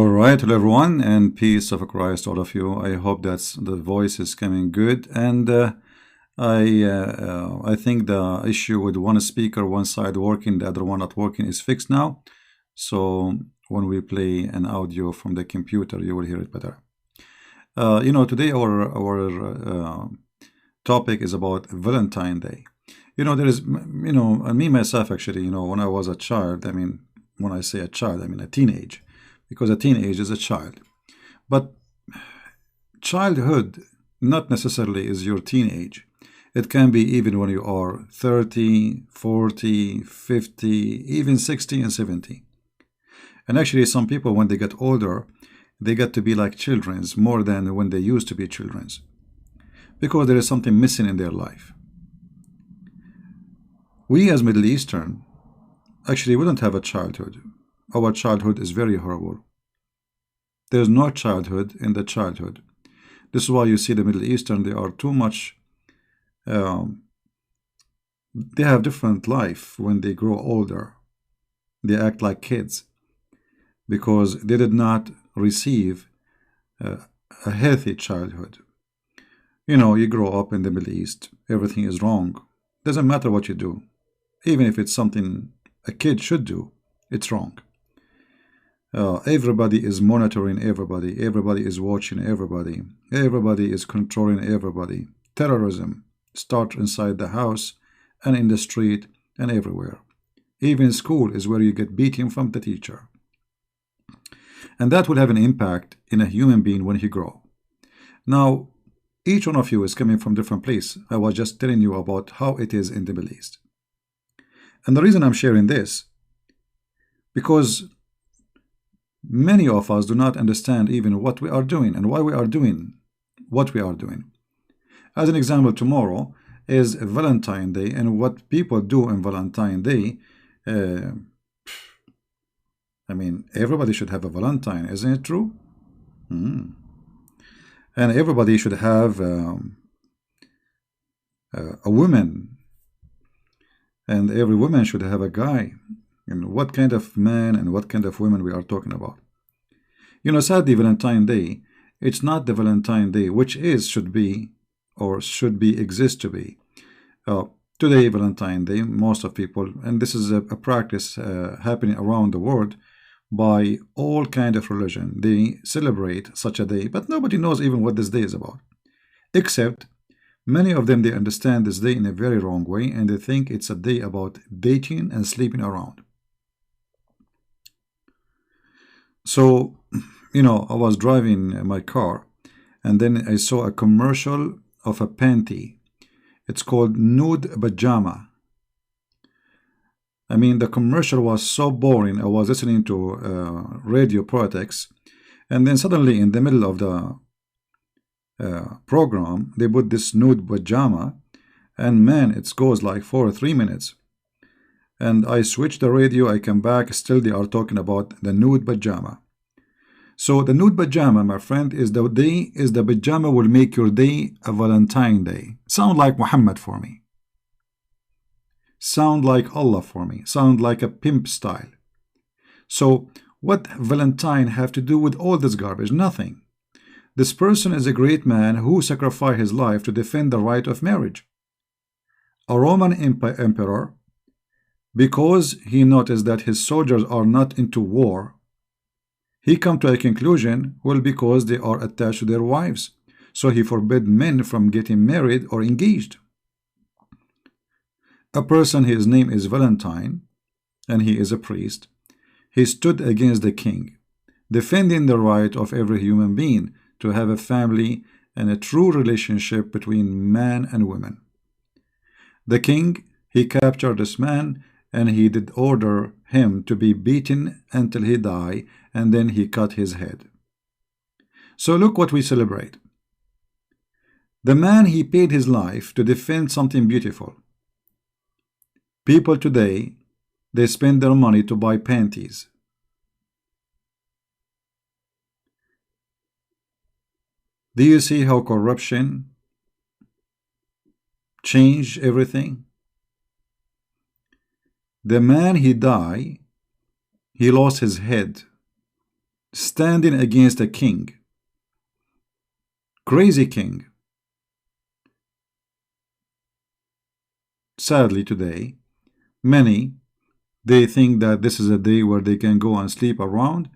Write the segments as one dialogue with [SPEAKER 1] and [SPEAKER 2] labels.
[SPEAKER 1] All right, hello everyone, and peace of Christ, all of you. I hope that the voice is coming good, and I think the issue with one speaker, one side working, the other one not working, is fixed now. So when we play an audio from the computer, you will hear it better. Today our topic is about Valentine Day. There is, and me myself actually, when I was a child, when I say a child, I mean a teenage, because a teenage is a child. But childhood not necessarily is your teenage. It can be even when you are 30, 40, 50, even 60 and 70. And actually some people, when they get older, they get to be like children's more than when they used to be children's, because there is something missing in their life. We as Middle Eastern, actually we don't have a childhood. Our childhood is very horrible. There's no childhood in the childhood. This is why you see the Middle Eastern, they are too much, they have different life when they grow older. They act like kids because they did not receive a healthy childhood. You grow up in the Middle East, everything is wrong. Doesn't matter what you do. Even if it's something a kid should do, it's wrong. Everybody is monitoring everybody. Everybody is watching everybody. Everybody is controlling everybody. Terrorism starts inside the house and in the street and everywhere. Even school is where you get beaten from the teacher. And that will have an impact in a human being when he grows. Now, each one of you is coming from different place. I was just telling you about how it is in the Middle East. And the reason I'm sharing this, because many of us do not understand even what we are doing and why we are doing what we are doing. As an example, tomorrow is Valentine Day, and what people do on Valentine Day, everybody should have a Valentine, isn't it true? And everybody should have a woman, and every woman should have a guy. And what kind of man and what kind of women we are talking about. Sadly, Valentine Day, it's not the Valentine Day which should be exist to be. Today, Valentine Day, most of people, and this is a practice happening around the world by all kind of religion. They celebrate such a day, but nobody knows even what this day is about. Except many of them, they understand this day in a very wrong way, and they think it's a day about dating and sleeping around. So, I was driving my car, and then I saw a commercial of a panty. It's called Nude Pajama. The commercial was so boring. I was listening to radio politics, and then suddenly in the middle of the program, they put this nude pajama, and man, it goes like for 3 minutes. And I switch the radio, I come back, still they are talking about the nude pajama. So the nude pajama, my friend, is the pajama will make your day a Valentine Day. Sound like Muhammad for me. Sound like Allah for me. Sound like a pimp style. So what Valentine have to do with all this garbage? Nothing. This person is a great man who sacrificed his life to defend the right of marriage. A Roman emperor, because he noticed that his soldiers are not into war, he come to a conclusion, well, because they are attached to their wives. So he forbid men from getting married or engaged. A person, his name is Valentine, and he is a priest. He stood against the king, defending the right of every human being to have a family and a true relationship between man and woman. The king, he captured this man, and he did order him to be beaten until he died, and then he cut his head. So look what we celebrate. The man, he paid his life to defend something beautiful. People today, they spend their money to buy panties. Do you see how corruption changed everything? The man, he died, he lost his head. standing against a king, crazy king. Sadly, today, many they think that this is a day where they can go and sleep around,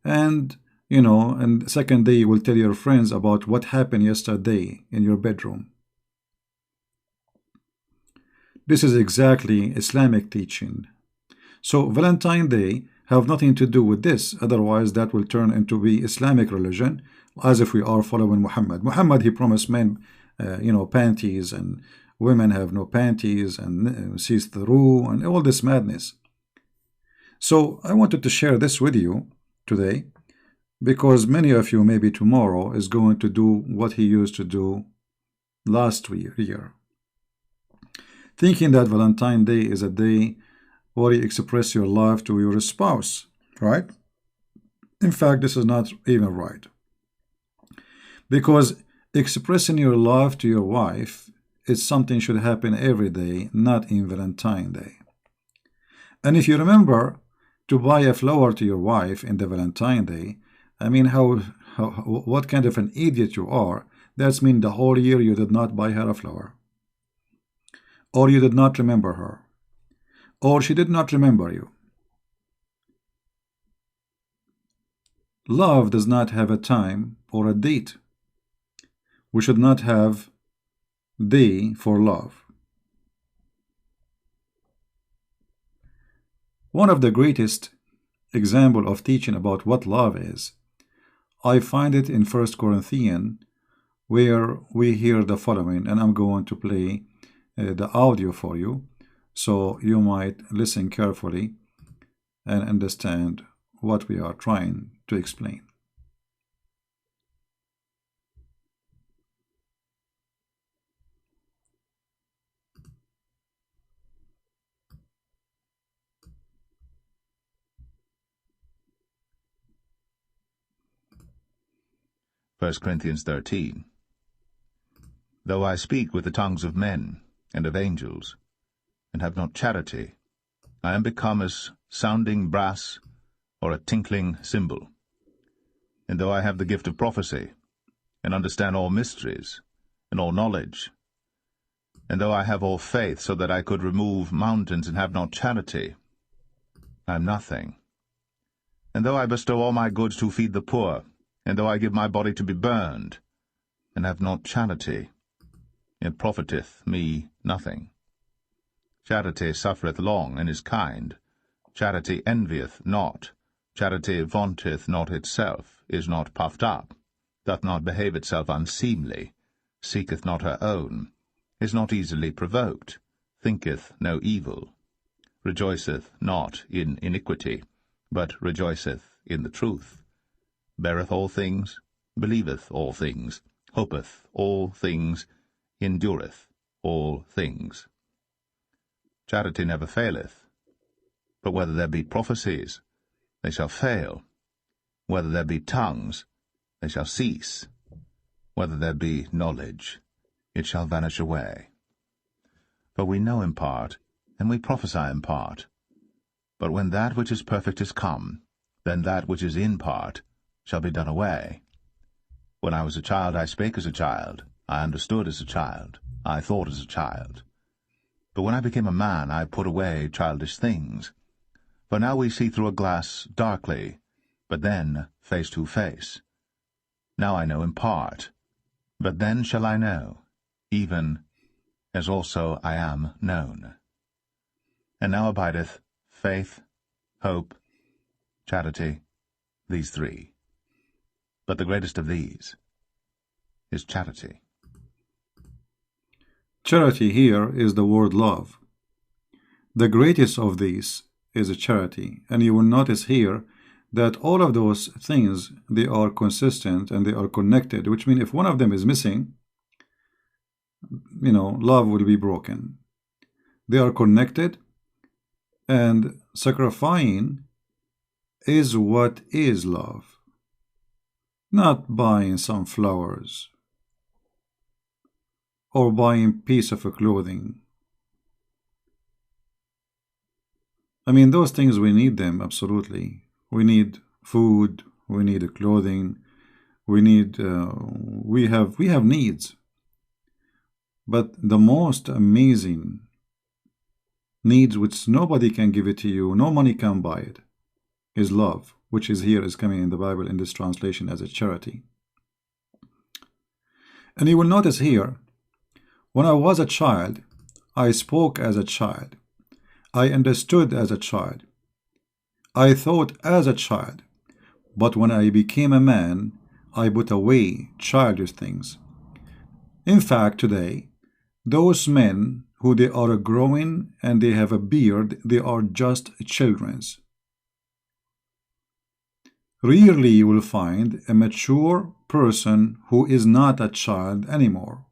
[SPEAKER 1] and and second day you will tell your friends about what happened yesterday in your bedroom. This is exactly Islamic teaching. So Valentine Day have nothing to do with this. Otherwise, that will turn into be Islamic religion, as if we are following Muhammad. Muhammad, he promised men, panties, and women have no panties, and sees through, and all this madness. So I wanted to share this with you today because many of you maybe tomorrow is going to do what he used to do last year, thinking that Valentine Day is a day where you express your love to your spouse, right? In fact, this is not even right, because expressing your love to your wife is something should happen every day, not in Valentine Day. And if you remember to buy a flower to your wife in the Valentine Day, I mean, what kind of an idiot you are. That's mean the whole year you did not buy her a flower, or you did not remember her, or she did not remember you. Love does not have a time or a date. We should not have day for love. One of the greatest example of teaching about what love is, I find it in 1 Corinthians, where we hear the following, and I'm going to play the audio for you, so you might listen carefully and understand what we are trying to explain.
[SPEAKER 2] First Corinthians 13. Though I speak with the tongues of men and of angels, and have not charity, I am become as sounding brass or a tinkling cymbal. And though I have the gift of prophecy, and understand all mysteries, and all knowledge, and though I have all faith so that I could remove mountains and have not charity, I am nothing. And though I bestow all my goods to feed the poor, and though I give my body to be burned, and have not charity, it profiteth me nothing. Charity suffereth long, and is kind. Charity envieth not. Charity vaunteth not itself, is not puffed up, doth not behave itself unseemly, seeketh not her own, is not easily provoked, thinketh no evil, rejoiceth not in iniquity, but rejoiceth in the truth, beareth all things, believeth all things, hopeth all things, endureth all things. Charity never faileth. But whether there be prophecies, they shall fail. Whether there be tongues, they shall cease. Whether there be knowledge, it shall vanish away. For we know in part, and we prophesy in part. But when that which is perfect is come, then that which is in part shall be done away. When I was a child, I spake as a child, I understood as a child, I thought as a child. But when I became a man, I put away childish things. For now we see through a glass darkly, but then face to face. Now I know in part, but then shall I know, even as also I am known. And now abideth faith, hope, charity, these three. But the greatest of these is charity.
[SPEAKER 1] Charity here is the word love. The greatest of these is a charity, and you will notice here that all of those things, they are consistent and they are connected, which means if one of them is missing, love will be broken. They are connected, and sacrificing is what is love, not buying some flowers or buying a piece of clothing. I mean, those things, we need them, absolutely. We need food, we need clothing, we need we have needs. But the most amazing needs which nobody can give it to you, no money can buy it, is love, which is here, is coming in the Bible in this translation as a charity. And you will notice here, when I was a child, I spoke as a child, I understood as a child, I thought as a child, but when I became a man, I put away childish things. In fact, today, those men who they are growing and they have a beard, they are just children's. Rarely you will find a mature person who is not a child anymore.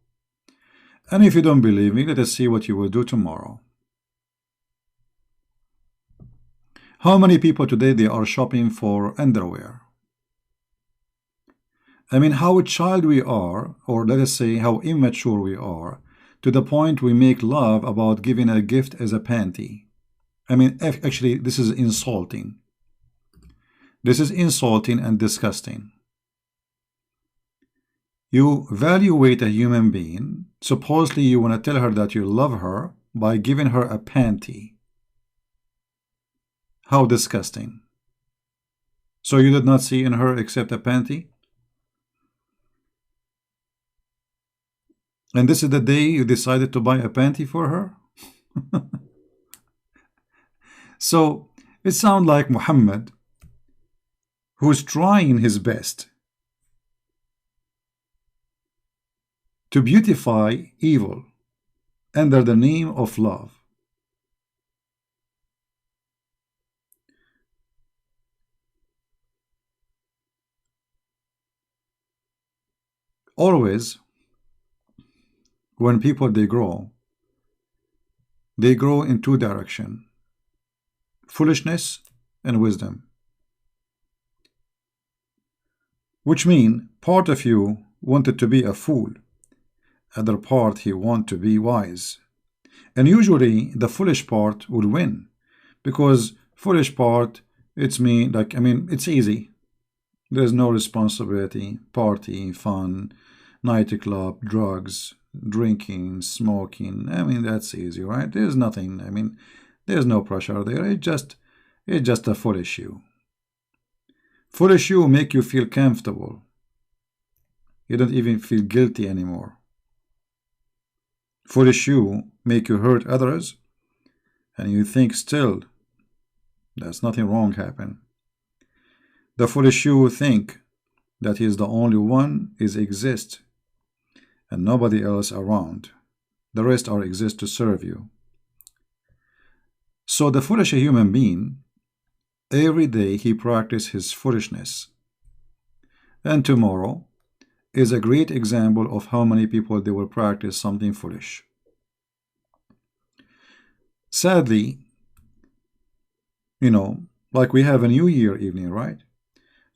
[SPEAKER 1] And if you don't believe me, let us see what you will do tomorrow. How many people today they are shopping for underwear? I mean, how a child we are, or let us say how immature we are, to the point we make love about giving a gift as a panty. I mean, actually, this is insulting. This is insulting and disgusting. You evaluate a human being, supposedly you want to tell her that you love her by giving her a panty. How disgusting. So you did not see in her except a panty? And this is the day you decided to buy a panty for her? So it sounds like Muhammad, who's trying his best to beautify evil under the name of love. Always, when people they grow in two directions: foolishness and wisdom. Which mean part of you wanted to be a fool, other part he want to be wise. And usually the foolish part will win, because foolish part, it's me, like, I mean, it's easy. There's no responsibility, party, fun, nightclub, drugs, drinking, smoking. I mean, that's easy, right? There's nothing, I mean, there's no pressure there. It's just a foolish you. Foolish you make you feel comfortable. You don't even feel guilty anymore. Foolish you make you hurt others, and you think still there's nothing wrong happen. The foolish you think that he is the only one is exist and nobody else around. The rest are exist to serve you. So the foolish human being, every day he practices his foolishness. And tomorrow is a great example of how many people they will practice something foolish. Sadly, you know, like we have a New Year evening, right?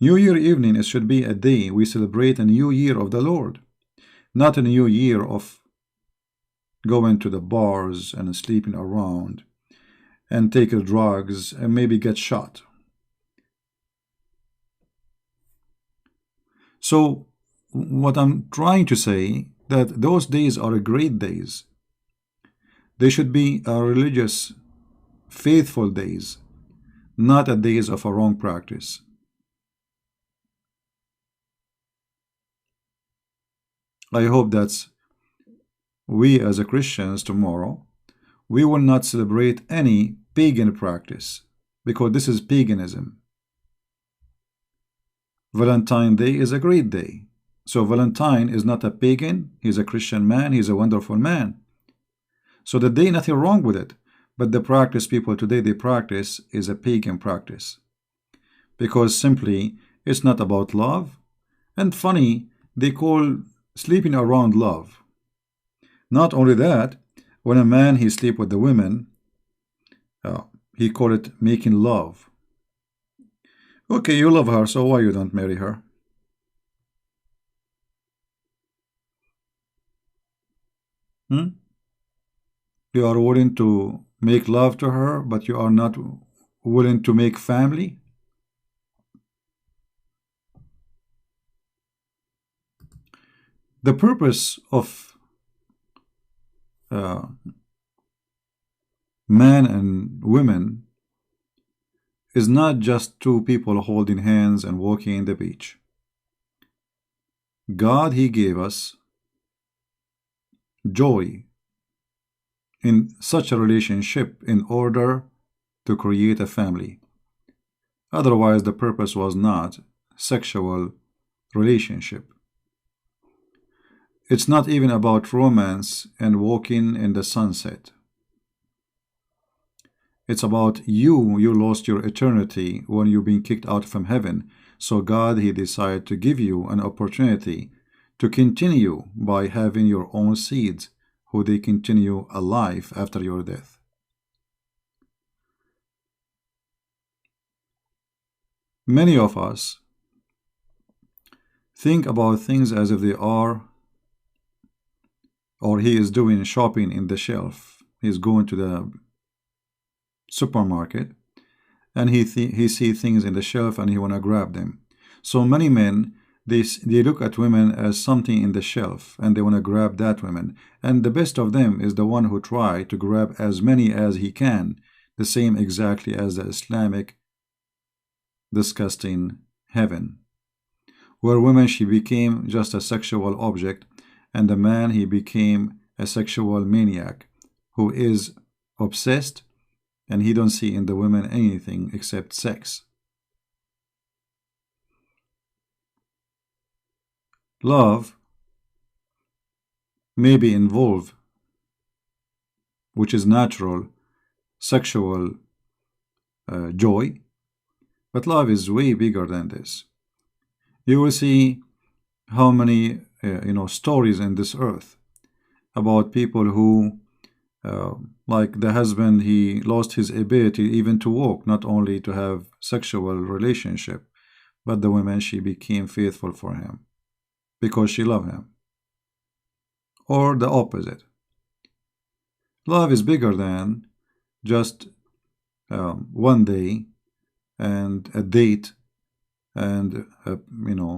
[SPEAKER 1] New Year evening, it should be a day we celebrate a new year of the Lord, not a new year of going to the bars and sleeping around and taking drugs and maybe get shot. So what I'm trying to say, that those days are great days. They should be religious, faithful days, not a days of a wrong practice. I hope that we as a Christians tomorrow, we will not celebrate any pagan practice, because this is paganism. Valentine Day is a great day. So Valentine is not a pagan, he's a Christian man, he's a wonderful man. So the day, nothing wrong with it. But the practice people today, they practice is a pagan practice. Because simply, it's not about love. And funny, they call sleeping around love. Not only that, when a man, he sleep with the women, he call it making love. Okay, you love her, so why you don't marry her? You are willing to make love to her, but you are not willing to make family? The purpose of uh, man and women is not just two people holding hands and walking in the beach. God, He gave us joy in such a relationship in order to create a family. Otherwise, the purpose was not sexual relationship. It's not even about romance and walking in the sunset. It's about you. You lost your eternity when you've been kicked out from heaven. So God, He decided to give you an opportunity to continue by having your own seeds, who they continue alive after your death. Many of us think about things as if they are, or he is doing shopping in the shelf. He's going to the supermarket and he see things in the shelf and he want to grab them. So many men, they look at women as something in the shelf and they want to grab that woman. And the best of them is the one who try to grab as many as he can, the same exactly as the Islamic disgusting heaven, where women, she became just a sexual object, and the man, he became a sexual maniac who is obsessed, and he don't see in the women anything except sex. Love may be involved, which is natural, sexual joy, but love is way bigger than this. You will see how many stories in this earth about people who like the husband, he lost his ability even to walk, not only to have sexual relationship, but the woman, she became faithful for him because she loved him. Or the opposite. Love is bigger than just one day and a date and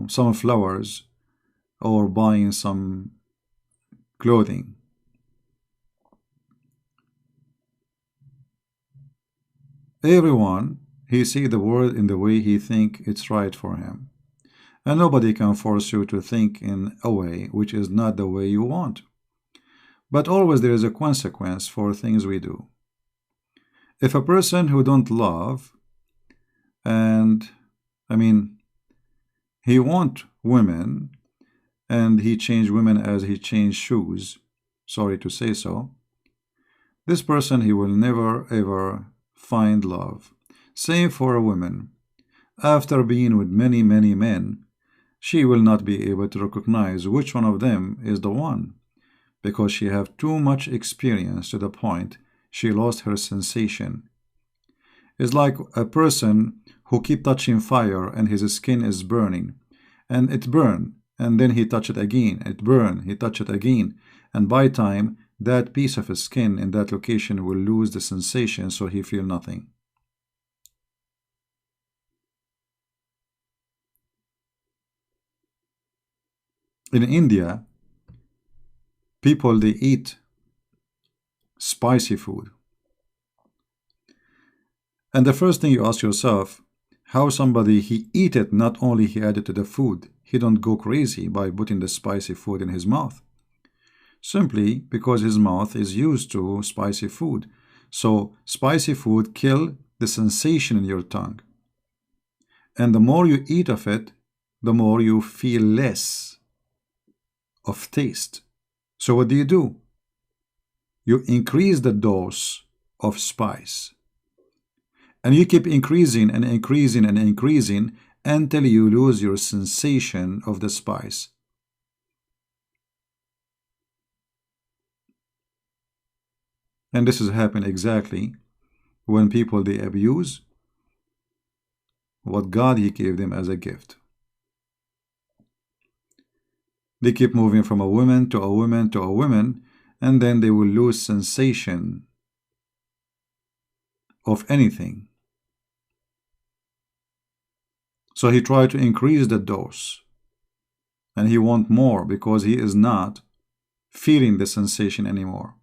[SPEAKER 1] some flowers or buying some clothing. Everyone, he see the world in the way he think it's right for him. And nobody can force you to think in a way which is not the way you want. But always there is a consequence for things we do. If a person who don't love, and he want women, and he change women as he change shoes, sorry to say so, this person, he will never ever find love. Same for a woman. After being with many, many men, she will not be able to recognize which one of them is the one, because she have too much experience to the point she lost her sensation. It's like a person who keep touching fire and his skin is burning, and it burn, and then he touch it again, it burn, he touch it again, and by time that piece of his skin in that location will lose the sensation, so he feel nothing. In India, people, they eat spicy food. And the first thing you ask yourself, how somebody, he eat it, not only he add it to the food, he don't go crazy by putting the spicy food in his mouth. Simply because his mouth is used to spicy food. So spicy food kill the sensation in your tongue. And the more you eat of it, the more you feel less of taste. So what do? You increase the dose of spice. And you keep increasing and increasing and increasing until you lose your sensation of the spice. And this has happened exactly when people, they abuse what God, he gave them as a gift. They keep moving from a woman to a woman to a woman, and then they will lose sensation of anything. So he tried to increase the dose. and he wants more because he is not feeling the sensation anymore.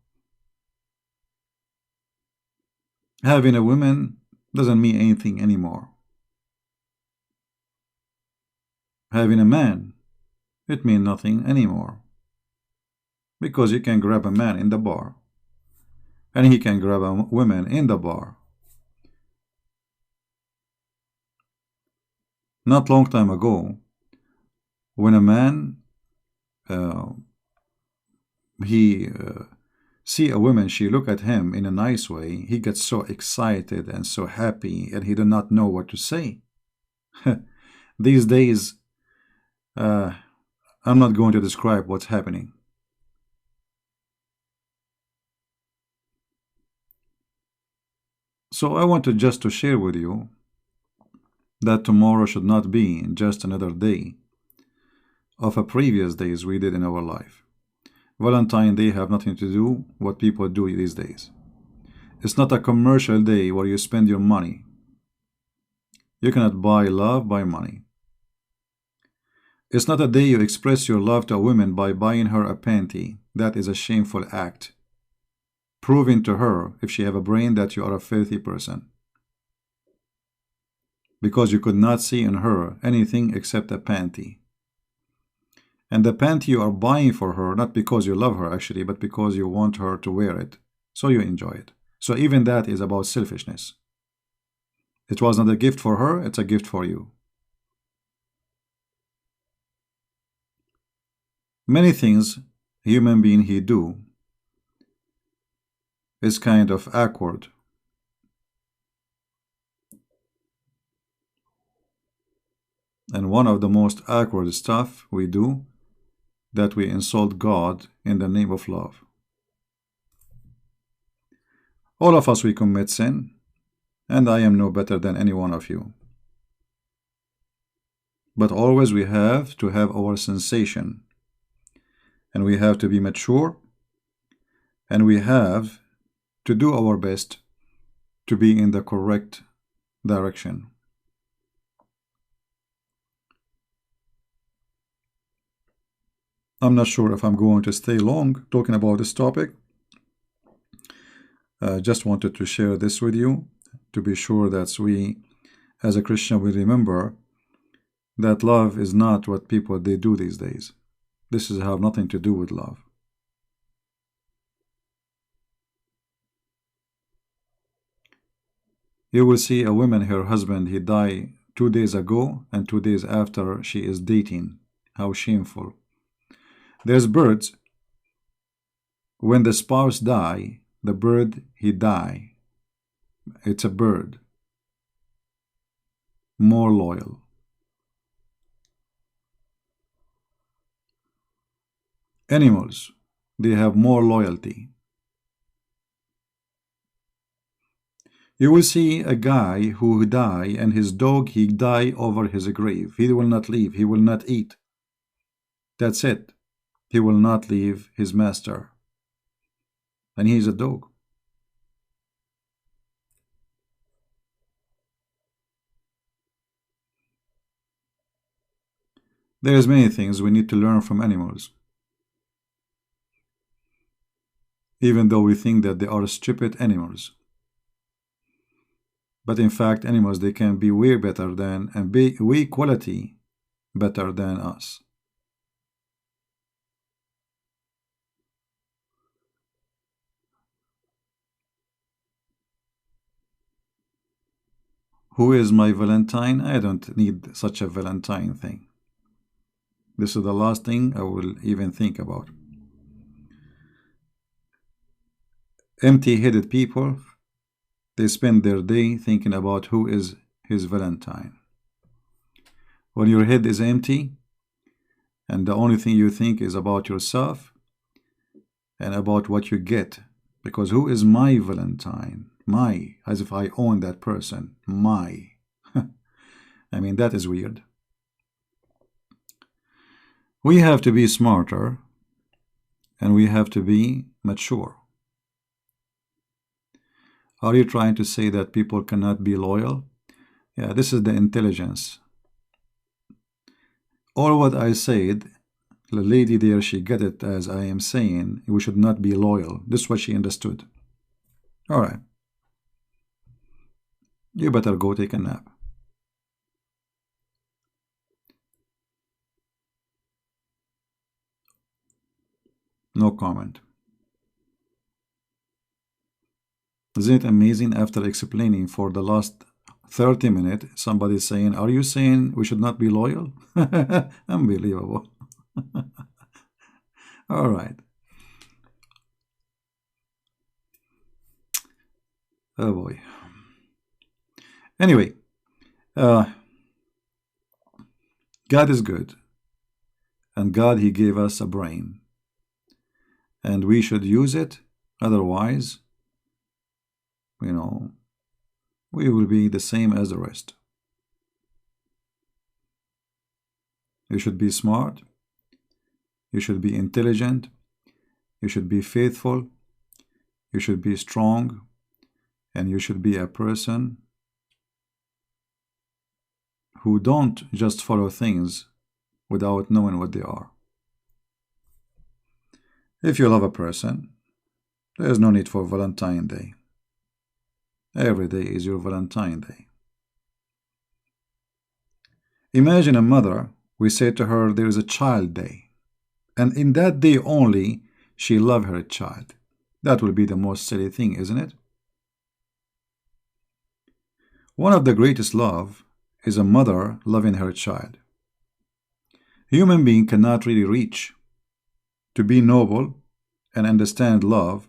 [SPEAKER 1] Having a woman doesn't mean anything anymore. Having a man, it means nothing anymore. Because you can grab a man in the bar, and he can grab a woman in the bar. Not long time ago, when a man he see a woman, she look at him in a nice way, he gets so excited and so happy, and he do not know what to say. These days, I'm not going to describe what's happening. So I wanted just to share with you that tomorrow should not be just another day of a previous days we did in our life. Valentine Day have nothing to do what people do these days. It's not a commercial day where you spend your money. You cannot buy love by money. It's not a day you express your love to a woman by buying her a panty. That is a shameful act, proving to her, if she have a brain, that you are a filthy person, because you could not see in her anything except a panty. And the panty you are buying for her, not because you love her actually, but because you want her to wear it, so you enjoy it. So even that is about selfishness. It was not a gift for her, it's a gift for you. Many things human being he do is kind of awkward. And one of the most awkward stuff we do, that we insult God in the name of love. All of us, we commit sin, and I am no better than any one of you. But always we have to have our sensation, and we have to be mature, and we have to do our best to be in the correct direction. I'm not sure if I'm going to stay long talking about this topic. Just wanted to share this with you to be sure that we, as a Christian, we remember that love is not what people they do these days. This is have nothing to do with love. You will see a woman, her husband, he died 2 days ago, and 2 days after she is dating. How shameful. There's birds. When the spouse die, the bird, he die. It's a bird. More loyal. Animals, they have more loyalty. You will see a guy who die, and his dog, he die over his grave. He will not leave. He will not eat. That's it. He will not leave his master. And he is a dog. There's many things we need to learn from animals. Even though we think that they are stupid animals. But in fact, animals, they can be way better than, and be way quality better than us. Who is my Valentine? I don't need such a Valentine thing. This is the last thing I will even think about. Empty-headed people, they spend their day thinking about who is his Valentine. When your head is empty, and the only thing you think is about yourself and about what you get, because who is my Valentine? My, as if I own that person. My. I mean, that is weird. We have to be smarter, and we have to be mature. Are you trying to say that people cannot be loyal? Yeah, this is the intelligence. All what I said The lady there, she get it as I am saying, we should not be loyal. This is what she understood. All right. You better go take a nap. No comment. Isn't it amazing after explaining for the last 30 minutes, somebody saying, are you saying we should not be loyal? Unbelievable. All right. Oh boy. Anyway, God is good. And God, He gave us a brain. And we should use it. Otherwise, we will be the same as the rest. You should be smart. You should be intelligent. You should be faithful. You should be strong. And you should be a person who don't just follow things without knowing what they are. If you love a person, there is no need for Valentine's Day. Every day is your Valentine's Day. Imagine a mother, we say to her, there is a child day. And in that day only, she loves her child. That will be the most silly thing, isn't it? One of the greatest love is a mother loving her child. Human being cannot really reach to be noble and understand love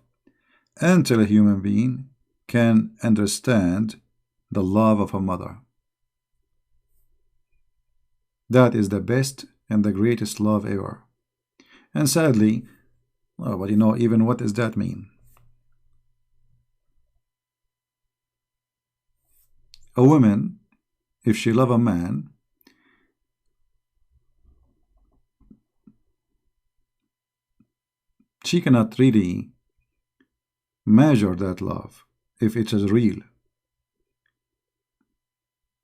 [SPEAKER 1] until a human being can understand the love of a mother. That is the best and the greatest love ever. And sadly, but even what does that mean? A woman, if she loves a man, she cannot really measure that love if it is real,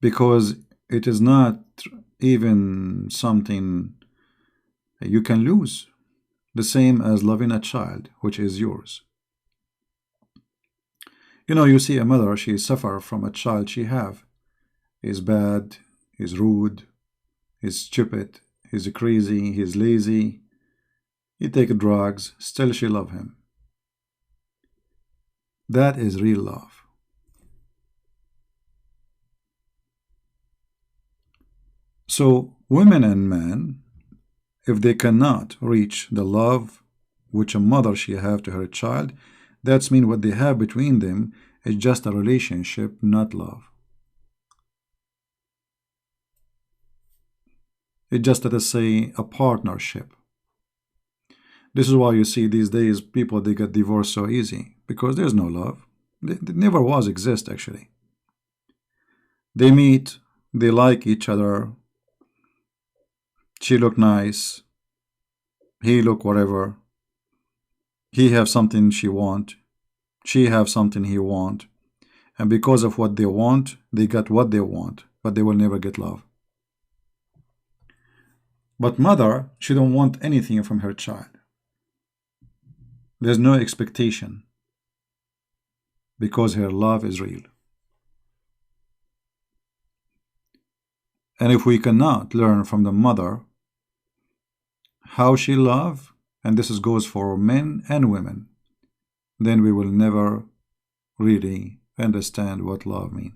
[SPEAKER 1] because it is not even something you can lose, the same as loving a child which is yours. You see a mother, she suffer from a child she have. He's bad, he's rude, he's stupid, he's crazy, he's lazy, he take drugs, still she love him. That is real love. So women and men, if they cannot reach the love which a mother she have to her child, that's mean what they have between them is just a relationship, not love. It's just, let us say, a partnership. This is why you see these days people, they get divorced so easy, because there's no love. It never was exist, actually. They meet, they like each other, she look nice, he look whatever, he have something she want, she have something he want, and because of what they want, they got what they want, but they will never get love. But mother, she don't want anything from her child. There's no expectation, because her love is real. And if we cannot learn from the mother how she love, and this goes for men and women, then we will never really understand what love means.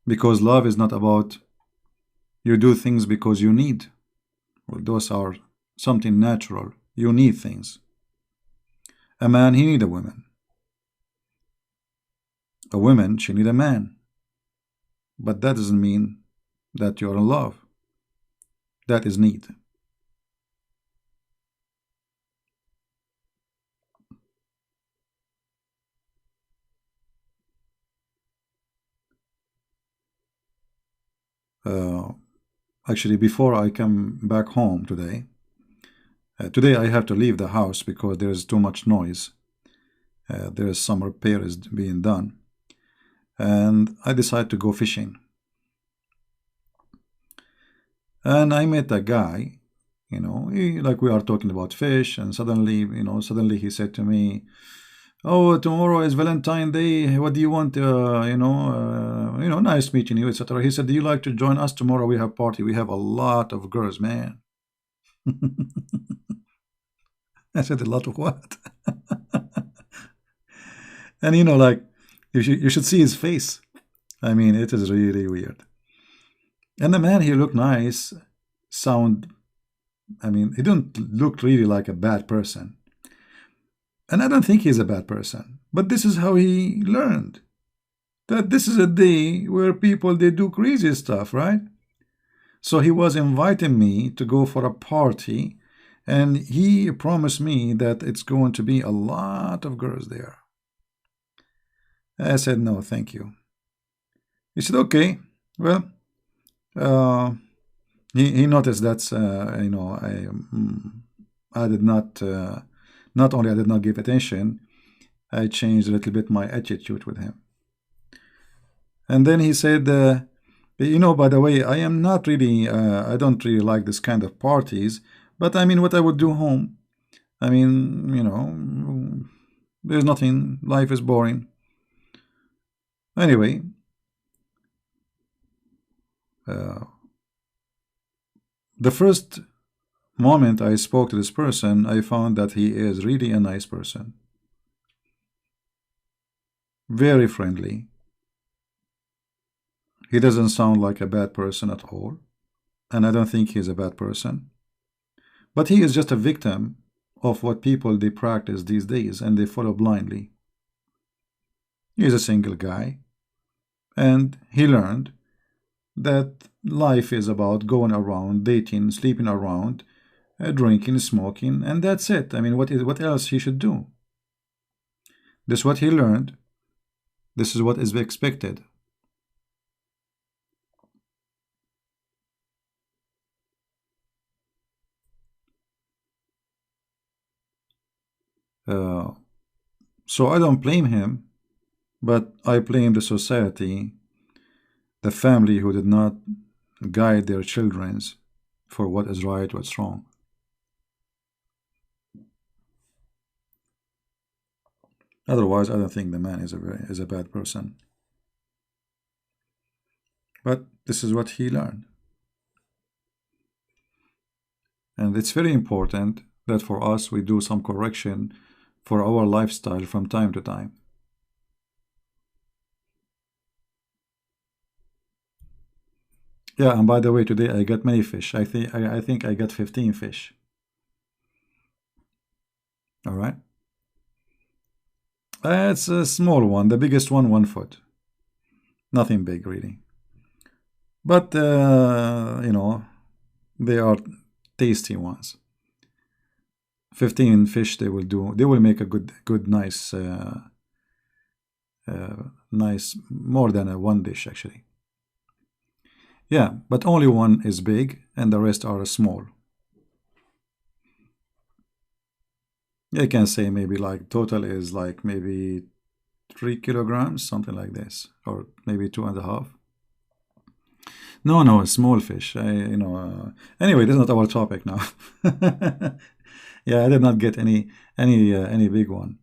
[SPEAKER 1] Because love is not about you do things because you need. Well, those are something natural. You need things. A man, he need a woman. A woman, she need a man. But that doesn't mean that you're in love. That is need. Actually, before I come back home today, today I have to leave the house because there is too much noise. There is some repairs being done. And I decided to go fishing. And I met a guy, like we are talking about fish, and suddenly, suddenly he said to me, "Oh, tomorrow is Valentine Day. What do you want? Nice meeting you, etc." He said, "Do you like to join us tomorrow? We have party. We have a lot of girls, man." I said, "A lot of what?" And like you should see his face. I mean, it is really weird. And the man, he looked nice, sound. I mean, he didn't look really like a bad person. And I don't think he's a bad person. But this is how he learned that this is a day where people they do crazy stuff, right? So he was inviting me to go for a party, and he promised me that it's going to be a lot of girls there. I said no, thank you. He said okay. Well, uh, he noticed that I did not only I did not give attention, I changed a little bit my attitude with him. And then he said, by the way, I am not really, I don't really like this kind of parties, but I mean, what I would do home, I mean, there's nothing, life is boring. Anyway, the first moment I spoke to this person, I found that he is really a nice person. Very friendly. He doesn't sound like a bad person at all. And I don't think he's a bad person. But he is just a victim of what people they practice these days and they follow blindly. He's a single guy. And he learned that life is about going around, dating, sleeping around, drinking, smoking, and that's it. I mean, what else he should do? This is what he learned. This is what is expected. So I don't blame him, but I blame the society, the family who did not guide their children for what is right, what's wrong. Otherwise, I don't think the man is a bad person. But this is what he learned. And it's very important that for us we do some correction for our lifestyle from time to time. Yeah, and by the way, today I got many fish. I think I got 15 fish. All right. It's a small one. The biggest one, 1 foot. Nothing big, really. But they are tasty ones. 15 fish they will do. They will make a good, nice, nice, more than a one dish actually. Yeah, but only one is big and the rest are small. I can say maybe like total is like maybe 3 kilograms, something like this, or maybe 2.5. No, no, small fish. Anyway, this is not our topic now. Yeah, I did not get any big one.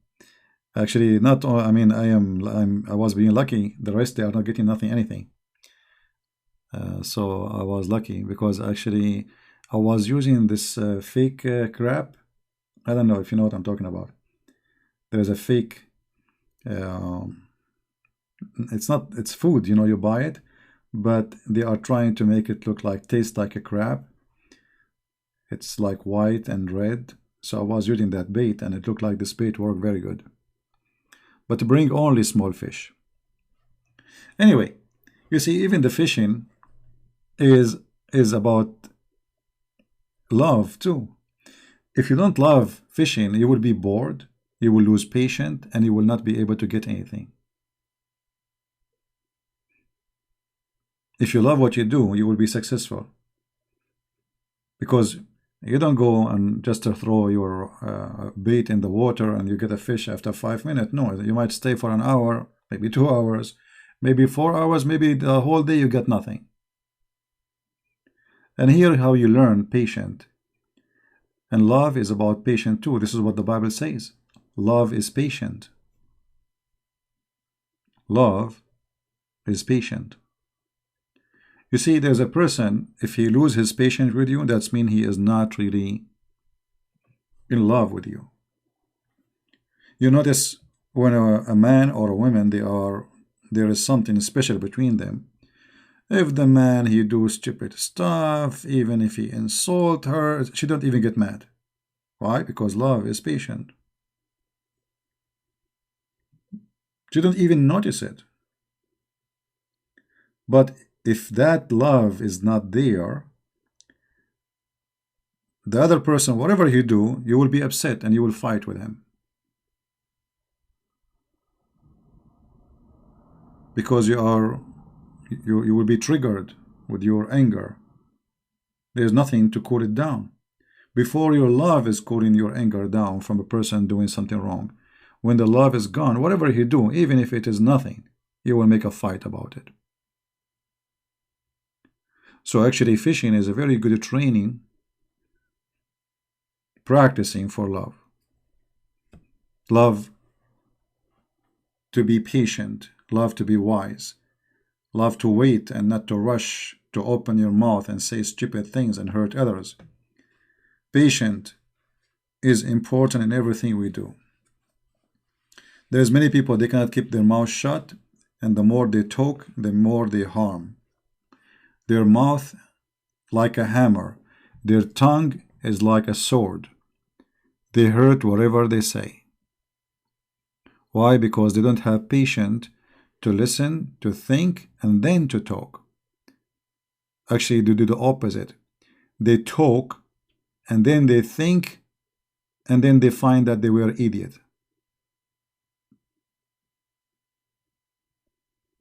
[SPEAKER 1] Actually, not all, I mean, I was being lucky. The rest they are not getting nothing, anything. So I was lucky because actually I was using this fake crab. I don't know if you know what I'm talking about. There's a fake. Um, it's food. You buy it, but they are trying to make it look like taste like a crab. It's like white and red. So I was using that bait, and it looked like this bait worked very good. But to bring only small fish. Anyway, you see, even the fishing is about love too. If you don't love fishing, you will be bored, you will lose patience, and you will not be able to get anything. If you love what you do, you will be successful. Because you don't go and just throw your bait in the water and you get a fish after 5 minutes. No, you might stay for an hour, maybe 2 hours, maybe 4 hours, maybe the whole day you get nothing. And here how you learn patient. And love is about patient too. This is what the Bible says. Love is patient. Love is patient. You see, there's a person, if he loses his patience with you, that's mean he is not really in love with you. You notice when a man or a woman, there is something special between them. If the man, he do stupid stuff, even if he insult her, she don't even get mad. Why? Because love is patient. She don't even notice it. But if that love is not there, the other person, whatever you do, you will be upset and you will fight with him. Because you will be triggered with your anger. There's nothing to cool it down. Before your love is cooling your anger down from a person doing something wrong. When the love is gone, whatever you do, even if it is nothing, you will make a fight about it. So actually fishing is a very good training, practicing for love. Love to be patient, love to be wise, love to wait and not to rush to open your mouth and say stupid things and hurt others. Patient is important in everything we do. There's many people, they cannot keep their mouth shut, and the more they talk, the more they harm. Their mouth like a hammer, their tongue is like a sword. They hurt whatever they say. Why? Because they don't have patience to listen, to think, and then to talk. Actually, they do the opposite. They talk, and then they think, and then they find that they were idiot.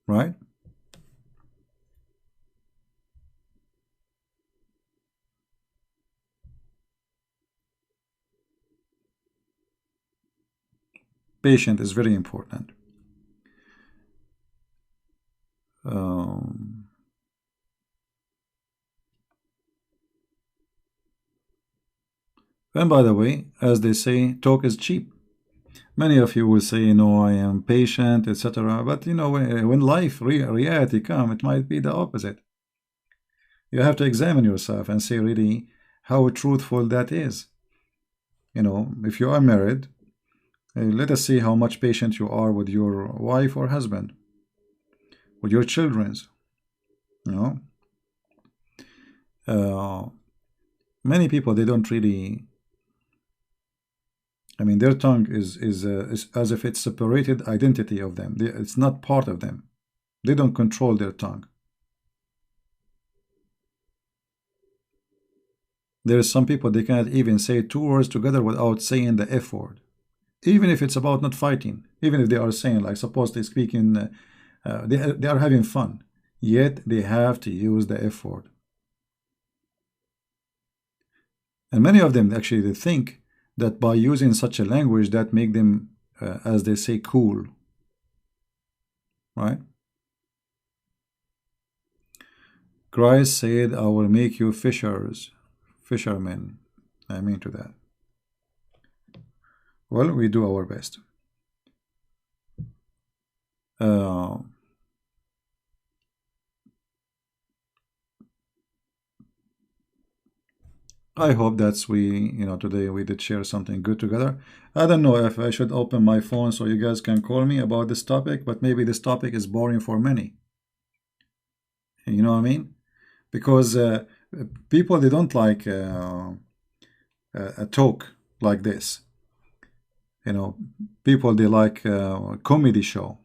[SPEAKER 1] Right? Patient is very important. And by the way, as they say, talk is cheap. Many of you will say, no, I am patient, etc. But you know, when life, reality come, it might be the opposite. You have to examine yourself and say really how truthful that is. You know, if you are married, let us see how much patient you are with your wife or husband, with your children. You know, many people, they don't really. I mean, their tongue is as if it's separated identity of them. It's not part of them. They don't control their tongue. There is some people, they cannot even say two words together without saying the F word. Even if it's about not fighting. Even if they are saying, like, suppose they speak in, they are having fun. Yet they have to use the F word. And many of them, actually, they think that by using such a language that make them, as they say, cool. Right? Christ said, I will make you fishermen. I mean to that. Well, we do our best. I hope that's today we did share something good together. I don't know if I should open my phone so you guys can call me about this topic, but maybe this topic is boring for many. You know what I mean? Because people, they don't like a talk like this. You know, people, they like a comedy show.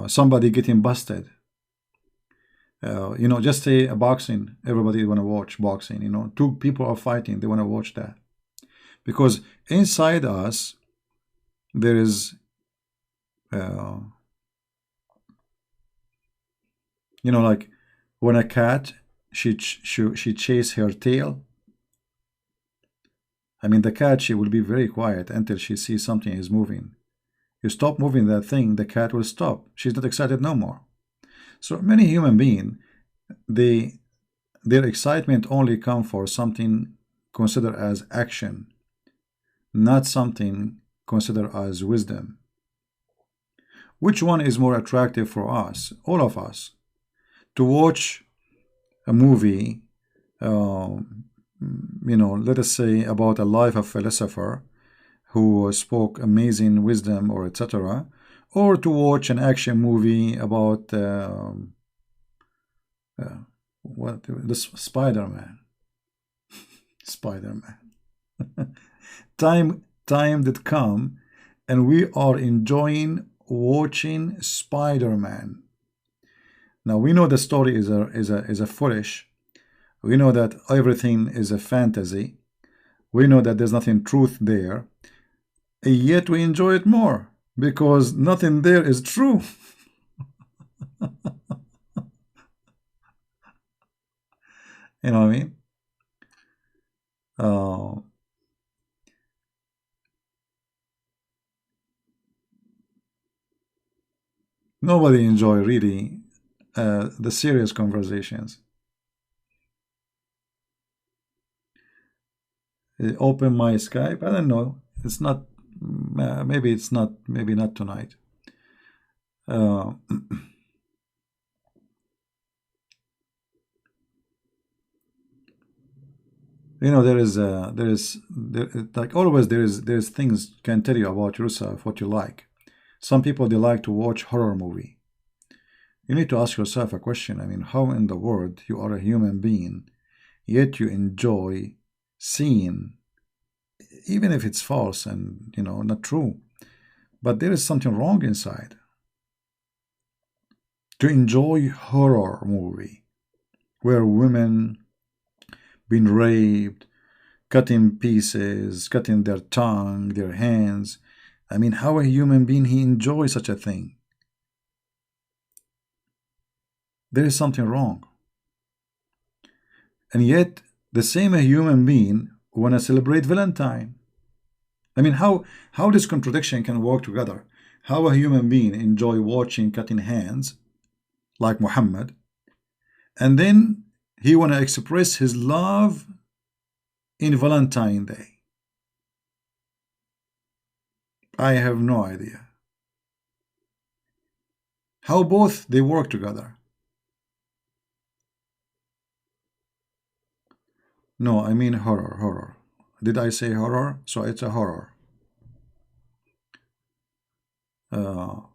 [SPEAKER 1] Somebody getting busted. You know, just say a boxing, everybody want to watch boxing. You know, two people are fighting, they want to watch that. Because inside us, there is, you know, like when a cat, she chase her tail. I mean, the cat, she will be very quiet until she sees something is moving. You stop moving that thing, the cat will stop. She's not excited no more. So many human beings, they their excitement only come for something considered as action, not something considered as wisdom. Which one is more attractive for us, all of us, to watch a movie, uh, let us say about a life of philosopher who spoke amazing wisdom or etc., or to watch an action movie about what the Spider-Man, Spider-Man. Time did come, and we are enjoying watching Spider-Man. Now we know the story is a foolish. We know that everything is a fantasy. We know that there's nothing truth there. Yet we enjoy it more because nothing there is true. You know what I mean? Uh, Nobody enjoy really the serious conversations. Open my Skype. I don't know. It's not. Maybe it's not. Maybe not tonight. Uh, there, like always there's things can tell you about yourself what you like. Some people they like to watch horror movie. You need to ask yourself a question. I mean, how in the world you are a human being, yet you enjoy seeing, even if it's false and not true, but there is something wrong inside. To enjoy horror movie where women been raped, cut in pieces, cutting their tongue, their hands. I mean, how a human being he enjoys such a thing? There is something wrong. And yet, the same a human being want to celebrate Valentine. I mean, how this contradiction can work together? How a human being enjoy watching cutting hands, like Muhammad, and then he want to express his love in Valentine Day. I have no idea. How both they work together. No, I mean horror. Did I say horror? So it's a horror. There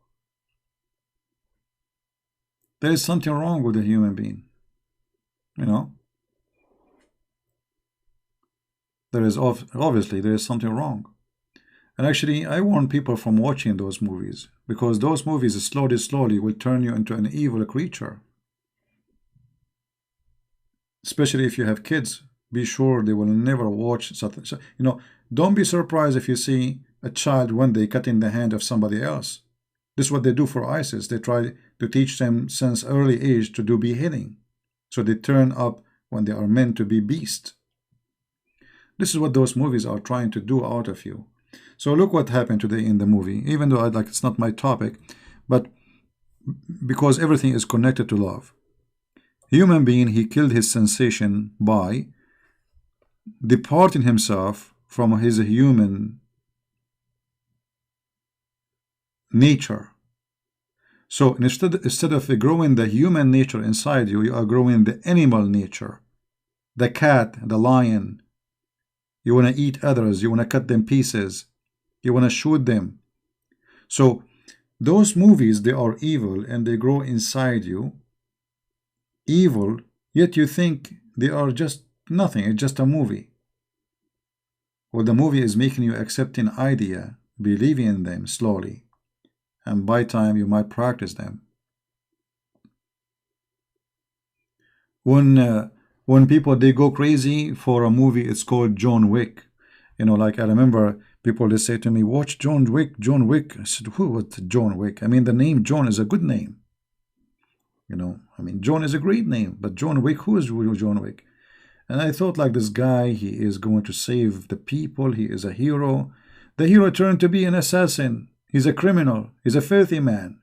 [SPEAKER 1] is something wrong with a human being. There is obviously there is something wrong. And actually, I warn people from watching those movies because those movies slowly will turn you into an evil creature. Especially if you have kids, be sure they will never watch something. So, don't be surprised if you see a child one day cutting the hand of somebody else. This is what they do for ISIS. They try to teach them since early age to do beheading. So they turn up when they are meant to be beasts. This is what those movies are trying to do out of you. So look what happened today in the movie, even though it's not my topic, but because everything is connected to love. Human being, he killed his sensation by departing himself from his human nature. So instead of growing the human nature inside you, you are growing the animal nature. The cat, the lion. You want to eat others. You want to cut them pieces. You want to shoot them. So those movies, they are evil and they grow inside you. Evil, yet you think they are just nothing. It's just a movie. Well, the movie is making you accept an idea, believing in them slowly. And by time you might practice them. When people they go crazy for a movie, it's called John Wick. Like I remember people they say to me, "Watch John Wick." John Wick. I said, "Who? What's John Wick?" I mean, the name John is a good name. I mean, John is a great name, but John Wick, who is John Wick? And I thought like this guy, he is going to save the people. He is a hero. The hero turned to be an assassin. He's a criminal. He's a filthy man.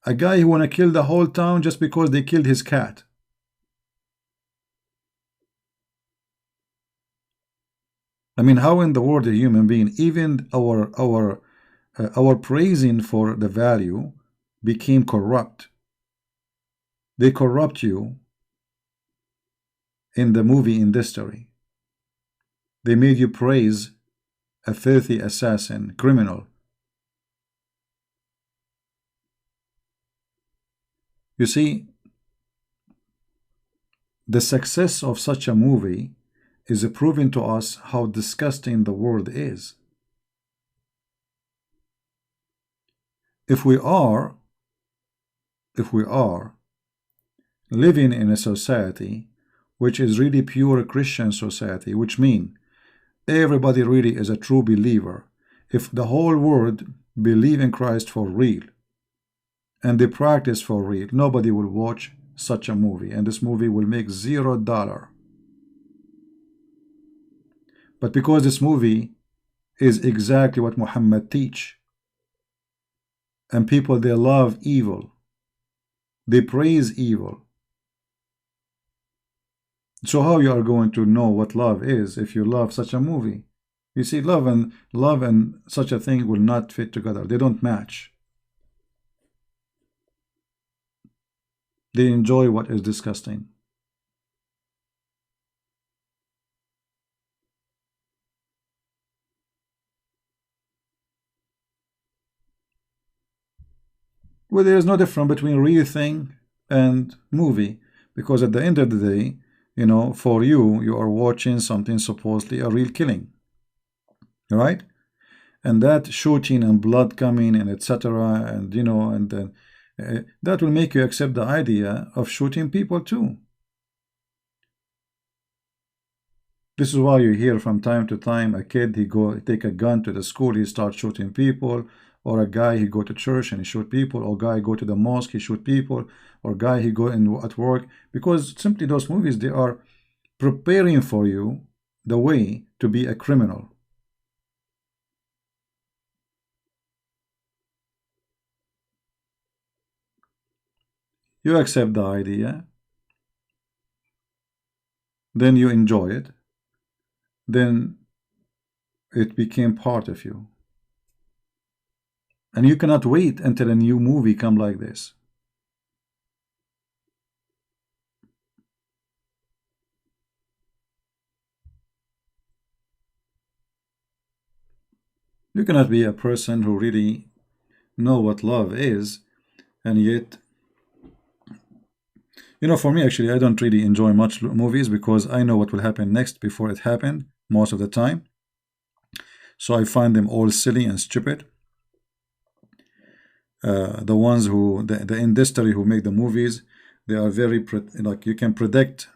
[SPEAKER 1] A guy who want to kill the whole town just because they killed his cat. I mean, how in the world a human being, even our praising for the value became corrupt. They corrupt you in the movie industry. They made you praise a filthy assassin, criminal. You see, the success of such a movie is proving to us how disgusting the world is. If we are living in a society which is really pure Christian society, which means everybody really is a true believer, if the whole world believe in Christ for real and they practice for real, nobody will watch such a movie, and this movie will make $0. But because this movie is exactly what Muhammad teach, and people, they love evil, they praise evil. So how you are going to know what love is if you love such a movie? You see, love and such a thing will not fit together. They don't match. They enjoy what is disgusting. Well, there is no difference between real thing and movie, because at the end of the day, you know, for you, you are watching something supposedly a real killing, right? And that shooting and blood coming and etc. and you know, and then that will make you accept the idea of shooting people too. This is why you hear from time to time a kid, he go take a gun to the school, he starts shooting people, or a guy, he go to church and he shoot people, or guy go to the mosque, he shoot people, or guy, he go in at work, because simply those movies, they are preparing for you the way to be a criminal. You accept the idea, then you enjoy it, then it became part of you. And you cannot wait until a new movie come like this. You cannot be a person who really know what love is, and yet, you know, for me actually, I don't really enjoy much movies because I know what will happen next before it happened most of the time. So I find them all silly and stupid. The ones who the industry who make the movies, they are very like you can predict.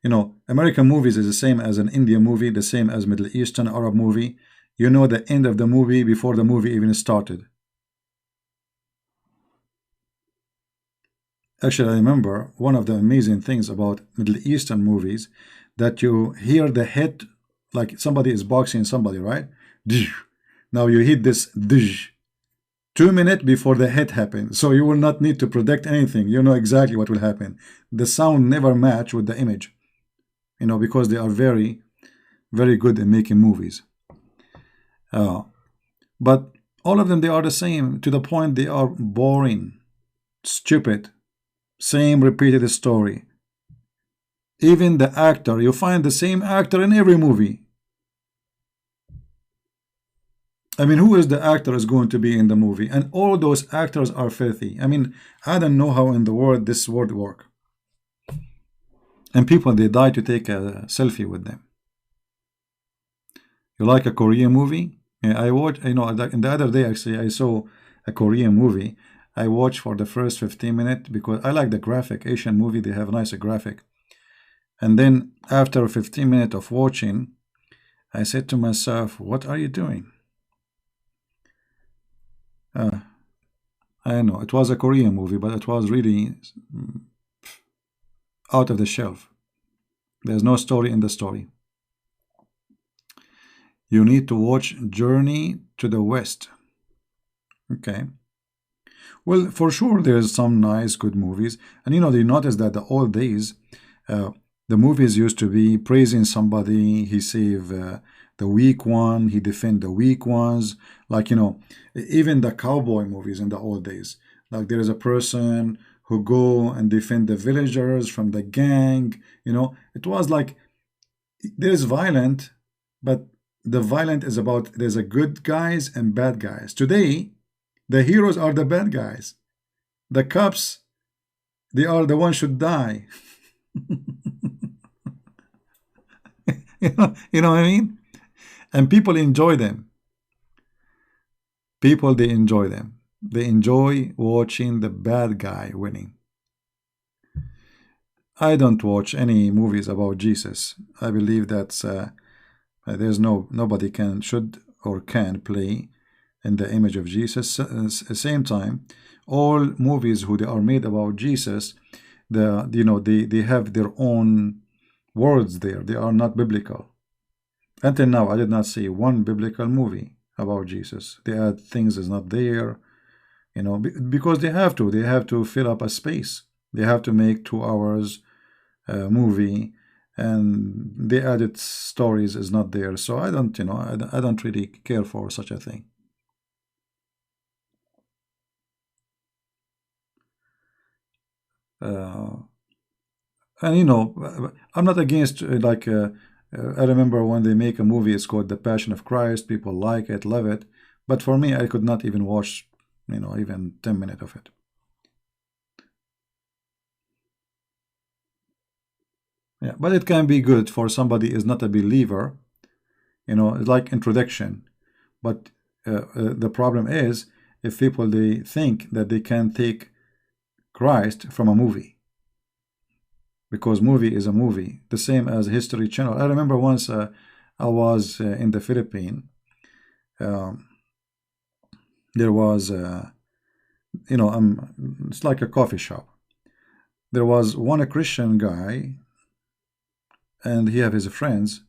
[SPEAKER 1] You know, American movies is the same as an Indian movie, the same as Middle Eastern Arab movie. You know the end of the movie before the movie even started. Actually, I remember one of the amazing things about Middle Eastern movies, that you hear the hit, like somebody is boxing somebody, right? Now you hit this 2 minutes before the hit happens, so you will not need to predict anything. You know exactly what will happen. The sound never match with the image, you know, because they are very, very good in making movies. But all of them, they are the same, to the point they are boring, stupid, same repeated story. Even the actor, you find the same actor in every movie. I mean, who is the actor is going to be in the movie? And all those actors are filthy. I mean, I don't know how in the world this world work. And people, they die to take a selfie with them. You like a Korean movie? Yeah, I watched, you know, in the other day actually, I saw a Korean movie. I watched for the first 15 minutes because I like the graphic. Asian movie, they have a nice graphic. And then after 15 minutes of watching, I said to myself, what are you doing? I know it was a Korean movie, but it was really out of the shelf. There's no story in the story. You need to watch Journey to the West. Okay. Well, for sure, there's some nice, good movies. And you know, you notice that the old days, the movies used to be praising somebody, he saved the weak one. He defend the weak ones. Like, even the cowboy movies in the old days. Like there is a person who go and defend the villagers from the gang. It was like there is violent, but the violent is about there's a good guys and bad guys. Today, the heroes are the bad guys. The cops, they are the ones should die. You know what I mean? And people enjoy them. People, they enjoy them. They enjoy watching the bad guy winning. I don't watch any movies about Jesus. I believe that there's nobody should or can play in the image of Jesus. At the same time, all movies who they are made about Jesus, they have their own words there. They are not biblical. Until now, I did not see one biblical movie about Jesus. They add things is not there, because they have to. They have to fill up a space. They have to make 2 hours movie, and the added stories is not there. So I don't, I don't really care for such a thing. And I'm not against I remember when they make a movie, it's called The Passion of Christ. People like it, love it, but for me, I could not even watch, even 10 minutes of it. Yeah, but it can be good for somebody is not a believer. It's like introduction. But the problem is if people they think that they can take Christ from a movie, because movie is a movie, the same as History Channel. I remember once I was in the Philippines. There was, it's like a coffee shop. There was one Christian guy, and he have his friends.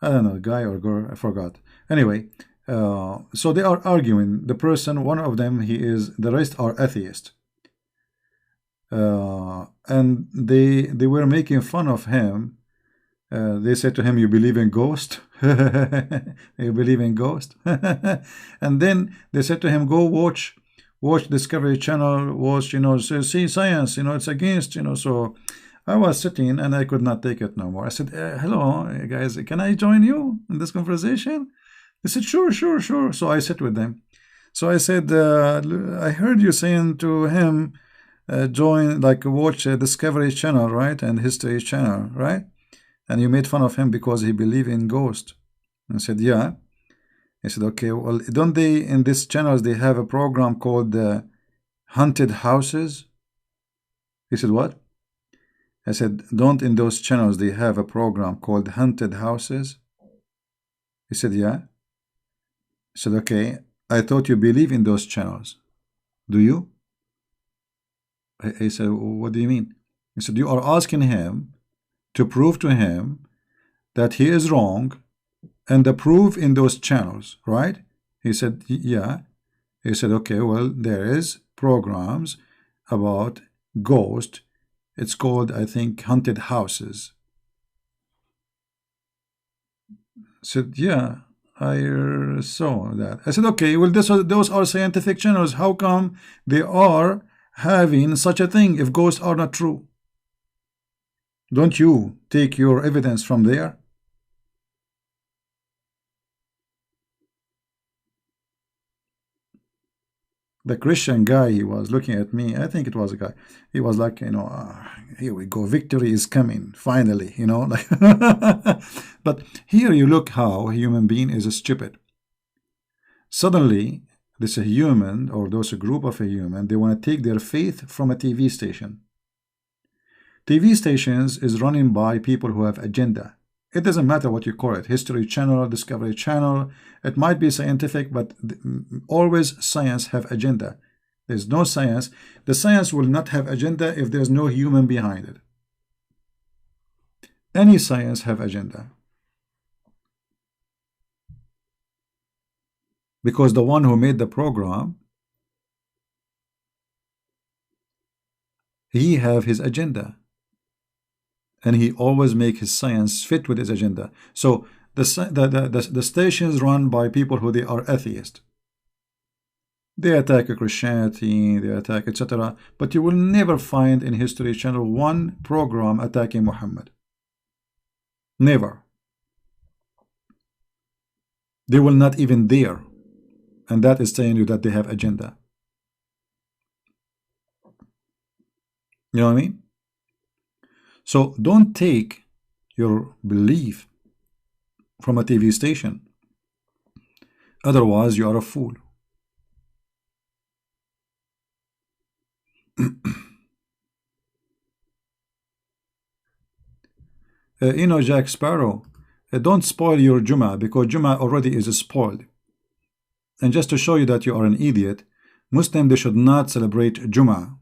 [SPEAKER 1] I don't know, guy or girl, I forgot. Anyway, so they are arguing. The person, one of them, the rest are atheists. And they were making fun of him. They said to him, "You believe in ghost? You believe in ghost?" And then they said to him, "Go watch Discovery Channel. Watch, see science. It's against, So I was sitting and I could not take it no more. I said, "Hello, guys, can I join you in this conversation?" They said, "Sure, sure, sure." So I sit with them. So I said, "I heard you saying to him, watch Discovery Channel, right, and History Channel, right? And you made fun of him because he believed in ghost." I said, "Yeah." He said, "Okay, well, don't they in these channels they have a program called Haunted Houses?" He said, "What?" I said, "Don't in those channels they have a program called Haunted Houses?" He said, "Yeah." I said, "Okay, I thought you believe in those channels. Do you?" He said, "What do you mean?" He said, "You are asking him to prove to him that he is wrong and the proof in those channels, right?" He said, "Yeah." He said, "Okay, well, there is programs about ghost. It's called, I think, Haunted Houses." I said, "Yeah, I saw that." I said, "Okay, well, those are scientific channels. How come they are having such a thing if ghosts are not true? Don't you take your evidence from there?" The Christian guy, he was looking at me. I think it was a guy. He was like, here we go. Victory is coming, finally, like. But here you look how a human being is stupid. Suddenly, this a human, or those a group of a human, they want to take their faith from a TV station. TV stations is running by people who have agenda. It doesn't matter what you call it, History Channel, Discovery Channel. It might be scientific, but always science have agenda. There's no science. The science will not have agenda if there's no human behind it. Any science have agenda. Because the one who made the program, he have his agenda. And he always make his science fit with his agenda. So The stations run by people who they are atheists. They attack Christianity, they attack etc. But you will never find in History Channel one program attacking Muhammad. Never. They will not even dare. And that is saying you that they have agenda. You know what I mean? So don't take your belief from a TV station. Otherwise, you are a fool. You know, Jack Sparrow, don't spoil your Jum'ah, because Jum'ah already is spoiled. And just to show you that you are an idiot, Muslims, they should not celebrate Jum'ah.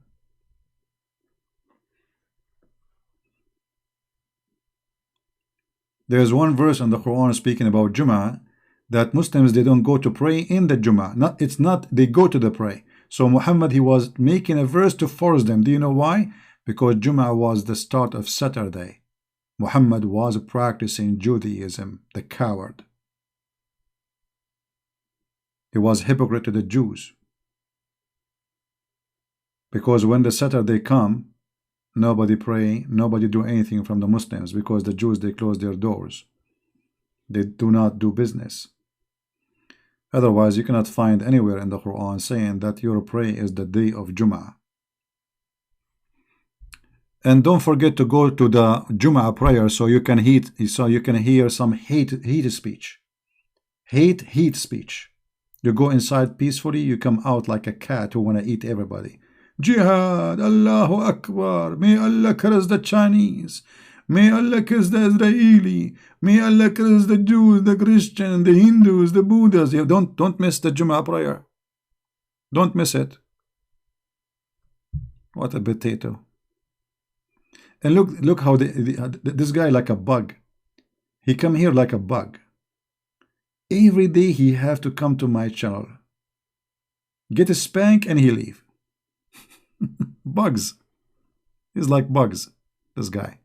[SPEAKER 1] There's one verse in the Quran speaking about Jum'ah, that Muslims, they don't go to pray in the Jum'ah. It's not they go to the pray. So Muhammad, he was making a verse to force them. Do you know why? Because Jum'ah was the start of Saturday. Muhammad was practicing Judaism, the coward. He was hypocrite to the Jews. Because when the Saturday come, nobody pray, nobody do anything from the Muslims, because the Jews, they close their doors. They do not do business. Otherwise, you cannot find anywhere in the Quran saying that your pray is the day of Jum'ah. And don't forget to go to the Jum'ah prayer so you can hear some hate speech. Hate speech. You go inside peacefully, you come out like a cat who want to eat everybody. Jihad, Allahu Akbar, may Allah curse the Chinese, may Allah curse the Israeli, may Allah curse the Jews, the Christians, the Hindus, the Buddhas. Don't miss the Jum'ah prayer. Don't miss it. What a potato. And look how this guy like a bug. He come here like a bug. Every day he have to come to my channel, get a spank, and he leave. Bugs. He's like bugs, this guy.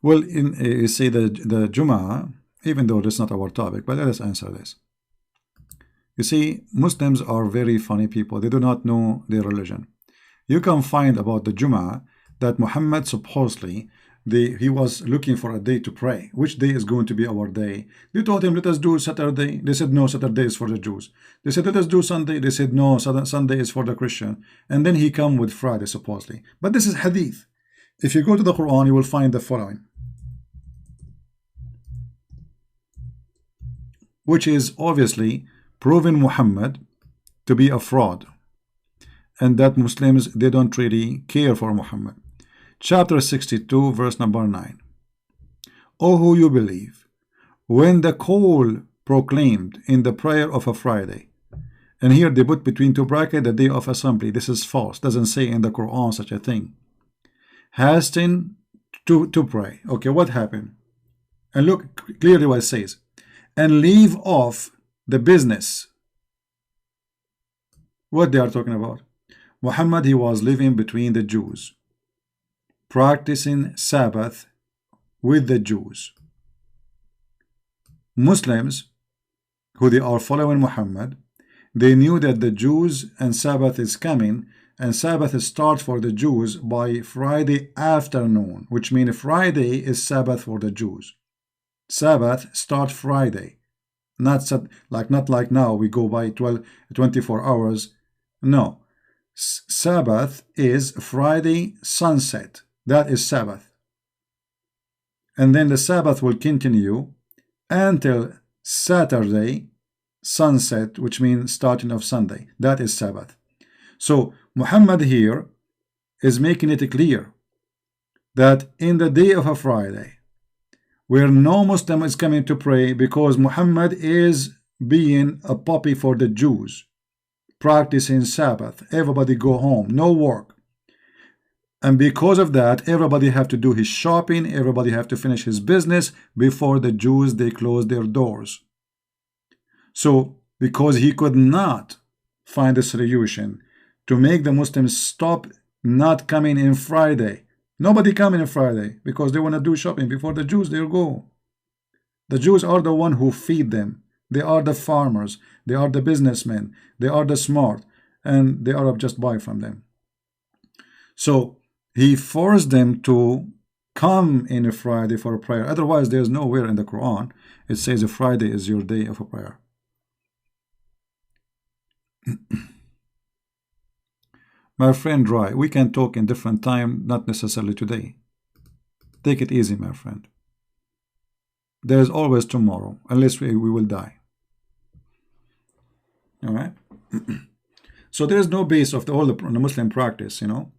[SPEAKER 1] Well, you see the Jum'ah, even though that's not our topic, but let us answer this. You see, Muslims are very funny people. They do not know their religion. You can find about the Jum'ah that Muhammad supposedly, he was looking for a day to pray. Which day is going to be our day? They told him, let us do Saturday. They said, no, Saturday is for the Jews. They said, let us do Sunday. They said, no, Sunday is for the Christian. And then he come with Friday, supposedly. But this is hadith. If you go to the Quran, you will find the following, which is obviously proving Muhammad to be a fraud, and that Muslims, they don't really care for Muhammad. Chapter 62, verse number 9. O who you believe, when the call proclaimed in the prayer of a Friday, and here they put between two brackets the day of assembly. This is false. Doesn't say in the Quran such a thing. Hasten to pray. Okay, what happened? And look clearly what it says. And leave off the business. What they are talking about? Muhammad, he was living between the Jews, practicing Sabbath with the Jews. Muslims, who they are following Muhammad, they knew that the Jews and Sabbath is coming, and Sabbath starts for the Jews by Friday afternoon, which means Friday is Sabbath for the Jews. Sabbath starts Friday. Not like now we go by 24 hours. No. Sabbath is Friday sunset. That is Sabbath. And then the Sabbath will continue until Saturday sunset, which means starting of Sunday. That is Sabbath. So Muhammad here is making it clear that in the day of a Friday, where no Muslim is coming to pray, because Muhammad is being a puppy for the Jews, practicing Sabbath. Everybody go home, no work. And because of that, everybody have to do his shopping, everybody have to finish his business before the Jews, they close their doors. So, because he could not find a solution to make the Muslims stop not coming in Friday, Nobody coming on Friday because they want to do shopping before the Jews. They'll go. The Jews are the one who feed them. They are the farmers. They are the businessmen. They are the smart, and the Arab just buy from them. So he forced them to come in a Friday for a prayer. Otherwise, there's nowhere in the Quran it says a Friday is your day of a prayer. My friend Dry, we can talk in different time, not necessarily today. Take it easy, my friend. There is always tomorrow, unless we will die. All right? So there is no base of all the Muslim practice, you know.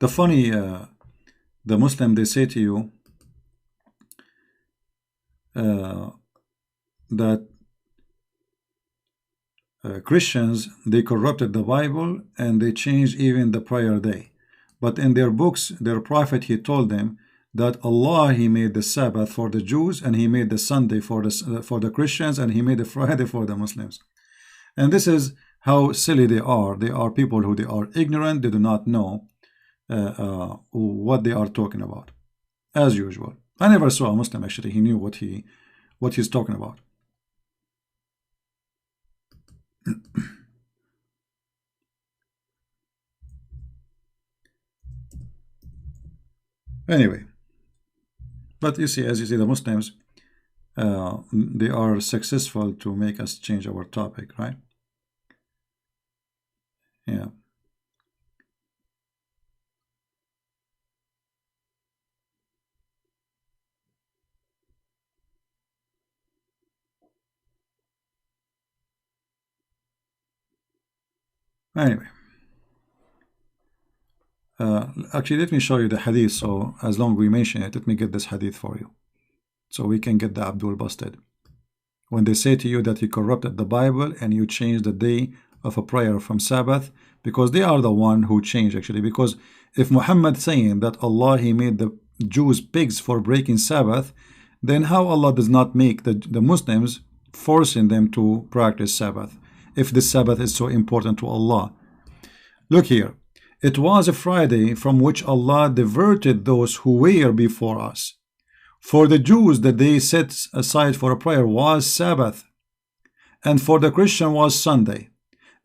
[SPEAKER 1] The funny, the Muslim, they say to you that Christians, they corrupted the Bible and they changed even the prayer day. But in their books, their prophet, he told them that Allah, he made the Sabbath for the Jews, and he made the Sunday for the Christians, and he made the Friday for the Muslims. And this is how silly they are. They are people who they are ignorant. They do not know what they are talking about. As usual, I never saw a Muslim actually. He knew what he's talking about. Anyway, but you see, as you see, the Muslims, they are successful to make us change our topic, right? Yeah. Anyway, actually, let me show you the hadith. So as long as we mention it, let me get this hadith for you, so we can get the Abdul busted. When they say to you that you corrupted the Bible and you changed the day of a prayer from Sabbath, because they are the one who changed actually. Because if Muhammad saying that Allah, he made the Jews pigs for breaking Sabbath, then how Allah does not make the Muslims, forcing them to practice Sabbath, if the Sabbath is so important to Allah? Look here. It was a Friday from which Allah diverted those who were before us. For the Jews, the day set aside for a prayer was Sabbath, and for the Christian was Sunday.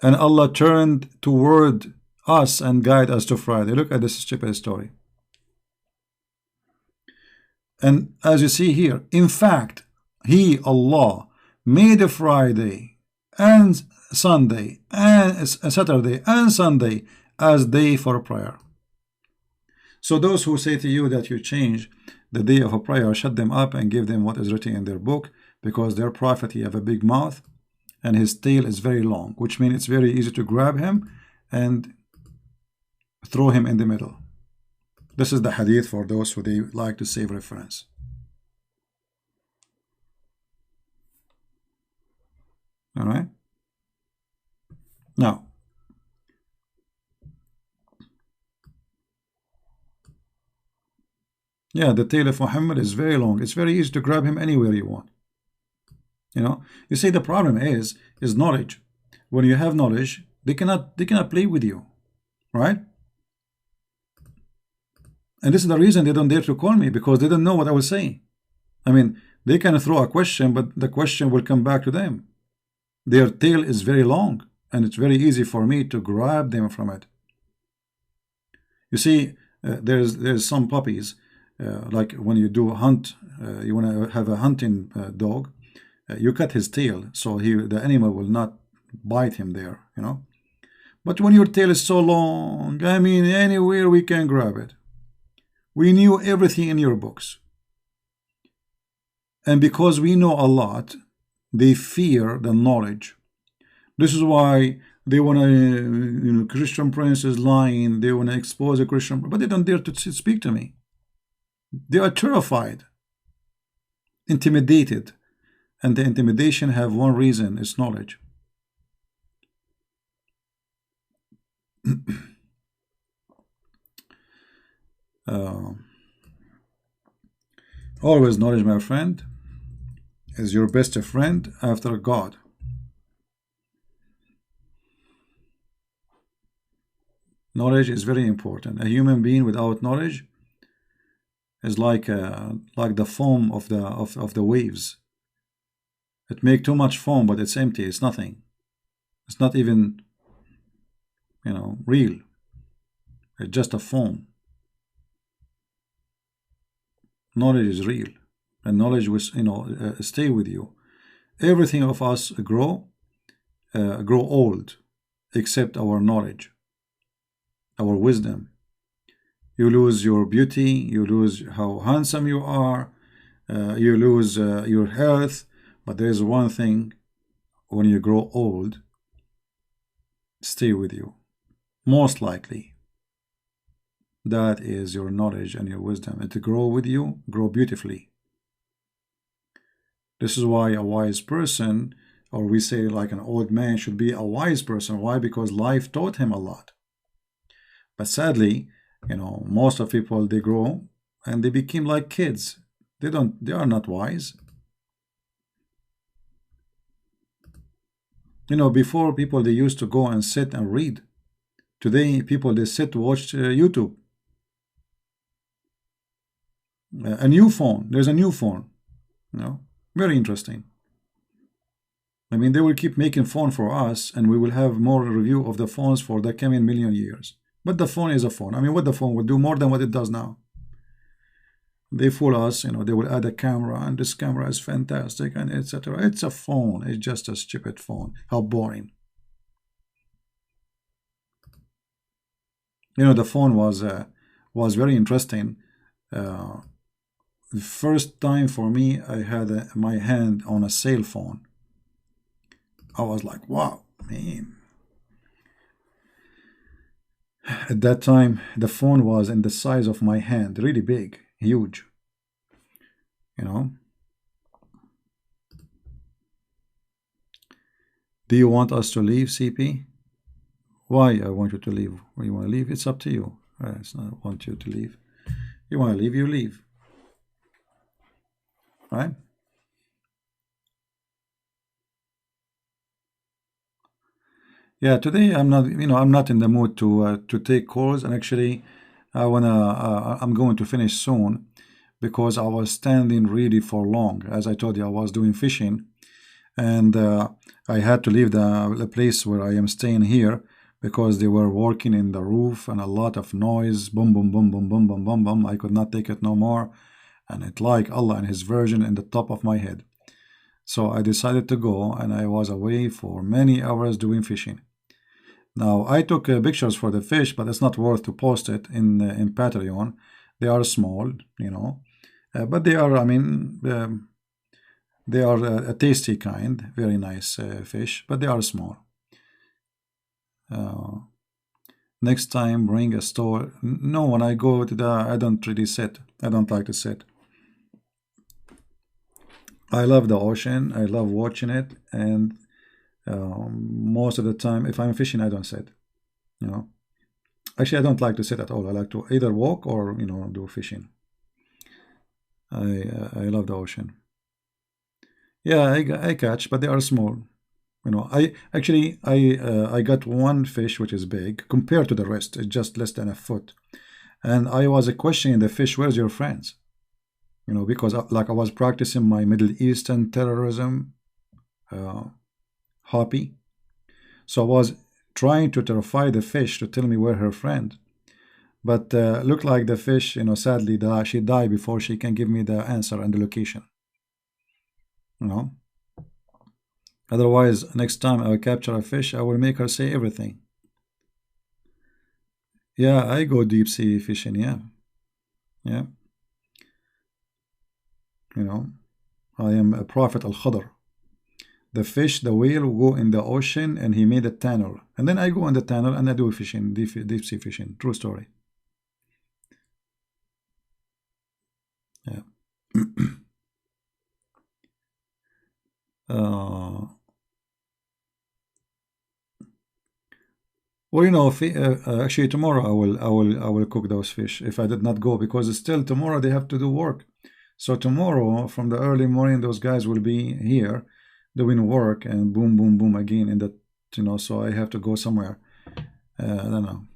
[SPEAKER 1] And Allah turned toward us and guided us to Friday. Look at this stupid story. And as you see here, in fact, He, Allah, made a Friday and Sunday and Saturday and Sunday as day for prayer. So those who say to you that you change the day of a prayer, shut them up and give them what is written in their book, because their prophet, he have a big mouth and his tail is very long, which means it's very easy to grab him and throw him in the middle. This is the hadith for those who they like to save reference. All right. Now, yeah, the tail of Muhammad is very long. It's very easy to grab him anywhere you want. You know, you see, the problem is knowledge. When you have knowledge, they cannot play with you, right? And this is the reason they don't dare to call me, because they don't know what I will say. I mean, they can throw a question, but the question will come back to them. Their tail is very long, and it's very easy for me to grab them from it. You see, there's some puppies, like when you do a hunt, you want to have a hunting dog, you cut his tail so the animal will not bite him there, you know. But when your tail is so long, I mean, anywhere we can grab it. We knew everything in your books. And because we know a lot, they fear the knowledge. This is why they want to, Christian Prince is lying. They want to expose a Christian, but they don't dare to speak to me. They are terrified, intimidated. And the intimidation have one reason, it's knowledge. Always knowledge, my friend, is your best friend after God. Knowledge is very important. A human being without knowledge is like the foam of the waves. It make too much foam, but it's empty. It's nothing. It's not even, real. It's just a foam. Knowledge is real, and knowledge will, stay with you. Everything of us grow old, except our knowledge, our wisdom. You lose your beauty, you lose how handsome you are, you lose your health, but there is one thing: when you grow old, stay with you. Most likely, that is your knowledge and your wisdom. And to grow with you, grow beautifully. This is why a wise person, or we say like an old man, should be a wise person. Why? Because life taught him a lot. But sadly, most of people, they grow and they become like kids. They are not wise. Before, people, they used to go and sit and read. Today, people, they sit to watch YouTube. A new phone. There's a new phone. Very interesting. I mean, they will keep making phone for us, and we will have more review of the phones for the coming million years. But the phone is a phone. I mean, what the phone will do more than what it does now. They fool us, they will add a camera, and this camera is fantastic, and etc. It's a phone. It's just a stupid phone. How boring. The phone was very interesting. The first time for me, I had my hand on a cell phone. I was like, wow, man. At that time, the phone was in the size of my hand, really big, huge. Do you want us to leave, CP? Why I want you to leave? When you want to leave, it's up to you. It's not I want you to leave. You want to leave, you leave. Right? Yeah, today I'm not in the mood to take calls, and actually, I'm going to finish soon because I was standing really for long. As I told you, I was doing fishing, and I had to leave the place where I am staying here because they were working in the roof and a lot of noise, boom, boom, boom, boom, boom, boom, boom, boom. I could not take it no more, and it like Allah and His Virgin in the top of my head. So I decided to go, and I was away for many hours doing fishing. Now, I took pictures for the fish, but it's not worth to post it in Patreon. They are small, but they are, I mean, they are a tasty kind, very nice fish, but they are small. Next time, bring a store. No, when I go to I don't really sit. I don't like to sit. I love the ocean. I love watching it, and most of the time, if I'm fishing, I don't sit. Actually, I don't like to sit at all. I like to either walk or do fishing. I love the ocean. Yeah, I catch, but they are small. I got one fish which is big compared to the rest. It's just less than a foot, and I was questioning the fish. Where's your friends? Because like I was practicing my Middle Eastern terrorism hobby. So I was trying to terrify the fish to tell me where her friend. But looked like the fish, sadly, she died before she can give me the answer and the location. Otherwise, next time I capture a fish, I will make her say everything. Yeah, I go deep sea fishing. Yeah. I am a prophet al-Khadr. The fish, the whale, will go in the ocean, and he made a tunnel. And then I go in the tunnel and I do fishing, deep sea fishing. True story. Yeah. Well, actually tomorrow I will cook those fish if I did not go, because still tomorrow they have to do work. So tomorrow, from the early morning, those guys will be here doing work, and boom, boom, boom again in that, so I have to go somewhere. I don't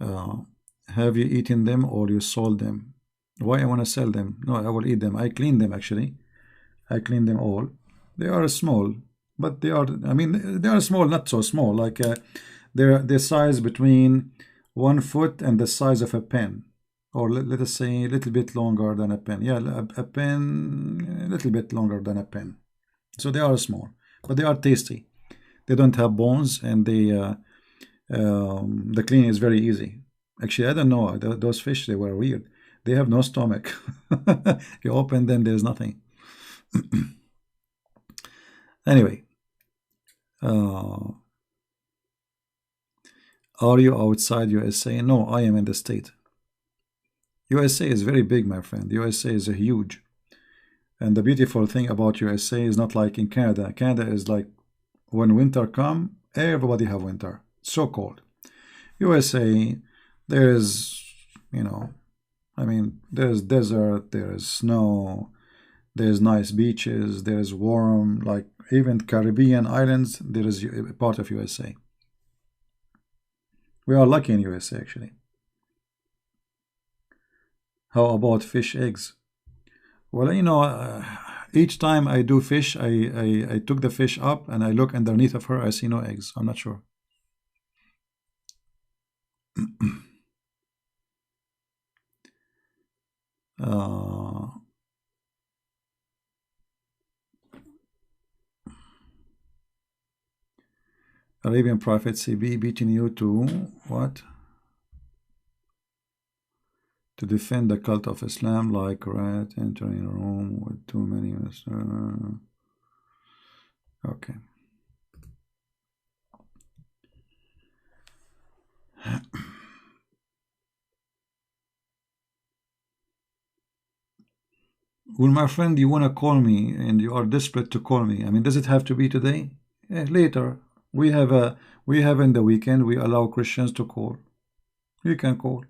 [SPEAKER 1] know. Have you eaten them or you sold them? Why I want to sell them? No, I will eat them. I clean them actually. I clean them all. They are small, but they are, I mean, they are small, not so small. Like they're the size between 1 foot and the size of a pen. Or let us say a little bit longer than a pen. Yeah, a pen, a little bit longer than a pen. So they are small, but they are tasty. They don't have bones, and the cleaning is very easy. Actually, I don't know. Those fish, they were weird. They have no stomach. You open them, there's nothing. Anyway, are you outside USA? No, I am in the state. USA is very big, my friend. USA is huge. And the beautiful thing about USA is not like in Canada. Canada is like when winter come, everybody have winter. So cold. USA, there's, I mean, there's desert, there's snow, there's nice beaches, there's warm, like even Caribbean islands, there is a part of USA. We are lucky in USA, actually. How about fish eggs? Well, each time I do fish, I took the fish up and I look underneath of her, I see no eggs. I'm not sure. uh, Arabian prophet CB beating you to what? To defend the cult of Islam like rat entering a room with too many. Okay. Well, my friend, you want to call me and you are desperate to call me. I mean, does it have to be today? Later. We have in the weekend, we allow Christians to call. You can call.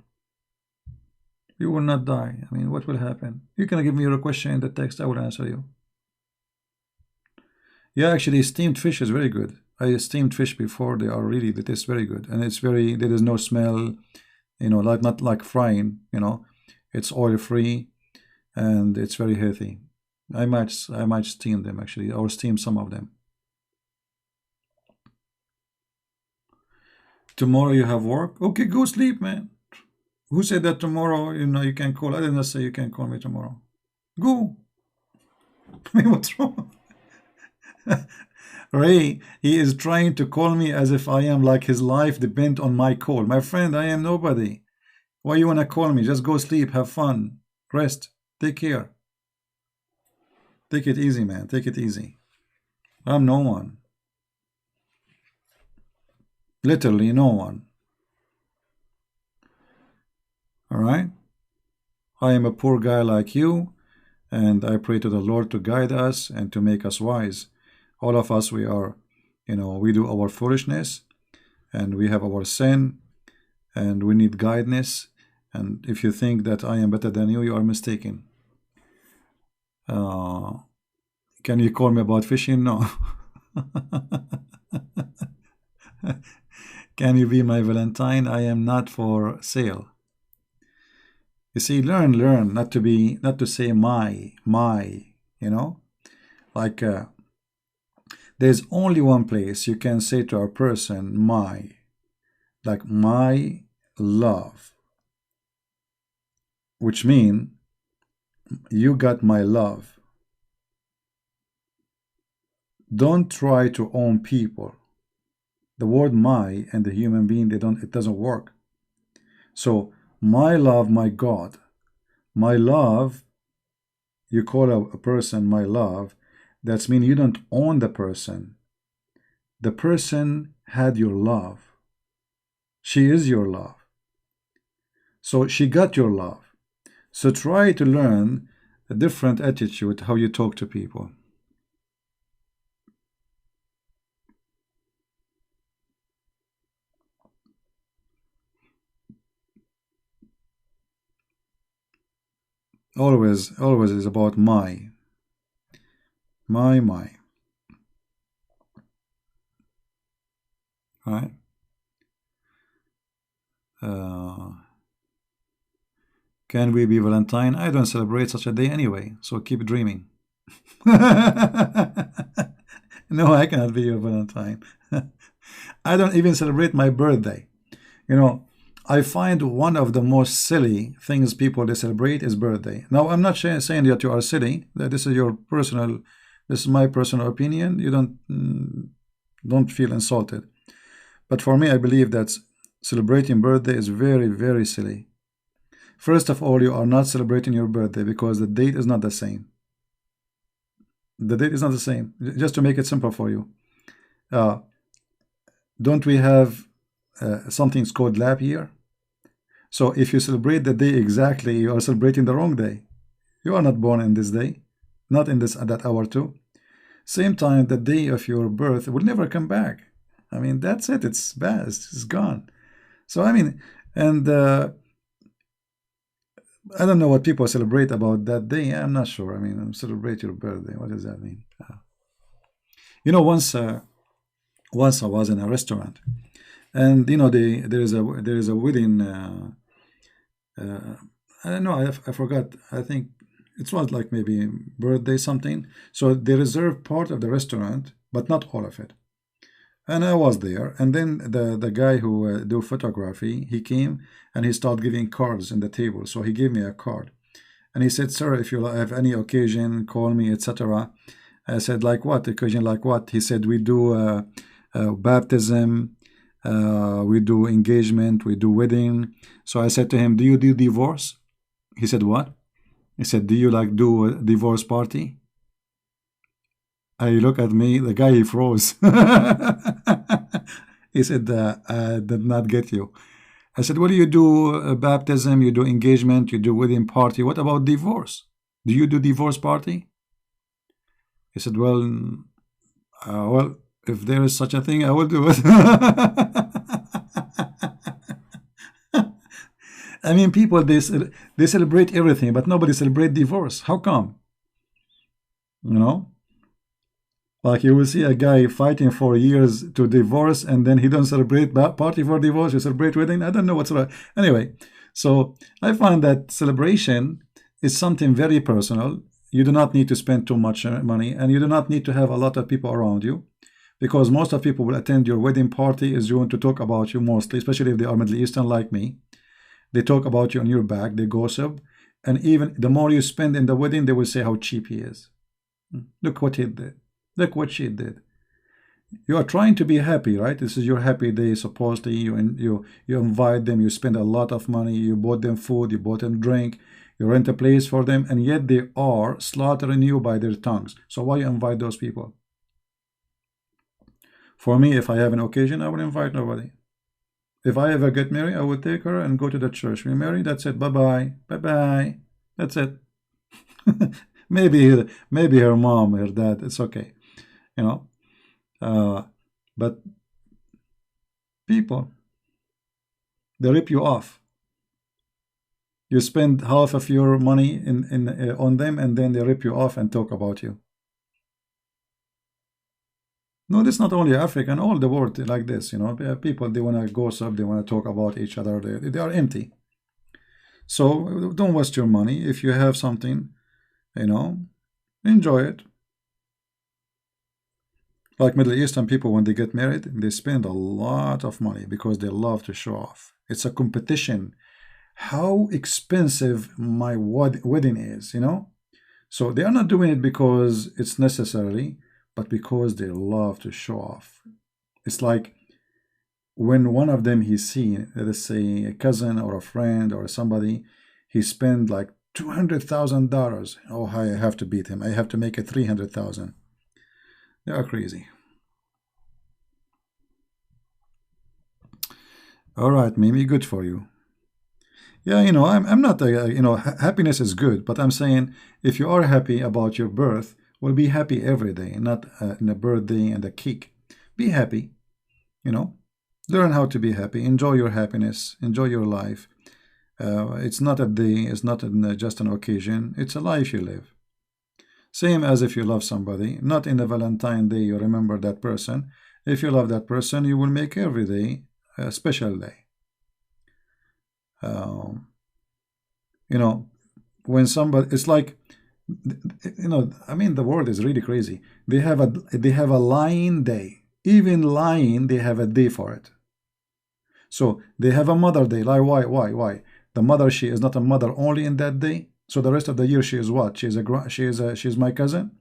[SPEAKER 1] You will not die. I mean, what will happen? You can give me your question in the text. I will answer you. Yeah, actually, steamed fish is very good. I steamed fish before. They are really, they taste very good. And it's very, there is no smell, like not like frying, it's oil free and it's very healthy. I might steam them actually, or steam some of them. Tomorrow you have work? Okay, go sleep, man. Who said that tomorrow, you can call? I didn't say you can call me tomorrow. Go. I mean, what's wrong? Ray, he is trying to call me as if I am like his life depend on my call. My friend, I am nobody. Why you wanna call me? Just go sleep, have fun, rest, take care. Take it easy, man. Take it easy. I'm no one. Literally no one. Alright? I am a poor guy like you, and I pray to the Lord to guide us and to make us wise. All of us, we are, we do our foolishness, and we have our sin, and we need guidance. And if you think that I am better than you, you are mistaken. Can you call me about fishing? No. Can you be my Valentine? I am not for sale. You see, learn, not to say my, like there's only one place you can say to a person my, like my love, which means you got my love. Don't try to own people. The word my and the human being, it doesn't work. So my love, my God, my love, you call a person my love, that's mean you don't own the person. The person had your love. She is your love. So she got your love. So try to learn a different attitude how you talk to people. Always is about my, right? Uh, can we be Valentine? I don't celebrate such a day anyway, so keep dreaming. No, I cannot be your Valentine. I don't even celebrate my birthday. You know, I find one of the most silly things people they celebrate is birthday. Now, I'm not saying that you are silly. That this is your personal, this is my personal opinion. You don't feel insulted. But for me, I believe that celebrating birthday is very, very silly. First of all, you are not celebrating your birthday because the date is not the same. The date is not the same. Just to make it simple for you, uh, don't we have something called lap year? So if you celebrate the day exactly, you are celebrating the wrong day. You are not born in this day, not in this at that hour too. Same time, the day of your birth will never come back. I mean, that's it. It's bad. It's gone. So I mean, and I don't know what people celebrate about that day. I'm not sure. I mean, celebrate your birthday. What does that mean? You know, once I was in a restaurant, and you know, there is a wedding. Uh, I don't know. I forgot. I think it was like maybe birthday something. So they reserved part of the restaurant, but not all of it. And I was there, and then the guy who do photography, he came and he started giving cards in the table. So he gave me a card, and he said, "Sir, if you have any occasion, call me, etc." I said, "Like what occasion? Like what?" He said, "We do baptism, we do engagement, we do wedding." So I said to him, "Do you do divorce?" He said, "What?" He said, "Do you like do a divorce party?" I look at me, the guy he froze. He said, "I did not get you." I said, "What do you do? Baptism, you do engagement, you do wedding party. What about divorce? Do you do divorce party?" He said, well, if there is such a thing, I will do it." I mean, people they celebrate everything, but nobody celebrate divorce. How come? You know, like you will see a guy fighting for years to divorce, and then he don't celebrate party for divorce. You celebrate wedding. I don't know what's right. Anyway, so I find that celebration is something very personal. You do not need to spend too much money, and you do not need to have a lot of people around you, because most of people will attend your wedding party is going to talk about you mostly, especially if they are Middle Eastern like me. They talk about you on your back, they gossip, and even the more you spend in the wedding, they will say how cheap he is. Look what he did. Look what she did. You are trying to be happy, right? This is your happy day. Supposedly, you invite them, you spend a lot of money, you bought them food, you bought them drink, you rent a place for them, and yet they are slaughtering you by their tongues. So why you invite those people? For me, if I have an occasion, I will invite nobody. If I ever get married, I will take her and go to the church. We marry, that's it. Bye bye. Bye bye. That's it. maybe her mom, her dad, it's okay. You know. But people, they rip you off. You spend half of your money in on them, and then they rip you off and talk about you. No, this is not only African, all the world like this. You know, people they want to gossip, they want to talk about each other. They are empty. So don't waste your money. If you have something, you know, enjoy it. Like Middle Eastern people, when they get married, they spend a lot of money because they love to show off. It's a competition. How expensive my wedding is, you know? So they are not doing it because it's necessary, but because they love to show off. It's like when one of them he's seen, let's say a cousin or a friend or somebody, he spend like $200,000. Oh, I have to beat him. I have to make it 300,000. They are crazy. All right, Mimi, good for you. Yeah, you know, I'm not, you know, happiness is good, but I'm saying if you are happy about your birth, well, be happy every day, not in a birthday and a cake. Be happy, you know, learn how to be happy, enjoy your happiness, enjoy your life. It's not a day, it's not just an occasion, it's a life you live. Same as if you love somebody, not in a Valentine Day you remember that person. If you love that person, you will make every day a special day. Um, you know, when somebody, it's like, I mean, the world is really crazy. They have a lying day. Even lying, they have a day for it. So they have a mother day. Like why? The mother, she is not a mother only in that day. So the rest of the year she is what? She's my cousin.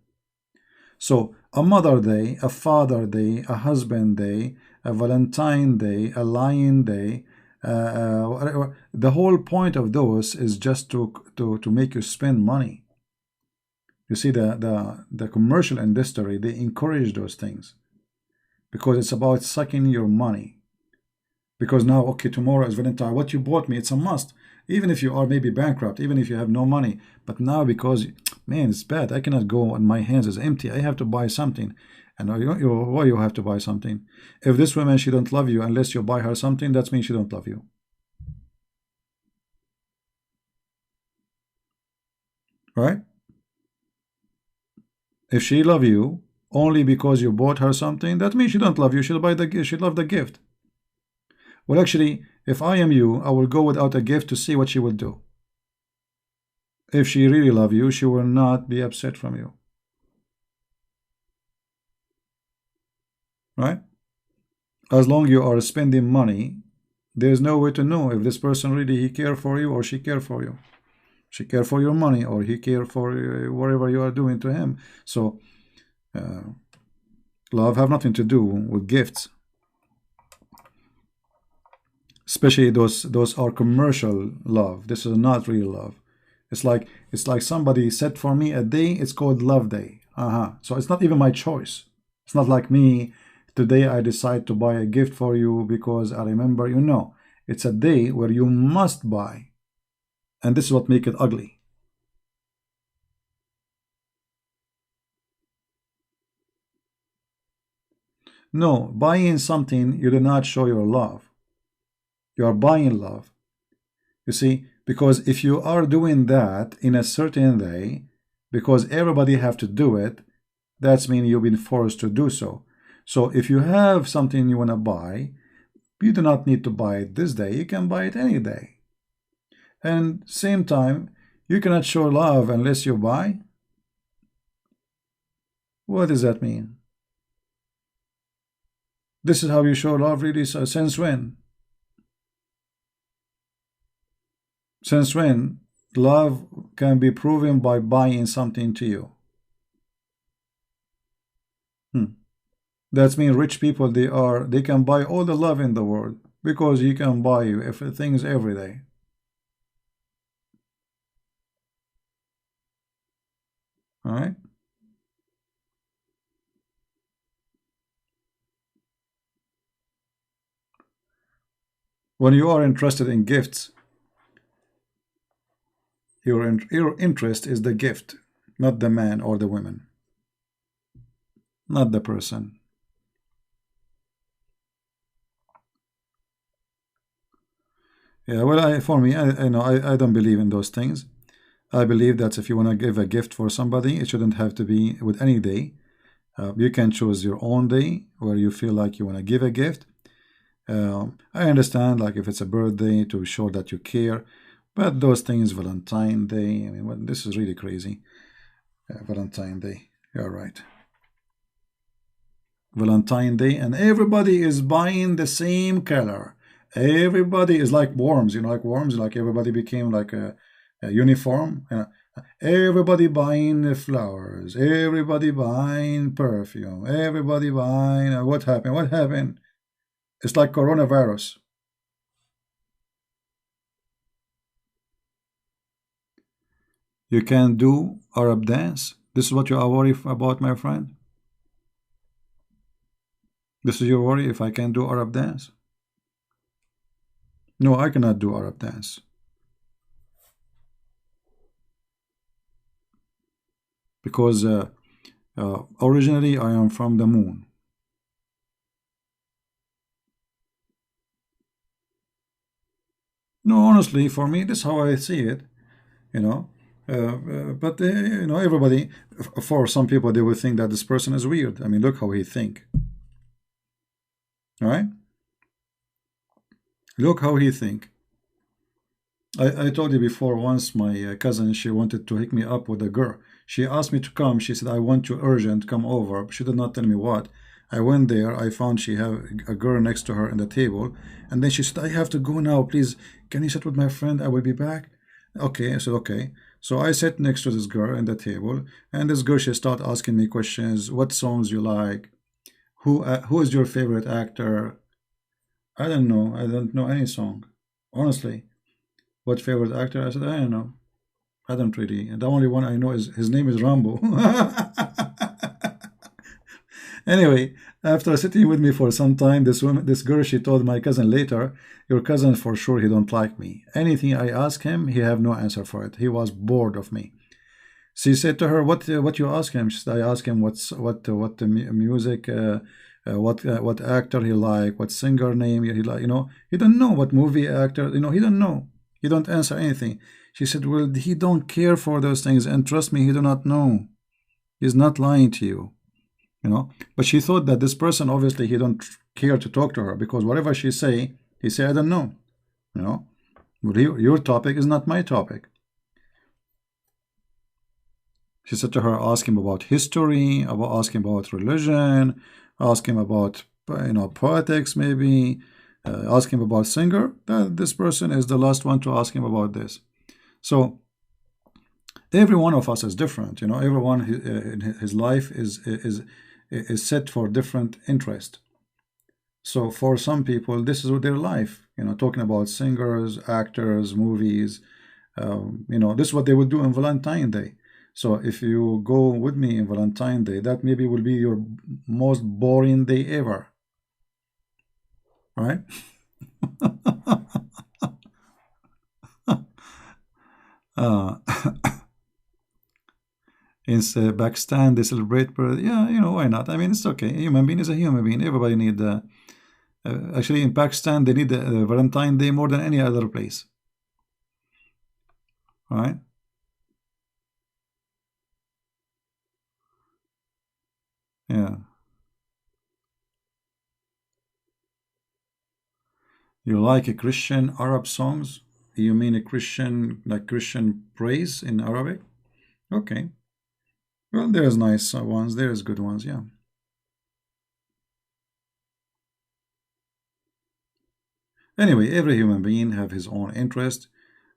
[SPEAKER 1] So a mother day, a father day, a husband day, a Valentine day, a lion day. The whole point of those is just to make you spend money. You see, the commercial industry, they encourage those things because it's about sucking your money. Because now, okay, tomorrow is Valentine. What you bought me, it's a must. Even if you are maybe bankrupt, even if you have no money. But now, because, man, it's bad. I cannot go and my hands is empty. I have to buy something. And why you have to buy something? If this woman, she don't love you unless you buy her something, that means she don't love you. Right? If she love you only because you bought her something, that means she don't love you. She'll love the gift. Well, actually, if I am you, I will go without a gift to see what she will do. If she really love you, she will not be upset from you. Right? As long you are spending money, there's no way to know if this person really he care for you or she care for you. She care for your money or he care for whatever you are doing to him. So uh, love have nothing to do with gifts. Especially those are commercial love. This is not real love. It's like somebody set for me a day. It's called love day. So it's not even my choice. It's not like me. Today I decide to buy a gift for you because I remember you. No, it's a day where you must buy, and this is what make it ugly. No, buying something you do not show your love. You are buying love. You see, because if you are doing that in a certain way, because everybody have to do it, that's mean you've been forced to do so. So if you have something you want to buy, you do not need to buy it this day. You can buy it any day. And same time, you cannot show love unless you buy. What does that mean? This is how you show love really. So since when? Since when love can be proven by buying something to you? That means rich people they can buy all the love in the world because he can buy you things every day. All right. When you are interested in gifts, your interest is the gift, not the man or the woman, not the person. Yeah, well, for me, I know I don't believe in those things. I believe that if you want to give a gift for somebody, it shouldn't have to be with any day. You can choose your own day where you feel like you want to give a gift. I understand, like if it's a birthday, to show that you care, but those things, Valentine Day, I mean, well, this is really crazy. Valentine Day, you're right. Valentine Day, and everybody is buying the same color. Everybody is like worms, like worms, like everybody became like a uniform. Everybody buying the flowers, everybody buying perfume, everybody buying. What happened? What happened? It's like coronavirus. You can do Arab dance. This is what you are worried about, my friend. This is your worry if I can do Arab dance. No, I cannot do Arab dance because originally I am from the moon. No, honestly, for me, this is how I see it. You know, but everybody, for some people, they will think that this person is weird. I mean, look how he think, right? Look how he think. I told you before, once my cousin, she wanted to hook me up with a girl. She asked me to come. She said, I want you urgent, come over. She did not tell me what. I went there. I found she have a girl next to her in the table. And then she said, I have to go now. Please, can you sit with my friend? I will be back. Okay. I said, okay. So I sat next to this girl in the table. And this girl, she started asking me questions. What songs you like? Who is your favorite actor? I don't know. I don't know any song. Honestly. What favorite actor? I said, I don't know. I don't really. And the only one I know is his name is Rambo. Anyway, after sitting with me for some time, this girl, she told my cousin later, your cousin for sure he don't like me. Anything I ask him, he have no answer for it. He was bored of me. She said to her, what you ask him? She said, I ask him what the music, what actor he like, what singer name he like. He don't know what movie actor. He don't know. He don't answer anything. She said, well, he don't care for those things, and trust me, he do not know. He's not lying to you. But she thought that this person, obviously, he don't care to talk to her, because whatever she say, he say, I don't know. You know, but your topic is not my topic. She said to her, ask him about history, ask him about religion, ask him about politics, maybe, ask him about singer. This person is the last one to ask him about this. So every one of us is different. Everyone in his life is set for different interest. So for some people, this is their life. Talking about singers, actors, movies. This is what they would do on Valentine's Day. So if you go with me in Valentine's Day, that maybe will be your most boring day ever, right? uh, in Pakistan, they celebrate birth. Yeah, why not? I mean, it's okay. A human being is a human being. Everybody need actually, in Pakistan, they need the Valentine's Day more than any other place, right? Yeah. You like a Christian Arab songs? You mean a Christian, like Christian praise in Arabic? Okay. Well, there's nice ones. There's good ones. Yeah. Anyway, every human being have his own interest,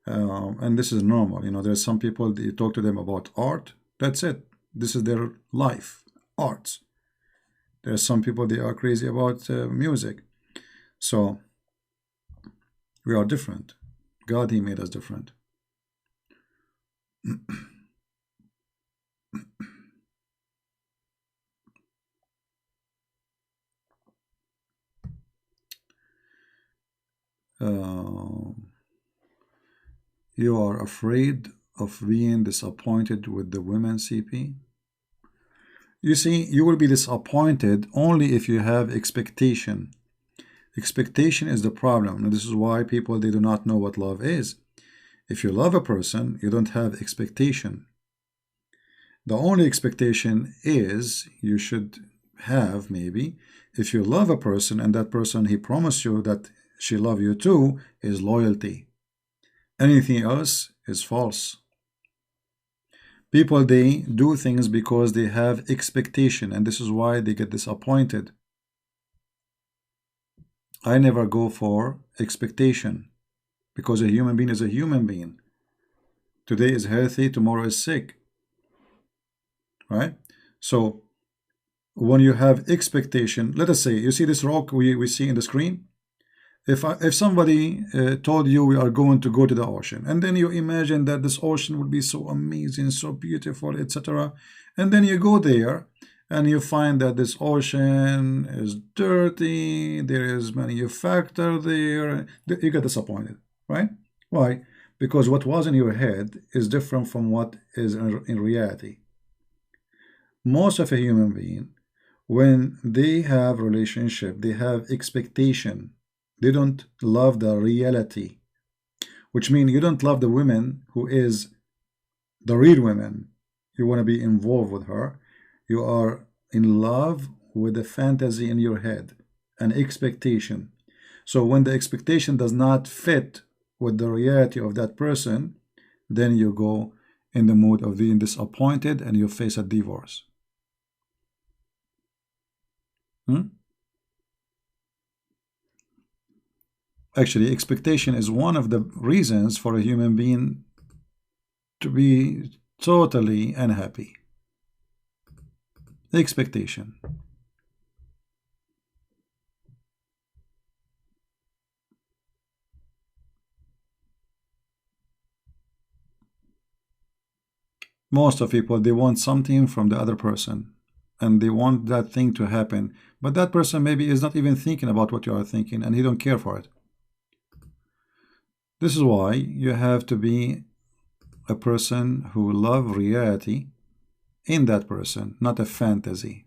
[SPEAKER 1] and this is normal. There's some people you talk to them about art. That's it. This is their life, arts. There's some people they are crazy about music. So we are different. God, He made us different. Uh, you are afraid of being disappointed with the women, CP? You see, you will be disappointed only if you have expectation. Expectation is the problem, and this is why people they do not know what love is. If you love a person, you don't have expectation. The only expectation is you should have, maybe, if you love a person and that person he promised you that she love you too, is loyalty. Anything else is false. People they do things because they have expectation, and this is why they get disappointed. I never go for expectation because a human being is a human being. Today is healthy, tomorrow is sick, right? So when you have expectation, let us say you see this rock we see in the screen. If somebody told you we are going to go to the ocean, and then you imagine that this ocean would be so amazing, so beautiful, etc., and then you go there and you find that this ocean is dirty, there is manufacture there, you get disappointed, right? Why? Because what was in your head is different from what is in reality. Most of a human being, when they have relationship, they have expectation. They don't love the reality. which means you don't love the women who is the real women. You want to be involved with her. You are in love with a fantasy in your head, an expectation. So when the expectation does not fit with the reality of that person, then you go in the mood of being disappointed and you face a divorce. Actually, expectation is one of the reasons for a human being to be totally unhappy. Expectation. Most of people, they want something from the other person and they want that thing to happen, but that person maybe is not even thinking about what you are thinking and he don't care for it. This is why you have to be a person who love reality in that person, not a fantasy.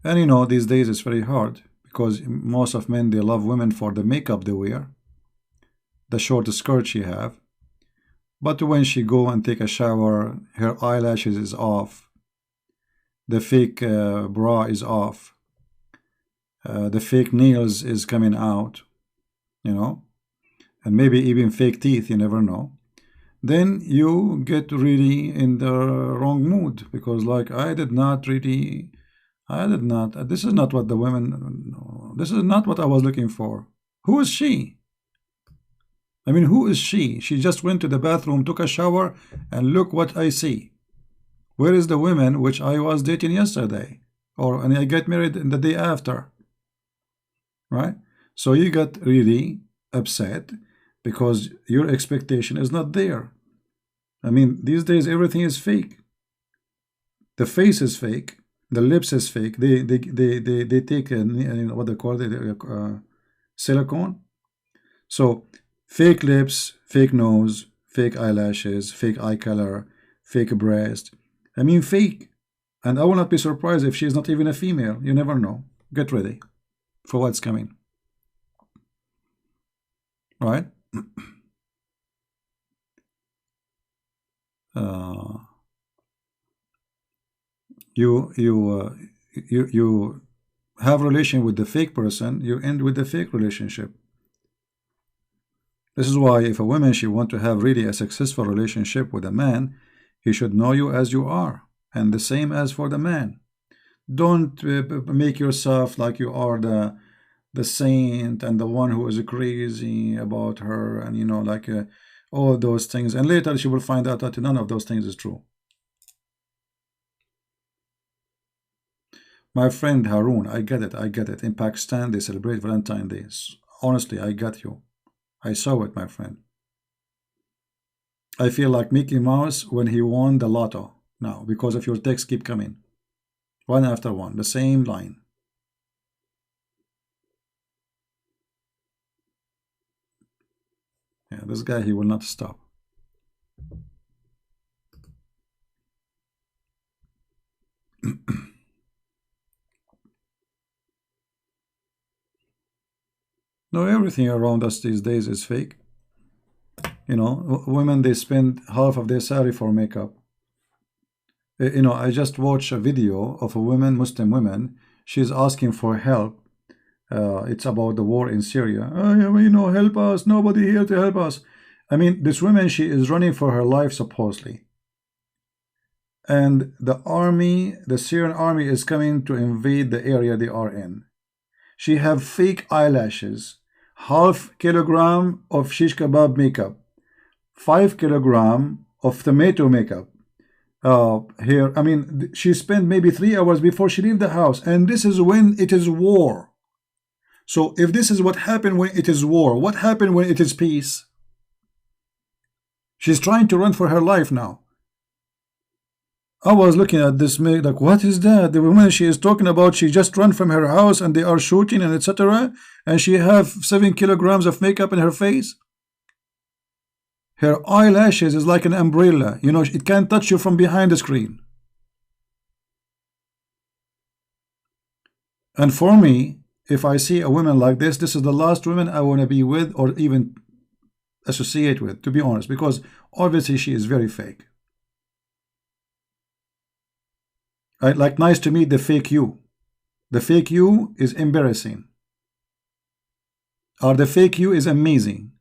[SPEAKER 1] And you know, these days it's very hard because most of men, they love women for the makeup they wear, the short skirt she have, but when she go and take a shower, her eyelashes is off, the fake bra is off, the fake nails is coming out, you know, and maybe even fake teeth, you never know. Then you get really in the wrong mood because like I did not, this is not what the women, this is not what I was looking for. Who is she? I mean, who is she? She just went to the bathroom, took a shower, and look what I see. Where is the woman which I was dating yesterday? And I get married in the day after. Right? So you got really upset because your expectation is not there. I mean, these days everything is fake. The face is fake. The lips is fake. They take what they call it, silicone. So fake lips, fake nose, fake eyelashes, fake eye color, fake breast. I mean, fake. And I will not be surprised if she is not even a female. You never know. Get ready for what's coming. Right? You have relation with the fake person, you end with the fake relationship. This is why if a woman, she want to have really a successful relationship with a man, he should know you as you are, and the same as for the man. Don't make yourself like you are the saint and the one who is crazy about her, and you know, like all those things, and later she will find out that none of those things is true. My friend Harun, I get it. In Pakistan, they celebrate Valentine's Day. Honestly, I got you. I saw it, my friend. I feel like Mickey Mouse when he won the lotto now because of your texts keep coming. One after one, the same line. Yeah, this guy, he will not stop. No, everything around us these days is fake. You know, women, they spend half of their salary for makeup. You know, I just watched a video of a woman, Muslim woman. She's asking for help. It's about the war in Syria. You know, help us. Nobody here to help us. I mean, this woman, she is running for her life, supposedly. And the army, the Syrian army is coming to invade the area they are in. She have fake eyelashes, half kilogram of shish kebab makeup, 5 kilogram of tomato makeup. Here, I mean, she spent maybe 3 hours before she leave the house, and this is when it is war. So if this is what happened when it is war, what happened when it is peace? She's trying to run for her life now. I was looking at this, like, what is that? The woman she is talking about, she just ran from her house and they are shooting and etc. And she have 7 kilograms of makeup in her face. Her eyelashes is like an umbrella. You know, it can't touch you from behind the screen. And for me, if I see a woman like this is the last woman I want to be with or even associate with, to be honest, because obviously she is very fake. Like, nice to meet the fake you. The fake you is embarrassing, or the fake you is amazing.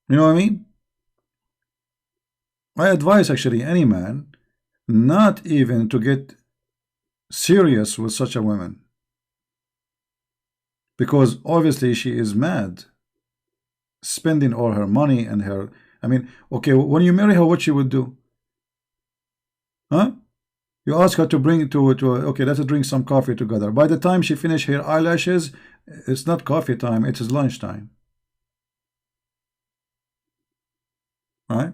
[SPEAKER 1] You know what I mean? I advise actually any man not even to get serious with such a woman, because obviously she is mad, spending all her money and her, I mean, okay, when you marry her, what she would do? Huh? You ask her to bring okay, let's drink some coffee together. By the time she finish her eyelashes, it's not coffee time, it is lunchtime. Right?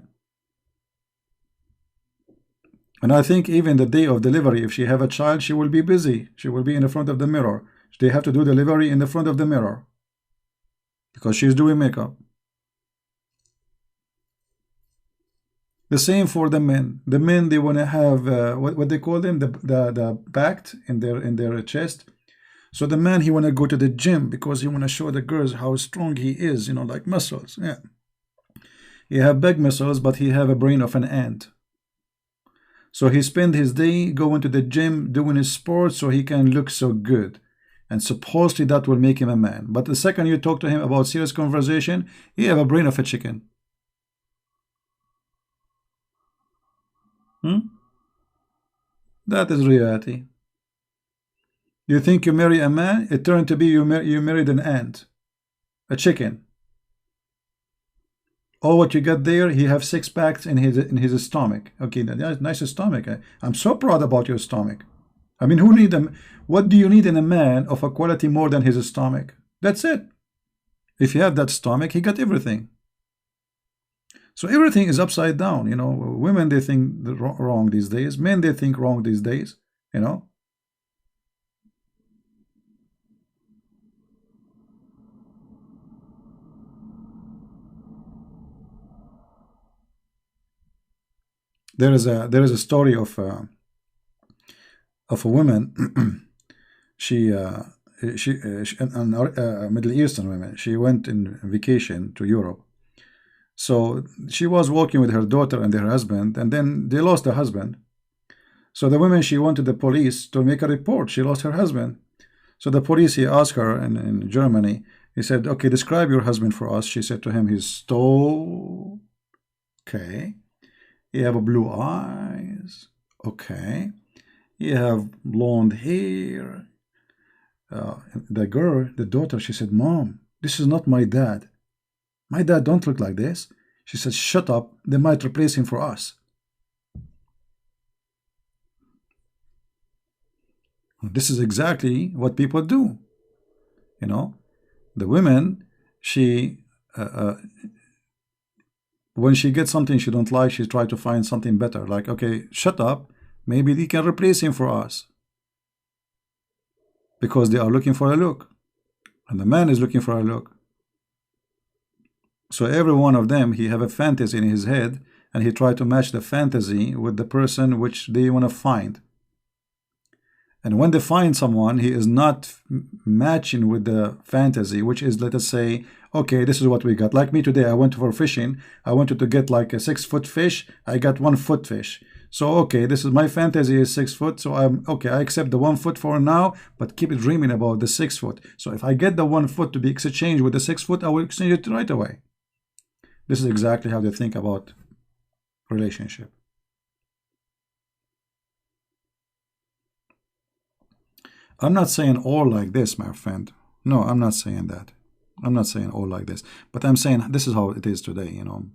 [SPEAKER 1] And I think even the day of delivery, if she have a child, she will be busy. She will be in the front of the mirror. They have to do delivery in the front of the mirror because she's doing makeup. The same for the men. The men, they want to have what they call them, the pact in their chest. So the man, he want to go to the gym because he want to show the girls how strong he is, you know, like muscles. Yeah, he have big muscles, but he have a brain of an ant. So he spend his day going to the gym, doing his sports, so he can look so good. And supposedly that will make him a man. But the second you talk to him about serious conversation, he have a brain of a chicken. That is reality. You think you marry a man, it turned to be you married an ant, a chicken. Oh, what you got there? He have 6 packs in his stomach. Okay, nice stomach. I'm so proud about your stomach. I mean, who need them? What do you need in a man of a quality more than his stomach? That's it. If you have that stomach, he got everything. So everything is upside down. You know, women, they think wrong these days. Men, they think wrong these days. You know. There is a story of a woman. she a Middle Eastern woman. She went in vacation to Europe. So she was walking with her daughter and her husband, and then they lost the husband. So the woman, she went to the police to make a report. She lost her husband. So the police, he asked her in Germany, he said, okay, describe your husband for us. She said to him, he's tall. Okay. You have blue eyes. Okay. You have blonde hair. The daughter, she said, Mom, this is not my dad. My dad don't look like this. She said, shut up. They might replace him for us. This is exactly what people do. You know, the women, when she gets something she don't like, she try to find something better. Like, okay, shut up. Maybe they can replace him for us. Because they are looking for a look. And the man is looking for a look. So every one of them, he have a fantasy in his head, and he try to match the fantasy with the person which they want to find. And when they find someone, he is not matching with the fantasy, which is, let us say, okay, this is what we got. Like me today, I went for fishing. I wanted to get like a 6-foot fish. I got 1-foot fish. So, okay, this is my fantasy is 6 foot. So I'm okay. I accept the 1 foot for now, but keep dreaming about the 6 foot. So if I get the 1 foot to be exchanged with the 6 foot, I will exchange it right away. This is exactly how they think about relationship. I'm not saying all like this, my friend. No, I'm not saying that. I'm not saying all like this. But I'm saying this is how it is today, you know.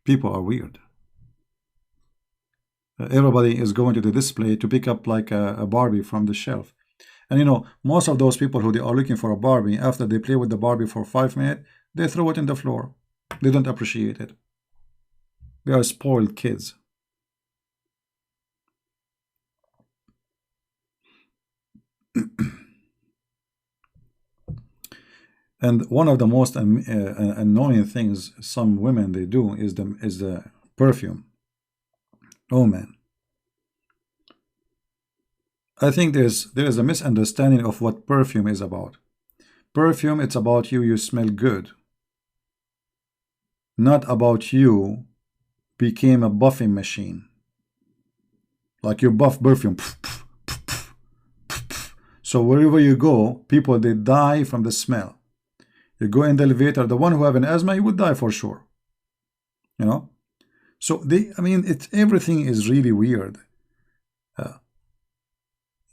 [SPEAKER 1] People are weird. Everybody is going to the display to pick up like a Barbie from the shelf. And you know, most of those people who they are looking for a Barbie, after they play with the Barbie for 5 minutes, they throw it in the floor. They don't appreciate it. They are spoiled kids. And one of the most annoying things some women they do is the perfume. Oh man, I think there is a misunderstanding of what perfume is about. Perfume, it's about you smell good, not about you became a buffing machine. Like you buff perfume. So wherever you go, people they die from the smell. You go in the elevator, the one who have an asthma, he would die for sure. You know? So I mean, everything is really weird.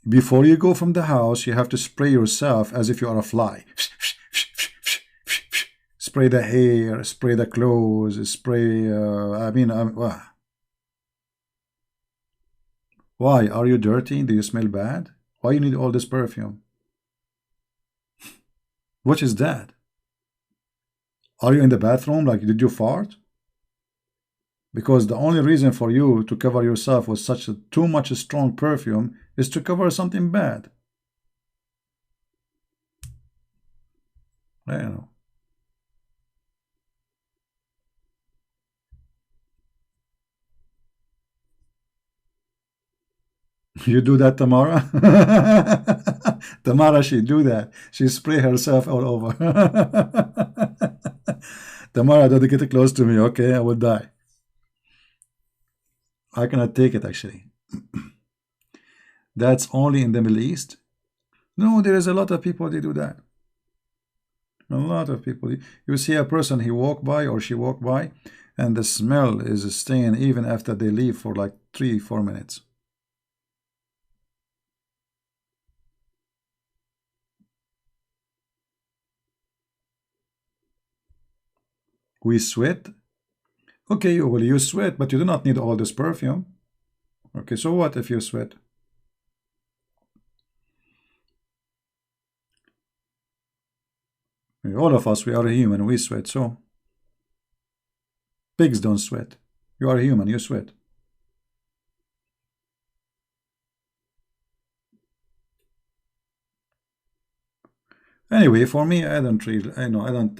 [SPEAKER 1] Before you go from the house, you have to spray yourself as if you are a fly. Spray the hair, spray the clothes, spray. I mean, why? Are you dirty? Do you smell bad? Why you need all this perfume? What is that? Are you in the bathroom? Like, did you fart? Because the only reason for you to cover yourself with such a too much strong perfume is to cover something bad. I don't know. You do that, Tamara? Tamara, she do that. She spray herself all over. Tamara, don't get close to me, okay? I will die. I cannot take it, actually. That's only in the Middle East? No, there is a lot of people they do that. A lot of people. You see a person, he walk by or she walk by, and the smell is staying even after they leave for like 3-4 minutes. We sweat. Okay, well, you sweat, but you do not need all this perfume. Okay, so what if you sweat? All of us, we are human, we sweat, so pigs don't sweat. You are human, you sweat. Anyway, for me, I don't really, I know, I don't.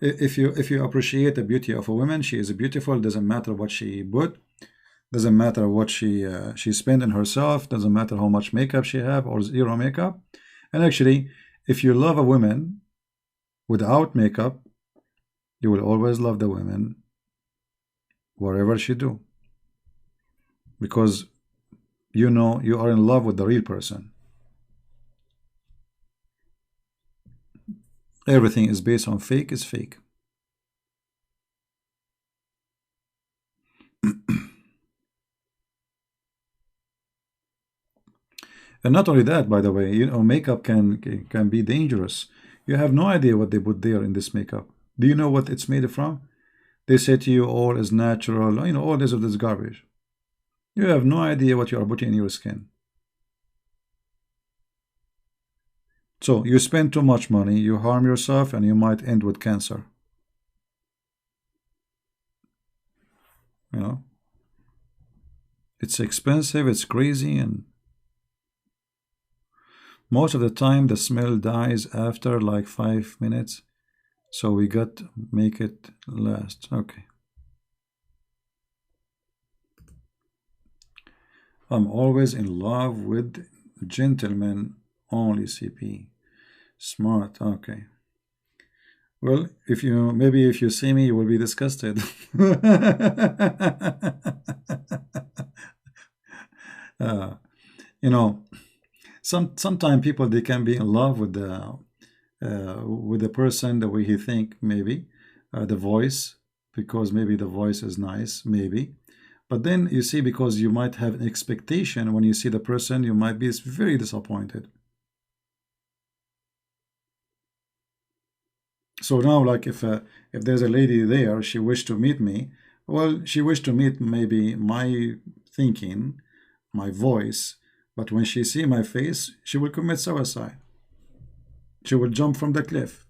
[SPEAKER 1] If you appreciate the beauty of a woman, she is beautiful. Doesn't matter what she put, doesn't matter what she spent on herself, doesn't matter how much makeup she have or zero makeup. And actually, if you love a woman without makeup, you will always love the women wherever she do, because you know you are in love with the real person. Everything is based on fake is fake. And not only that, by the way, you know, makeup can be dangerous. You have no idea what they put there in this makeup. Do you know what it's made from? They say to you all is natural, you know, all this of this garbage. You have no idea what you are putting in your skin. So you spend too much money, you harm yourself, and you might end with cancer. You know, it's expensive, it's crazy, and most of the time the smell dies after like 5 minutes. So we got to make it last. Okay. I'm always in love with gentlemen only, CP. Smart. Okay. Well, if you see me, you will be disgusted. uh, you know, sometimes people they can be in love with the person the way he think, maybe the voice, because maybe the voice is nice, maybe. But then you see, because you might have an expectation when you see the person, you might be very disappointed. So now, like if there's a lady there, she wished to meet me. Well, she wished to meet maybe my thinking, my voice, but when she see my face, she will commit suicide. She will jump from the cliff,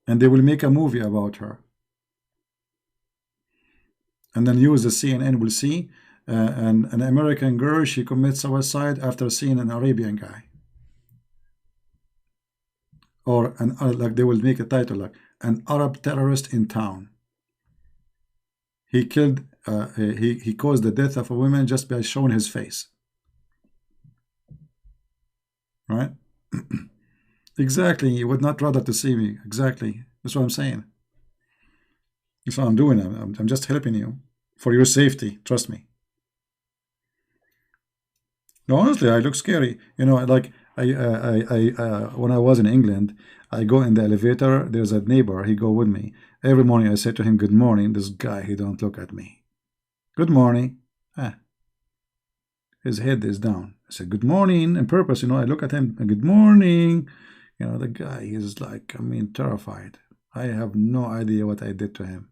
[SPEAKER 1] and they will make a movie about her, and then use the CNN will see an American girl, she commits suicide after seeing an Arabian guy, or like they will make a title like an Arab terrorist in town. He killed, he caused the death of a woman just by showing his face. right? Exactly. You would not rather to see me. Exactly. That's what I'm saying. That's what I'm doing. I'm just helping you for your safety. Trust me. No, honestly, I look scary. Like when I was in England, I go in the elevator. There's a neighbor. He go with me every morning. I say to him, "Good morning." This guy, he don't look at me. Good morning. Ah, his head is down. I said, "Good morning," on purpose. I look at him. Good morning. The guy is like, I mean, terrified. I have no idea what I did to him.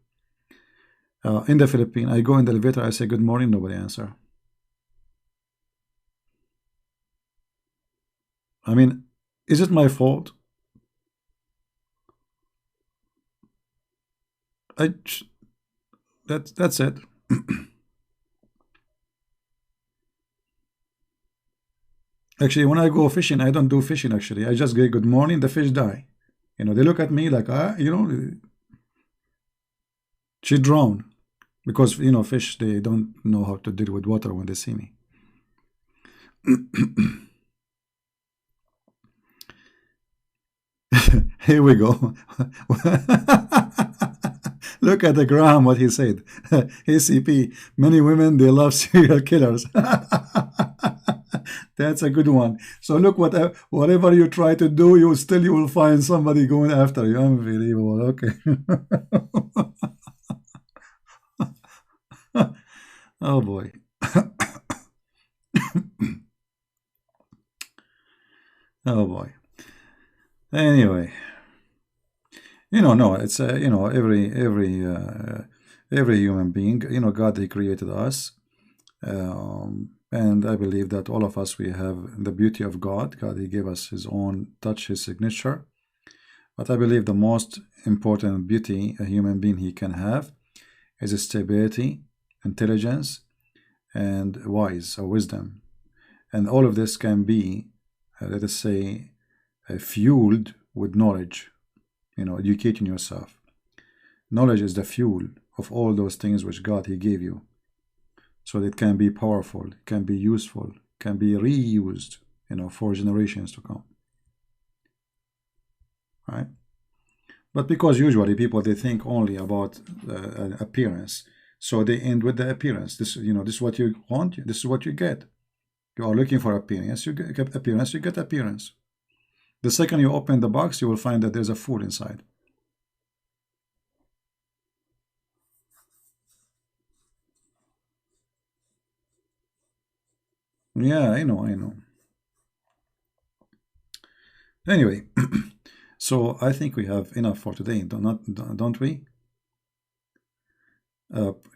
[SPEAKER 1] In the Philippines, I go in the elevator. I say, "Good morning." Nobody answer. I mean, is it my fault? I that's it. Actually, when I go fishing, I don't do fishing. Actually, I just say good morning. The fish die. They look at me like, she drown because fish, they don't know how to deal with water when they see me. Here we go. Look at the Graham, what he said. ACP, many women, they love serial killers. That's a good one. So look, whatever you try to do, you will find somebody going after you. Unbelievable. Okay. Oh boy. Oh boy. Anyway, no, it's every human being, God, he created us. And I believe that all of us, we have the beauty of God. God, he gave us his own touch, his signature. But I believe the most important beauty a human being he can have is stability, intelligence, and wise or wisdom. And all of this can be, let us say, fueled with knowledge, educating yourself. Knowledge is the fuel of all those things which God he gave you. So it can be powerful, it can be useful, can be reused, for generations to come. Right? But because usually people, they think only about appearance, so they end with the appearance. This is what you want. This is what you get. You are looking for appearance. You get appearance. You get appearance. The second you open the box, you will find that there's a food inside. Yeah, I know, I know. Anyway, so I think we have enough for today, don't we?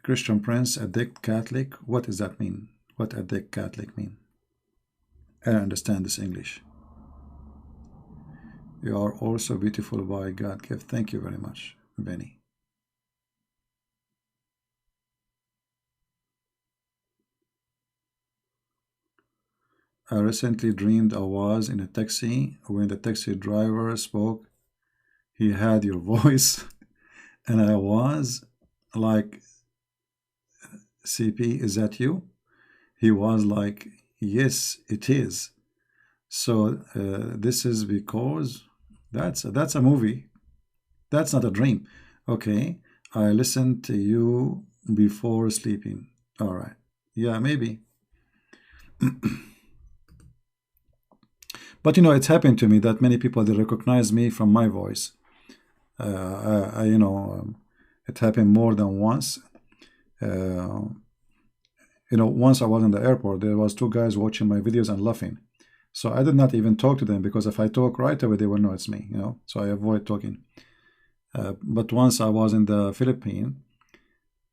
[SPEAKER 1] Christian Prince, addict Catholic. What does that mean? What addict Catholic mean? I don't understand this English. You are also beautiful by God gift. Thank you very much, Benny. I recently dreamed I was in a taxi. When the taxi driver spoke, he had your voice, and I was like, CP, is that you? He was like, yes, it is. So this is because that's a movie. That's not a dream. Okay, I listened to you before sleeping. All right. Yeah, maybe. But it's happened to me that many people, they recognize me from my voice. It happened more than once. Once I was in the airport, there was two guys watching my videos and laughing. So I did not even talk to them, because if I talk right away, they will know it's me. So I avoid talking. But once I was in the Philippines,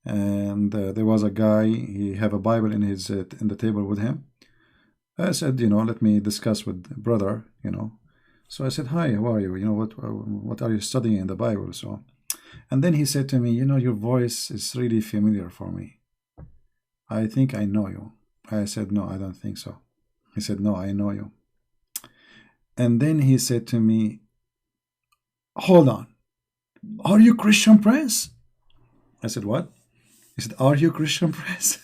[SPEAKER 1] and there was a guy. He have a Bible in the table with him. I said, let me discuss with brother, So I said, hi, how are you? What are you studying in the Bible? So, and then he said to me, your voice is really familiar for me. I think I know you. I said, no, I don't think so. He said, no, I know you. And then he said to me, hold on, are you Christian Prince? I said, what? He said, are you Christian Prince?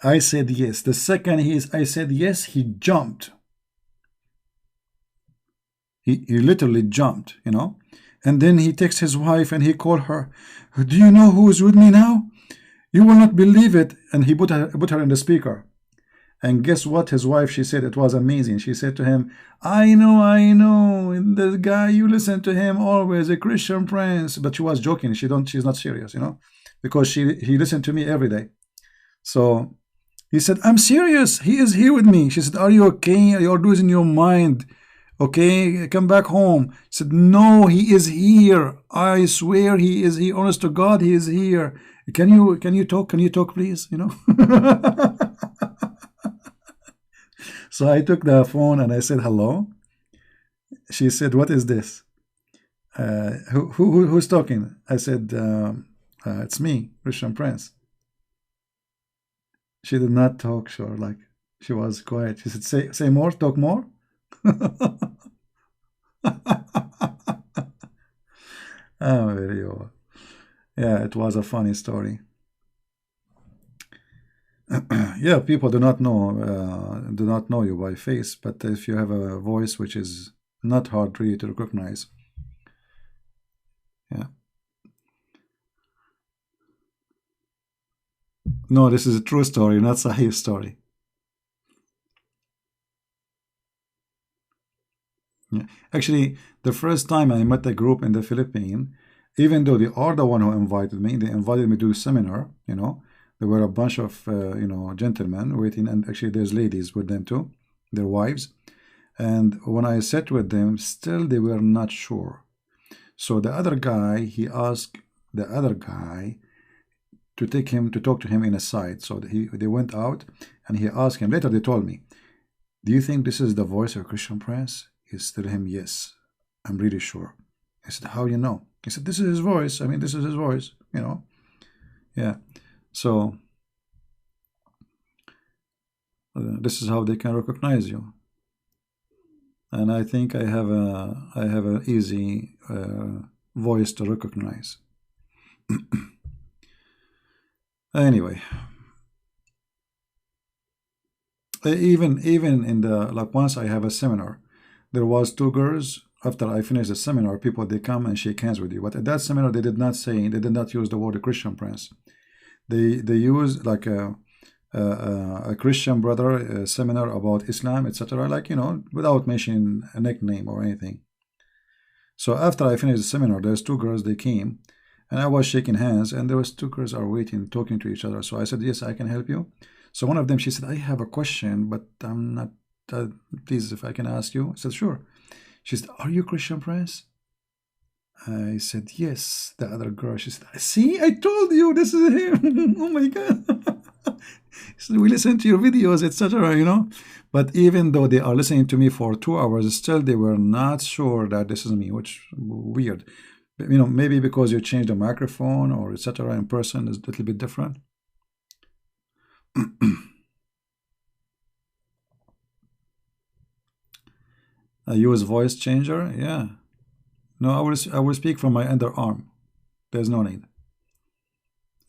[SPEAKER 1] I said yes. The second I said yes, he jumped. He literally jumped, you know. And then he texts his wife and he called her. Do you know who is with me now? You will not believe it. And he put her in the speaker. And guess what? His wife, she said it was amazing. She said to him, I know. And the guy, you listen to him always, a Christian Prince. But she was joking. She's not serious, you know, because he listened to me every day. So he said, I'm serious. He is here with me. She said, are you okay? Are you losing your mind? Okay, come back home. He said, no, he is here. I swear he is here. Honest to God, he is here. Can you talk? Can you talk, please? You know. So I took the phone and I said, hello. She said, what is this? Who's talking? I said, it's me, Christian Prince. She did not talk, sure, like she was quiet. She said, say more, talk more. Oh, very old. Yeah, it was a funny story. Yeah, people do not know you by face, but if you have a voice which is not hard really to recognize, yeah. No, this is a true story, not Sahih story. Yeah. Actually, the first time I met a group in the Philippines, even though they are the one who invited me, they invited me to a seminar, you know. There were a bunch of, gentlemen waiting, and actually there's ladies with them too, their wives. And when I sat with them, still they were not sure. So the other guy, he asked the other guy to talk to him in a side. So they went out and he asked him. Later they told me, do you think this is the voice of Christian Prince? He said to him, yes, I'm really sure. I said, how you know? He said, this is his voice. I mean, this is his voice, you know. Yeah. So this is how they can recognize you. And I think I have an easy voice to recognize. Anyway, even in the, like, once I have a seminar, there was two girls. After I finished the seminar, people, they come and shake hands with you. But at that seminar, they did not use the word Christian Prince. They use like a Christian brother seminar about Islam, etc. Like, you know, without mentioning a nickname or anything. So after I finished the seminar, there's two girls, they came, and I was shaking hands, and there was two girls are waiting, talking to each other. So I said, yes, I can help you. So one of them, she said, I have a question, but I'm not, please, if I can ask you. I said, sure. She said, are you Christian Prince? I said, yes. The other girl, she said, see, I told you, this is him. Oh my God. She said, we listen to your videos, etc., you know. But even though they are listening to me for 2 hours, still they were not sure that this is me, which weird. You know, maybe because you changed the microphone or etc. in person is a little bit different. I use voice changer, yeah. No, I will speak from my underarm. There's no need.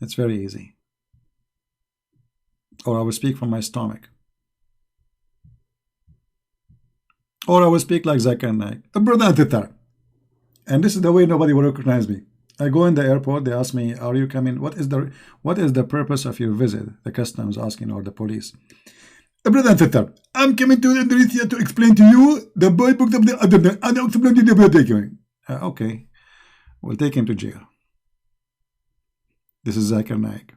[SPEAKER 1] It's very easy. Or I will speak from my stomach. Or I will speak like Zakir Naik. And this is the way nobody will recognize me. I go in the airport, they ask me, are you coming? What is the purpose of your visit? The customs asking, or the police. I'm coming to Indonesia to explain to you the boy booked up the okay. We'll take him to jail. This is Zakir Naik.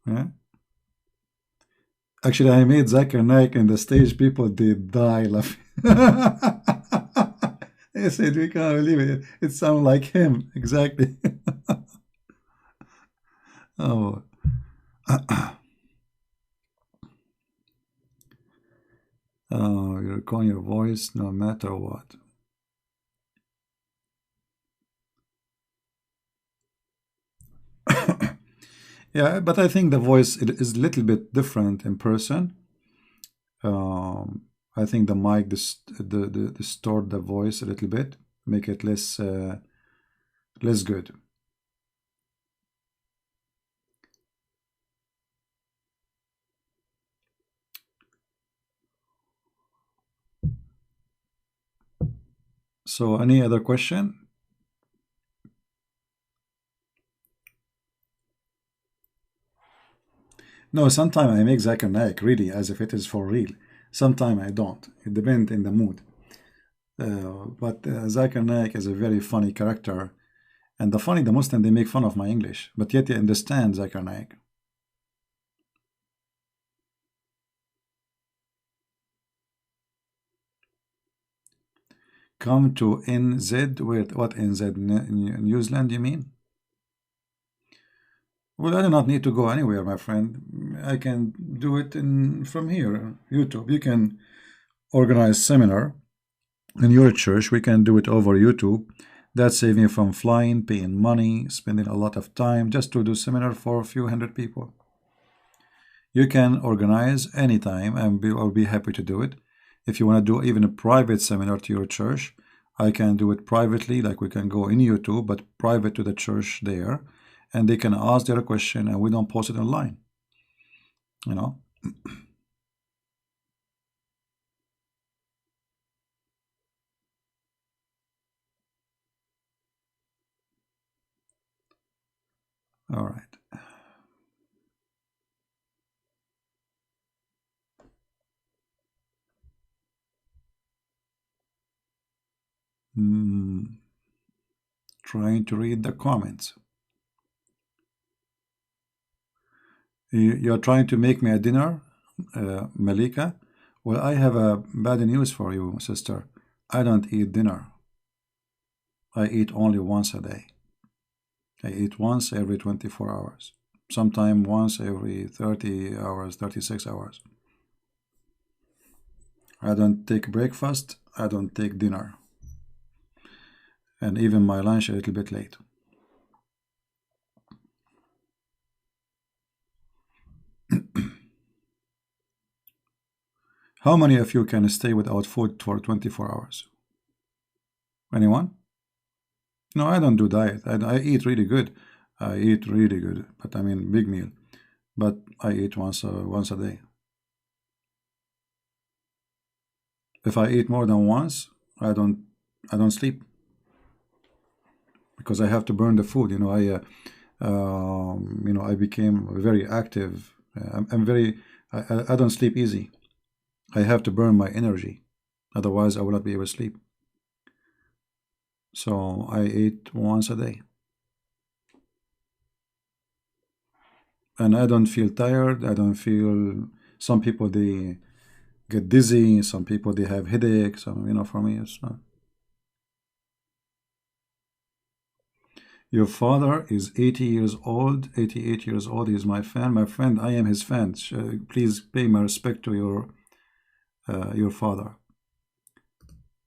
[SPEAKER 1] Yeah. Actually, I made Zakir Naik in the stage. People did die laughing. They said, we can't believe it. It sounds like him. Exactly. Oh. Oh, you recording your voice no matter what. Yeah, but I think the voice is a little bit different in person. I think the mic distort the voice a little bit, make it less good. So, any other question? No, sometimes I make Zakir Naik really as if it is for real. Sometimes I don't. It depends in the mood. But Zakir Naik is a very funny character. And the funny, the Muslim, they make fun of my English. But yet they understand Zakir Naik. Come to NZ, with what NZ? New Zealand, you mean? Well, I do not need to go anywhere, my friend. I can do it from here, YouTube. You can organize seminar in your church. We can do it over YouTube. That saves me from flying, paying money, spending a lot of time just to do seminar for a few hundred people. You can organize anytime, and I'll be happy to do it. If you want to do even a private seminar to your church, I can do it privately, like we can go in YouTube, but private to the church there, and they can ask their question, and we don't post it online. You know. All right. Hmm. Trying to read the comments. You're trying to make me a dinner, Malika? Well, I have a bad news for you, sister. I don't eat dinner. I eat only once a day. I eat once every 24 hours. Sometime once every 30 hours, 36 hours. I don't take breakfast. I don't take dinner. And even my lunch a little bit late. How many of you can stay without food for 24 hours? Anyone? No, I don't do diet. I eat really good. I eat really good, but I mean big meal. But I eat once a day. If I eat more than once, I don't I don't sleep because I have to burn the food. I became very active. I'm very I don't sleep easy. I have to burn my energy, otherwise I will not be able to sleep. So I eat once a day, and I don't feel tired. I don't feel. Some people they get dizzy. Some people they have headaches. For me it's not. Your father is 80 years old, 88 years old. He is my fan. My friend, I am his fan. Please pay my respect to your father.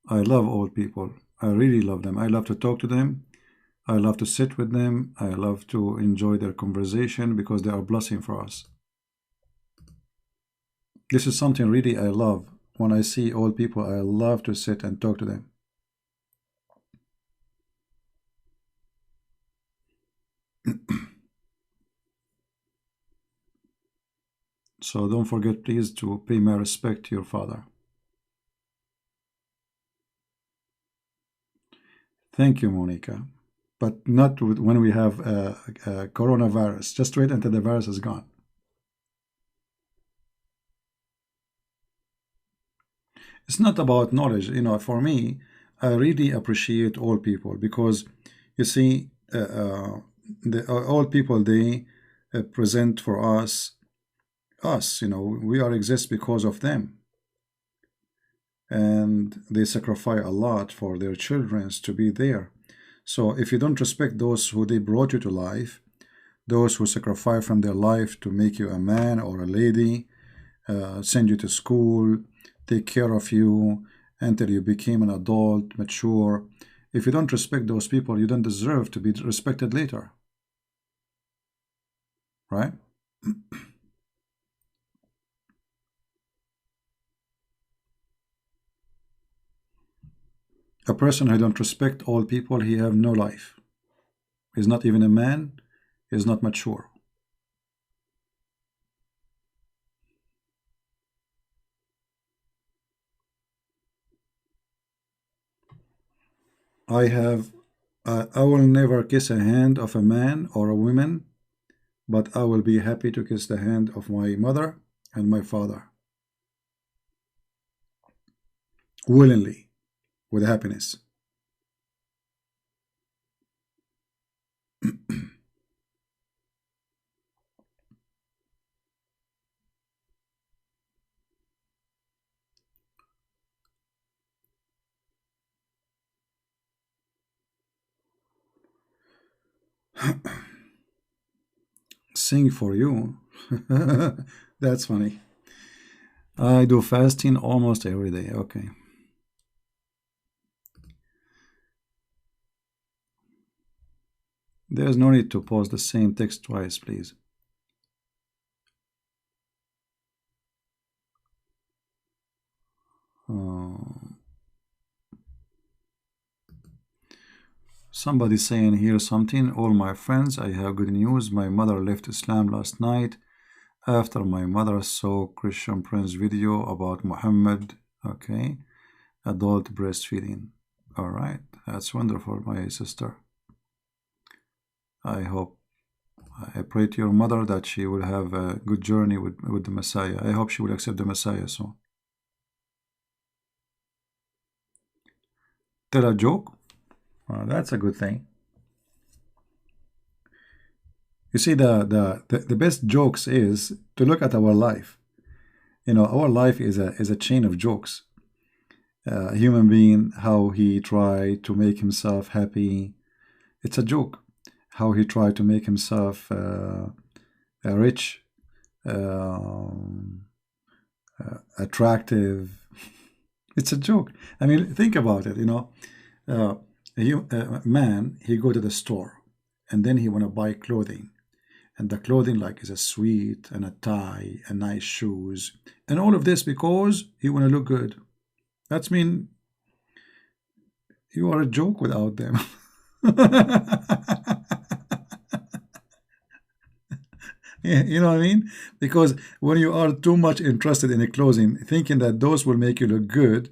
[SPEAKER 1] I love old people. I really love them. I love to talk to them. I love to sit with them. I love to enjoy their conversation because they are a blessing for us. This is something really I love. When I see old people, I love to sit and talk to them. So don't forget, please, to pay my respect to your father. Thank you, Monica. But not when we have coronavirus. Just wait until the virus is gone. It's not about knowledge. For me, I really appreciate all people because you see, the all people they present for us. We are exist because of them, and they sacrifice a lot for their children to be there. So if you don't respect those who they brought you to life, those who sacrifice from their life to make you a man or a lady, send you to school, take care of you until you became an adult, mature. If you don't respect those people, you don't deserve to be respected later, right? A person who don't respect all people, he have no life. He's not even a man. He's not mature. I have, I will never kiss a hand of a man or a woman, but I will be happy to kiss the hand of my mother and my father willingly with happiness. Sing for you. That's funny. I do fasting almost every day. Okay. There's no need to post the same text twice, please. Uh, Somebody saying here something. All my friends, I have good news. My mother left Islam last night after my mother saw Christian Prince video about Muhammad. Okay. Adult breastfeeding. All right. That's wonderful, my sister. I hope, I pray to your mother that she will have a good journey with the Messiah. I hope she will accept the Messiah soon. Tell a joke. That's a good thing. You see, the best jokes is to look at our life. You know, our life is a chain of jokes. A human being, how he tried to make himself happy. It's a joke. How he tried to make himself rich, attractive. It's a joke. I mean, think about it. You know, a man, he go to the store, and then he want to buy clothing, and the clothing like is a suit and a tie and nice shoes, and all of this because he want to look good. That's mean you are a joke without them. You know what I mean? Because when you are too much interested in a clothing, thinking that those will make you look good,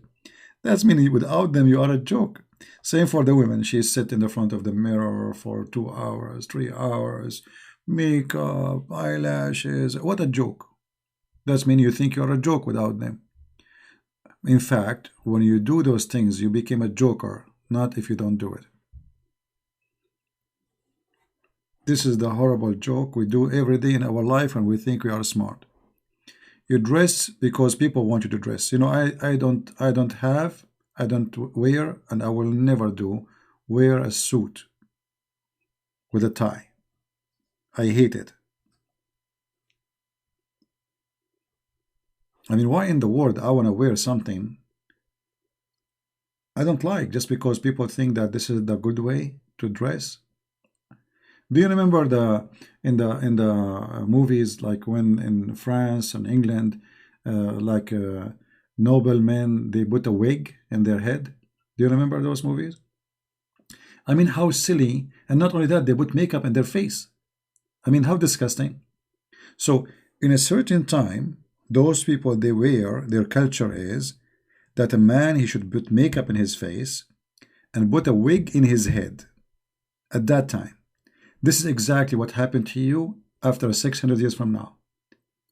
[SPEAKER 1] that's meaning without them you are a joke. Same for the women. She sit in the front of the mirror for 2 hours, 3 hours, makeup, eyelashes. What a joke. That's mean you think you're a joke without them. In fact, when you do those things, you become a joker, not if you don't do it. This is the horrible joke we do every day in our life and we think we are smart. You dress because people want you to dress. You know, I don't wear, and I will never do, wear a suit with a tie. I hate it. I mean, why in the world I want to wear something I don't like just because people think that this is the good way to dress? Do you remember in the movies like when in France and England, like noblemen they put a wig in their head? Do you remember those movies? I mean, how silly! And not only that, they put makeup in their face. I mean, how disgusting! So, in a certain time, those people they wear their culture is that a man he should put makeup in his face and put a wig in his head at that time. This is exactly what happened to you after 600 years from now.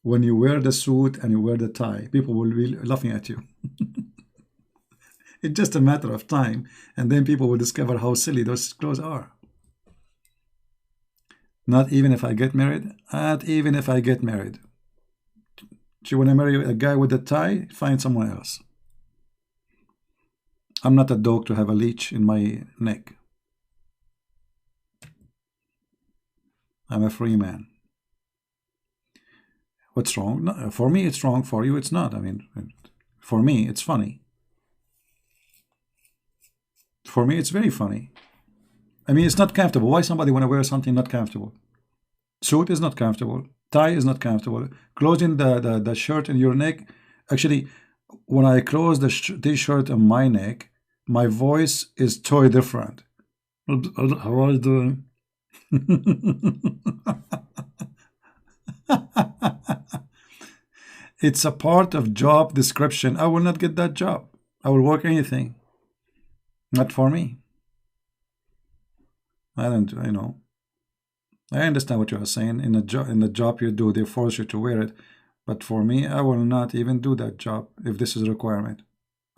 [SPEAKER 1] When you wear the suit and you wear the tie, people will be laughing at you. It's just a matter of time, and then people will discover how silly those clothes are. Not even if I get married. Not even if I get married. Do you want to marry a guy with a tie? Find someone else. I'm not a dog to have a leech in my neck. I'm a free man. What's wrong? No, for me, it's wrong. For you, it's not. I mean, for me, it's funny. For me, it's very funny. I mean, it's not comfortable. Why somebody want to wear something not comfortable? Suit is not comfortable. Tie is not comfortable. Closing the shirt in your neck. Actually, when I close the t-shirt on my neck, my voice is totally different. How are you doing? It's a part of job description. I will not get that job. I will work anything. Not for me. I don't, I understand what you are saying. In the job you do, they force you to wear it. But for me, I will not even do that job if this is a requirement.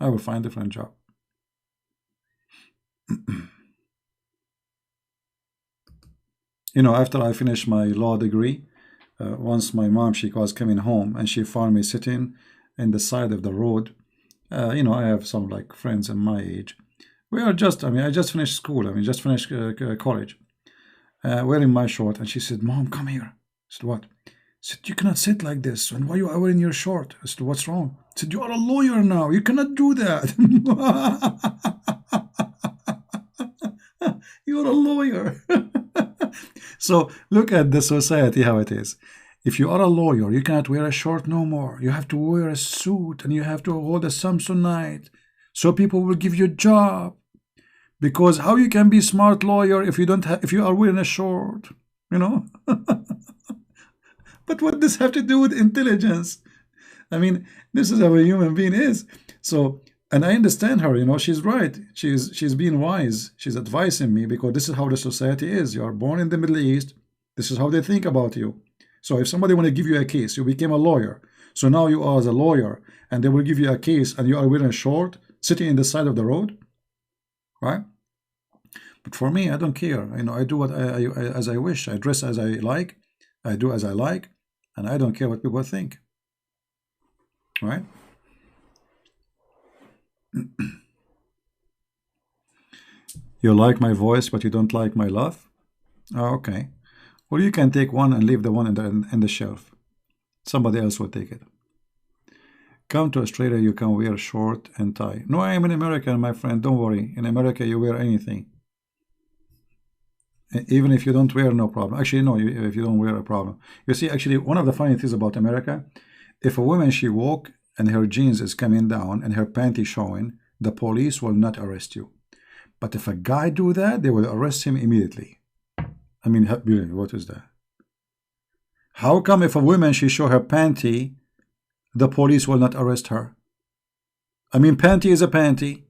[SPEAKER 1] I will find a different job. After I finished my law degree, once my mom, she was coming home and she found me sitting in the side of the road. I have some like friends in my age. We are just, I just finished school. Just finished college. Wearing my short, and she said, "Mom, come here." I said, "What?" She said, "You cannot sit like this. And why you are wearing your short?" I said, "What's wrong?" I said, "You are a lawyer now. You cannot do that." You're a lawyer. So look at the society how it is. If you are a lawyer, you cannot wear a short no more. You have to wear a suit and you have to hold a Samsonite so people will give you a job. Because how you can be smart lawyer if you don't if you are wearing a short, you know? But what does have to do with intelligence? This is how a human being is. So, and I understand her, she's right. She's being wise. She's advising me because this is how the society is. You are born in the Middle East. This is how they think about you. So if somebody want to give you a case, you became a lawyer. So now you are as a lawyer, and they will give you a case, and you are wearing a short, sitting in the side of the road, right? But for me, I don't care. I do what as I wish. I dress as I like. I do as I like, and I don't care what people think. Right? You like my voice, but you don't like my laugh? Oh, okay. Well, you can take one and leave the one in the shelf. Somebody else will take it. Come to Australia, you can wear short and tie. No, I am in America, my friend. Don't worry. In America, you wear anything. Even if you don't wear, no problem. Actually, no, if you don't wear, a problem. You see, actually, one of the funny things about America, if a woman, she walk and her jeans is coming down and her panty showing, the police will not arrest you. But if a guy do that, they will arrest him immediately. What is that? How come if a woman, she show her panty, the police will not arrest her? Panty is a panty.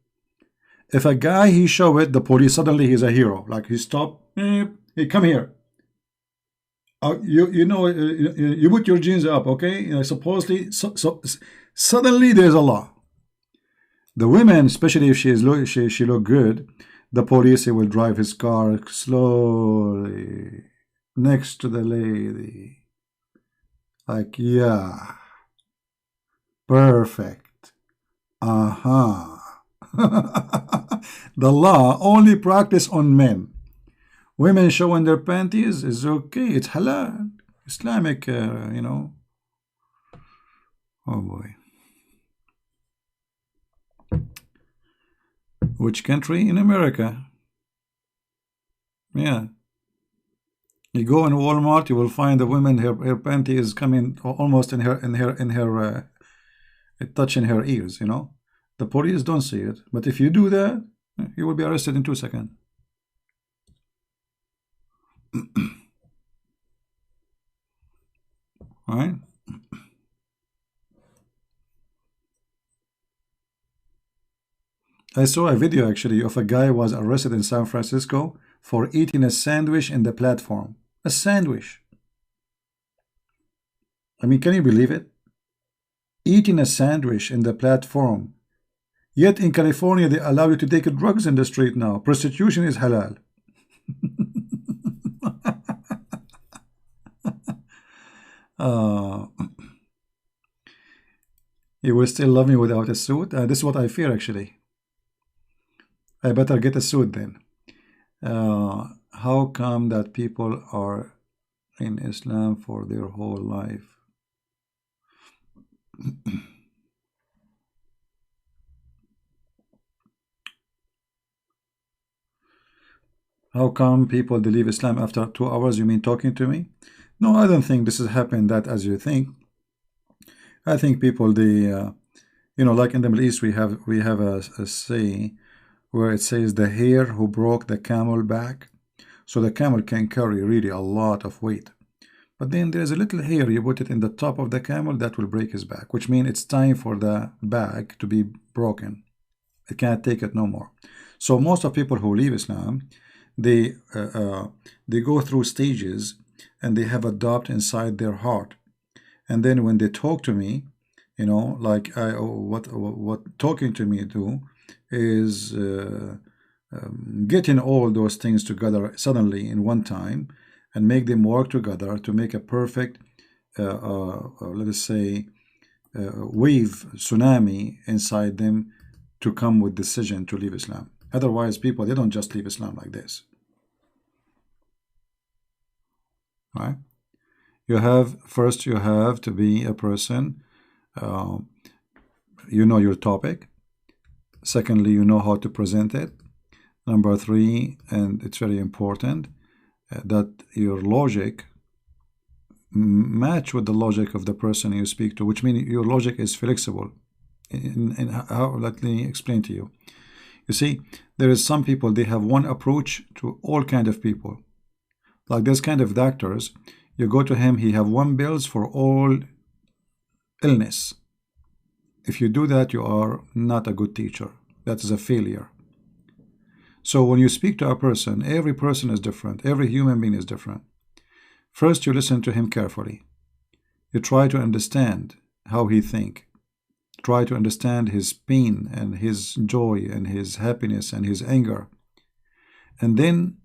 [SPEAKER 1] If a guy, he show it, the police, suddenly he's a hero. Like he stop, hey, come here. You put your jeans up, okay? Supposedly, suddenly there's a law. The women, especially if she look good, the police, he will drive his car slowly next to the lady. Like, yeah, perfect. The law only practice on men. Women showing their panties is okay. It's halal. Islamic, Oh boy. Which country? In America. Yeah. You go in Walmart, you will find a woman, her panty is coming almost in her touching her ears, The police don't see it. But if you do that, you will be arrested in 2 seconds. All right? I saw a video actually of a guy was arrested in San Francisco for eating a sandwich in the platform. A sandwich. Can you believe it? Eating a sandwich in the platform. Yet in California, they allow you to take drugs in the street now. Prostitution is halal. You will still love me without a suit? This is what I fear, actually. I better get a suit then. How come that people are in Islam for their whole life? How come people they leave Islam after 2 hours? You mean talking to me? No, I don't think this has happened that as you think. I think people they like in the Middle East we have a saying where it says the hare who broke the camel back. So the camel can carry really a lot of weight. But then there's a little hair, you put it in the top of the camel, that will break his back, which means it's time for the back to be broken. It can't take it no more. So most of people who leave Islam, they they go through stages, and they have a doubt inside their heart. And then when they talk to me, like what talking to me do is getting all those things together suddenly in one time, and make them work together to make a perfect, let us say, wave tsunami inside them to come with decision to leave Islam. Otherwise, people, they don't just leave Islam like this, right? First you have to be a person, uh, you know your topic. Secondly, you know how to present it. Number three, and it's very important, that your logic match with the logic of the person you speak to, which means your logic is flexible. In how, let me explain to you. You see, there is some people, they have one approach to all kind of people. Like this kind of doctors, you go to him, he have one bills for all illness. If you do that, you are not a good teacher. That is a failure. So when you speak to a person, every person is different. Every human being is different. First, you listen to him carefully. You try to understand how he think. Try to understand his pain and his joy and his happiness and his anger. And then,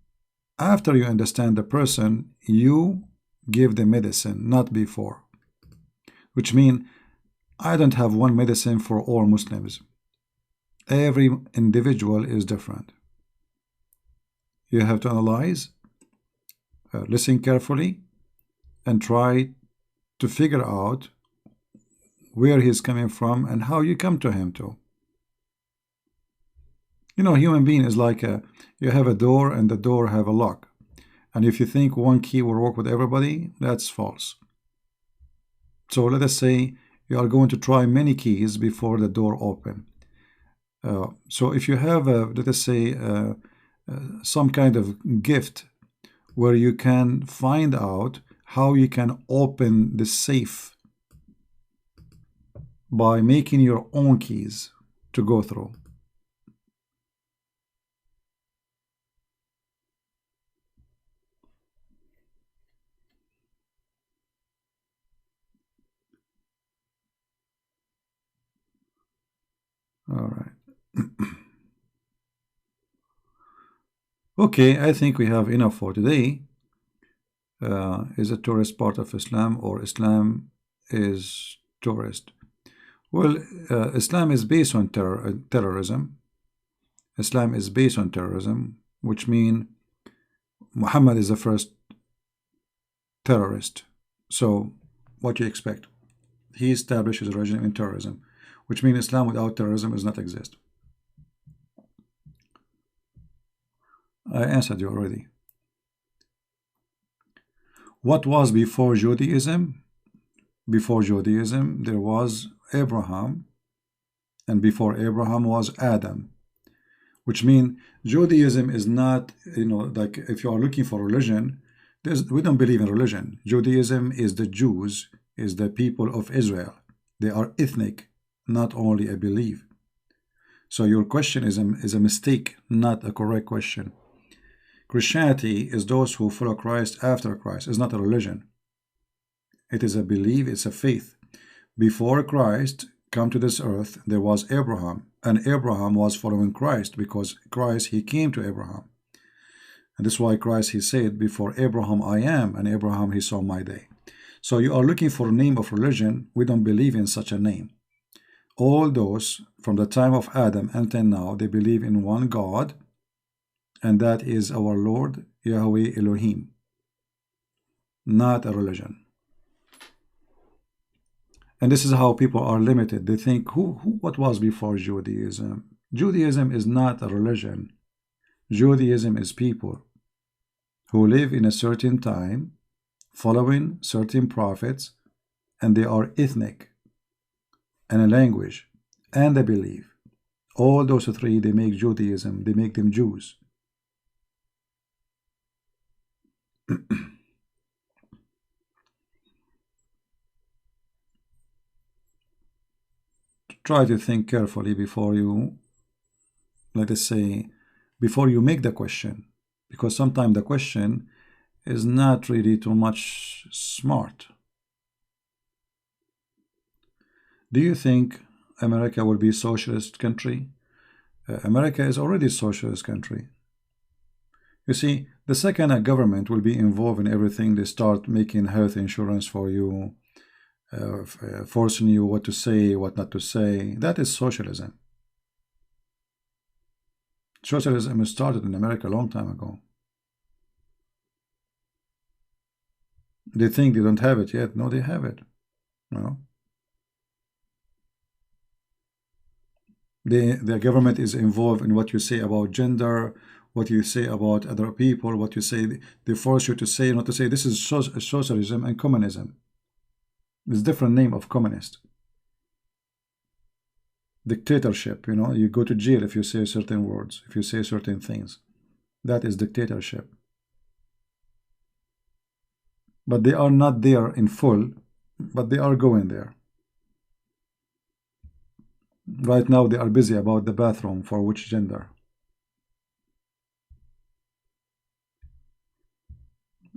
[SPEAKER 1] after you understand the person, you give the medicine, not before. Which means, I don't have one medicine for all Muslims. Every individual is different. You have to analyze, listen carefully, and try to figure out where he's coming from and how you come to him too. Human being is like you have a door, and the door have a lock. And if you think one key will work with everybody, that's false. So let us say you are going to try many keys before the door open. So if you have, let us say, some kind of gift where you can find out how you can open the safe by making your own keys to go through. All right. Okay, I think we have enough for today. Is a tourist part of Islam, or Islam is tourist? Well, Islam is based on terrorism. Islam is based on terrorism, which means Muhammad is the first terrorist. So what do you expect? He established his regime in terrorism, which means Islam without terrorism does not exist. I answered you already. What was before Judaism? Before Judaism, there was Abraham, and before Abraham was Adam, which means Judaism is not, like if you are looking for religion, we don't believe in religion. Judaism is the Jews, is the people of Israel. They are ethnic, not only a belief. So your question is a mistake, not a correct question. Christianity is those who follow Christ after Christ. It's not a religion. It is a belief, it's a faith. Before Christ come to this earth, there was Abraham, and Abraham was following Christ, because Christ, he came to Abraham. And that's why Christ, he said, before Abraham I am, and Abraham, he saw my day. So you are looking for a name of religion. We don't believe in such a name. All those, from the time of Adam until now, they believe in one God, and that is our Lord, Yahweh Elohim, not a religion. And this is how people are limited. They think, what was before Judaism? Judaism is not a religion. Judaism is people who live in a certain time, following certain prophets, and they are ethnic, and a language, and a belief. All those three, they make Judaism, they make them Jews. Try to think carefully before you, let us say, before you make the question. because sometimes the question is not really too much smart. Do you think America will be a socialist country? America is already a socialist country. You see, the second a government will be involved in everything, they start making health insurance for you, forcing you what to say, what not to say. That is socialism. Socialism started in America a long time ago. They think they don't have it yet. No, they have it. No. The government is involved in what you say about gender, what you say about other people, what you say. They force you to say, not to say. This is socialism and communism. It's a different name of communist. Dictatorship, you know, you go to jail if you say certain words, if you say certain things. That is dictatorship. But they are not there in full, but they are going there. Right now they are busy about the bathroom for which gender.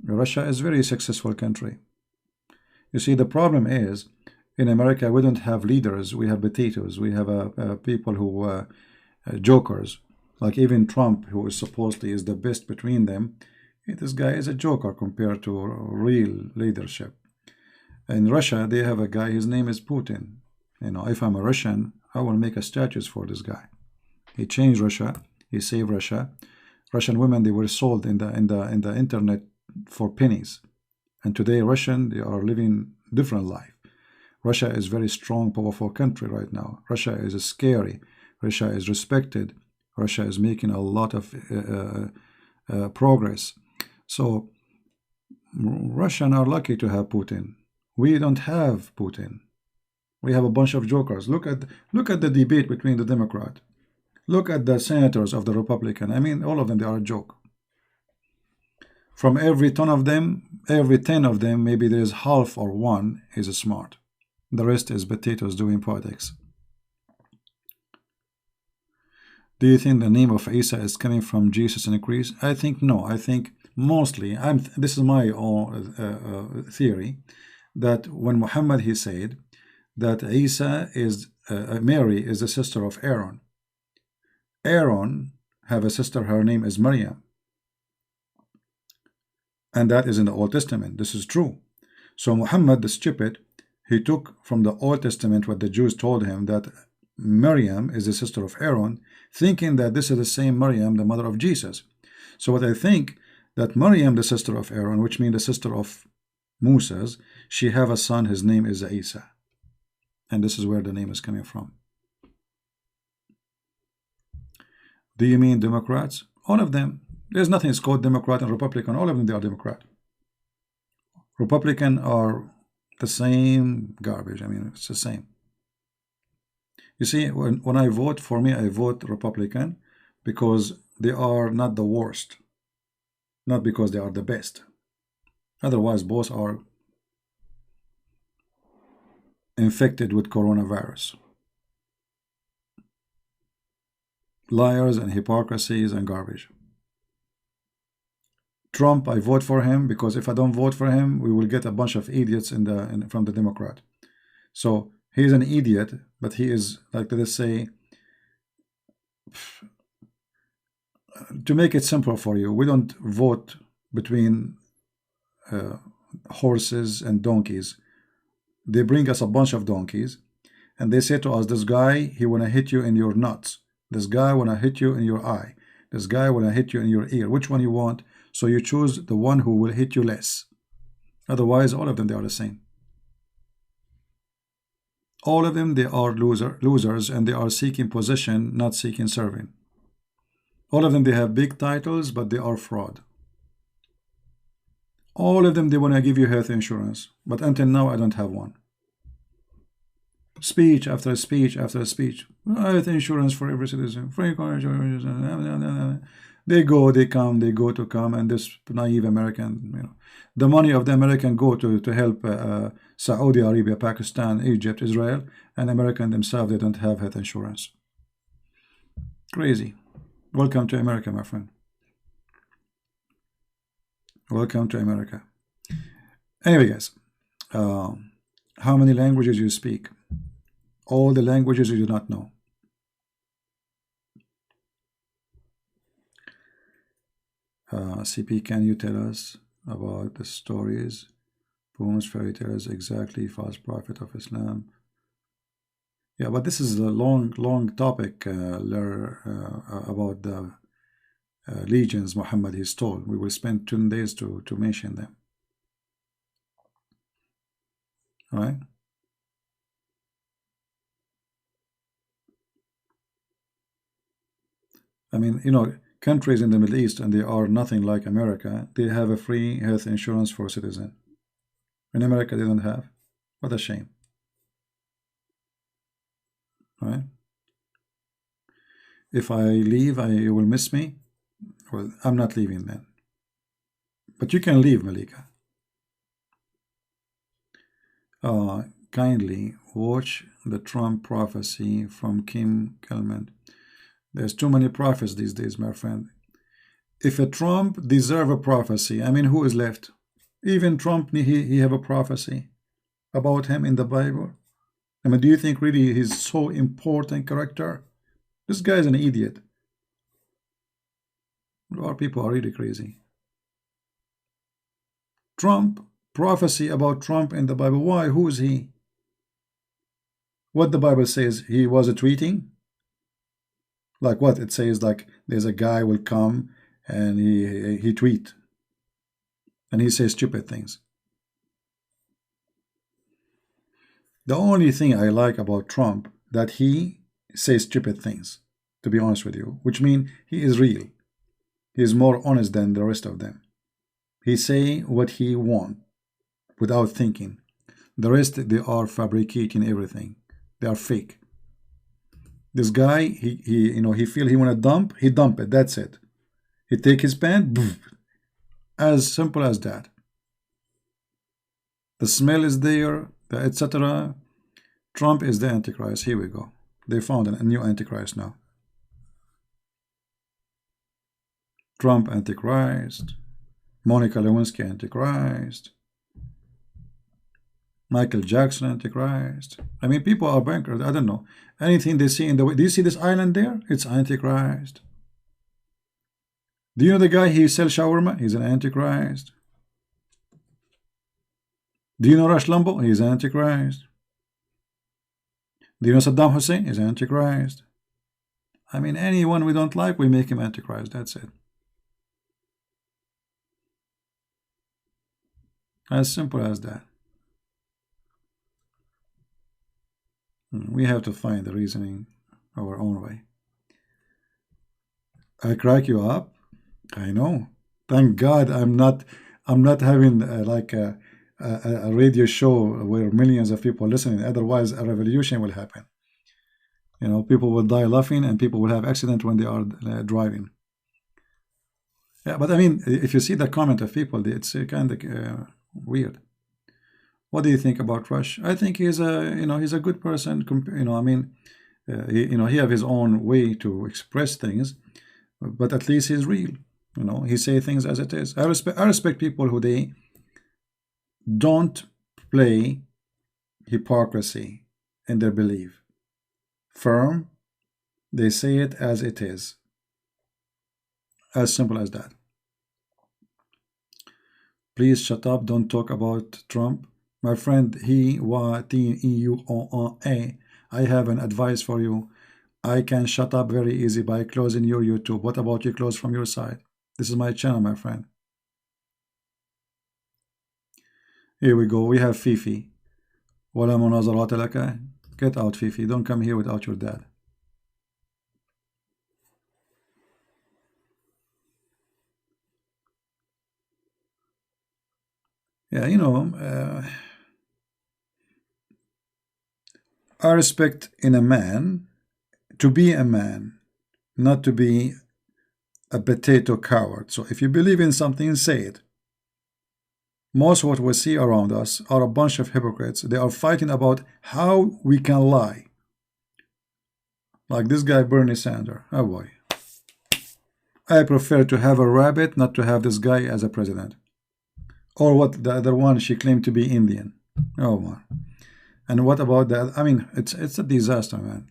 [SPEAKER 1] Russia is a very successful country. You see, the problem is, in America, we don't have leaders. We have potatoes. We have people who, jokers. Like even Trump, who is supposedly is the best between them. This guy is a joker compared to real leadership. In Russia, they have a guy, his name is Putin. You know, if I'm a Russian, I will make a statues for this guy. He changed Russia. He saved Russia. Russian women, they were sold in the internet for pennies. And today, Russian, they are living different life. Russia is very strong, powerful country right now. Russia is scary. Russia is respected. Russia is making a lot of progress. So Russians are lucky to have Putin. We don't have Putin. We have a bunch of jokers. Look at the debate between the Democrat. Look at the senators of the Republican. I mean, all of them, they are a joke. From every 10 of them, maybe there is half or one is smart. The rest is potatoes doing politics. Do you think the name of Isa is coming from Jesus in Greece? I think no. I think mostly, this is my own theory, that when Muhammad, he said that Isa is, Mary is the sister of Aaron. Aaron have a sister, her name is Maryam. And that is in the Old Testament. This is true. So Muhammad, the stupid, he took from the Old Testament what the Jews told him, that Maryam is the sister of Aaron, thinking that this is the same Maryam, the mother of Jesus. So what I think, that Maryam, the sister of Aaron, which means the sister of Moses, she have a son, his name is Isa. And this is where the name is coming from. Do you mean Democrats? All of them. There's nothing is called Democrat and Republican. All of them, they are Democrat. Republican are the same garbage. I mean, it's the same. You see, when I vote, for me, I vote Republican because they are not the worst. Not because they are the best. Otherwise, both are infected with coronavirus. Liars and hypocrisies and garbage. Trump, I vote for him because if I don't vote for him, we will get a bunch of idiots from the Democrat. So he's an idiot, but he is, like let's say, to make it simple for you, we don't vote between horses and donkeys. They bring us a bunch of donkeys, and they say to us, this guy, he want to hit you in your nuts. This guy want to hit you in your eye. This guy want to hit you in your ear. Which one you want? So you choose the one who will hit you less. Otherwise, all of them, they are the same. All of them, they are losers, and they are seeking position, not seeking serving. All of them, they have big titles, but they are fraud. All of them, they want to give you health insurance, but until now, I don't have one. Speech after speech after speech. Health insurance for every citizen. Free insurance. They go, they come, they go to come, and this naive American, you know, the money of the American go to help Saudi Arabia, Pakistan, Egypt, Israel, and American themselves, they don't have health insurance. Crazy. Welcome to America, my friend. Welcome to America. Anyway, guys, how many languages you speak? All the languages you do not know. CP, can you tell us about the stories, poems, fairy tales, exactly, false prophet of Islam? Yeah, but this is a long topic about the legions Muhammad he stole. We will spend 10 days to mention them. Right? I mean, countries in the Middle East, and they are nothing like America, they have a free health insurance for citizens. In America, they don't have. What a shame. Right? If I leave, you will miss me. Well, I'm not leaving then. But you can leave, Malika. Kindly watch the Trump prophecy from Kim Kelman. There's too many prophets these days, my friend. If a Trump deserve a prophecy, I mean, who is left? Even Trump, he have a prophecy about him in the Bible. I mean, do you think really he's so important character? This guy is an idiot. Our people are really crazy. Trump, prophecy about Trump in the Bible. Why? Who is he? What the Bible says, he was a tweeting? Like what? It says like there's a guy will come and he tweet. And he says stupid things. The only thing I like about Trump that he says stupid things, to be honest with you, which means he is real. He is more honest than the rest of them. He say what he want without thinking. The rest, they are fabricating everything. They are fake. This guy, he feel he want to dump, he dump it. That's it. He take his pen, as simple as that. The smell is there, etc. Trump is the Antichrist. Here we go. They found a new Antichrist now. Trump Antichrist. Monica Lewinsky Antichrist. Michael Jackson Antichrist. I mean, people are bankrupt. I don't know. Anything they see in the way. Do you see this island there? It's Antichrist. Do you know the guy he sells shawarma? He's an Antichrist. Do you know Rush Limbaugh? He's Antichrist. Do you know Saddam Hussein? He's Antichrist. I mean, anyone we don't like, we make him Antichrist. That's it. As simple as that. We have to find the reasoning our own way. I crack you up. I know. Thank God I'm not having like a radio show where millions of people listening. Otherwise, a revolution will happen. People will die laughing, and people will have accident when they are driving. Yeah, but I mean, if you see the comment of people, it's kind of weird. What do you think about Rush? I think he's a good person. I mean, he have his own way to express things, but at least he's real. He say things as it is. I respect people who they don't play hypocrisy in their belief. Firm, they say it as it is. As simple as that. Please shut up. Don't talk about Trump. My friend, I have an advice for you. I can shut up very easy by closing your YouTube. What about you close from your side? This is my channel, my friend. Here we go. We have Fifi. ولا مناظرات لك. Get out, Fifi. Don't come here without your dad. Yeah, I respect in a man to be a man, not to be a potato coward. So if you believe in something, say it. Most of what we see around us are a bunch of hypocrites. They are fighting about how we can lie. Like this guy, Bernie Sanders. Oh boy. I prefer to have a rabbit, not to have this guy as a president. Or what, the other one, she claimed to be Indian. Oh man. And what about that? I mean, it's a disaster, man.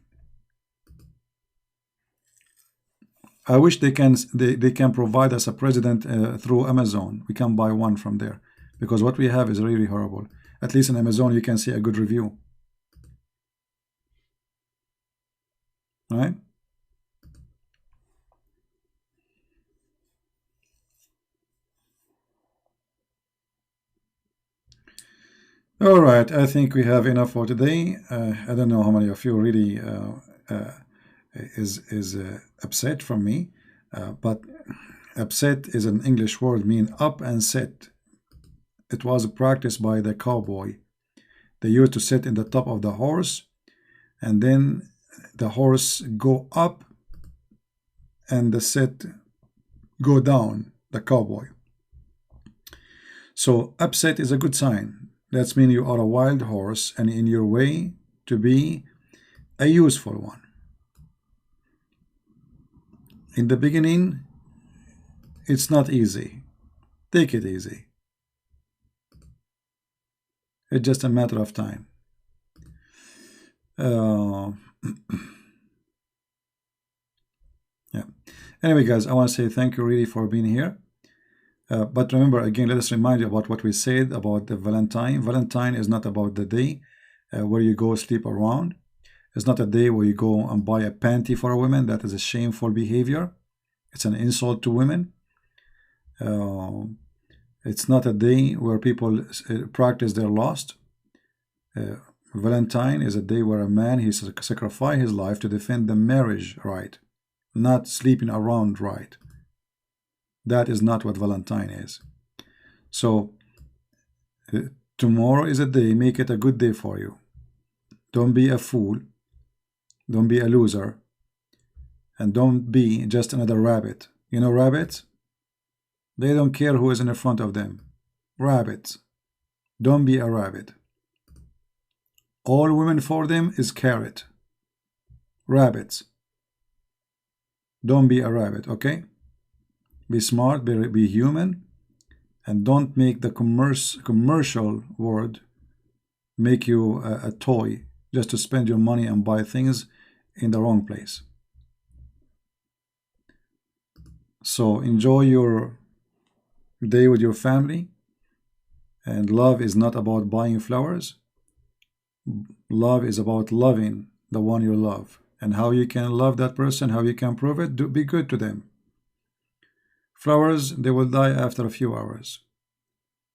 [SPEAKER 1] I wish they can provide us a president through Amazon. We can buy one from there because what we have is really horrible. At least in Amazon you can see a good review, right? All right, I think we have enough for today. I don't know how many of you really uh, is upset from me, but upset is an English word mean up and set. It was practiced by the cowboy. They used to sit in the top of the horse, and then the horse go up and the set go down, the cowboy. So upset is a good sign. That means you are a wild horse and in your way to be a useful one. In the beginning, it's not easy. Take it easy. It's just a matter of time. Uh, yeah. Anyway, guys, I want to say thank you really for being here. But remember, again, let us remind you about what we said about the Valentine. Valentine is not about the day where you go sleep around. It's not a day where you go and buy a panty for a woman. That is a shameful behavior. It's an insult to women. It's not a day where people practice their lust. Valentine is a day where a man he sacrificed his life to defend the marriage right, not sleeping around right. That is not what Valentine is. So tomorrow is a day. Make it a good day for you. Don't be a fool. Don't be a loser. And don't be just another rabbit. You know rabbits? They don't care who is in front of them. Rabbits. Don't be a rabbit. All women for them is carrot. Rabbits. Don't be a rabbit, okay? Be smart, be human, and don't make the commercial word make you a toy just to spend your money and buy things in the wrong place. So enjoy your day with your family. And love is not about buying flowers. Love is about loving the one you love. And how you can love that person, how you can prove it, be good to them. Flowers, they will die after a few hours.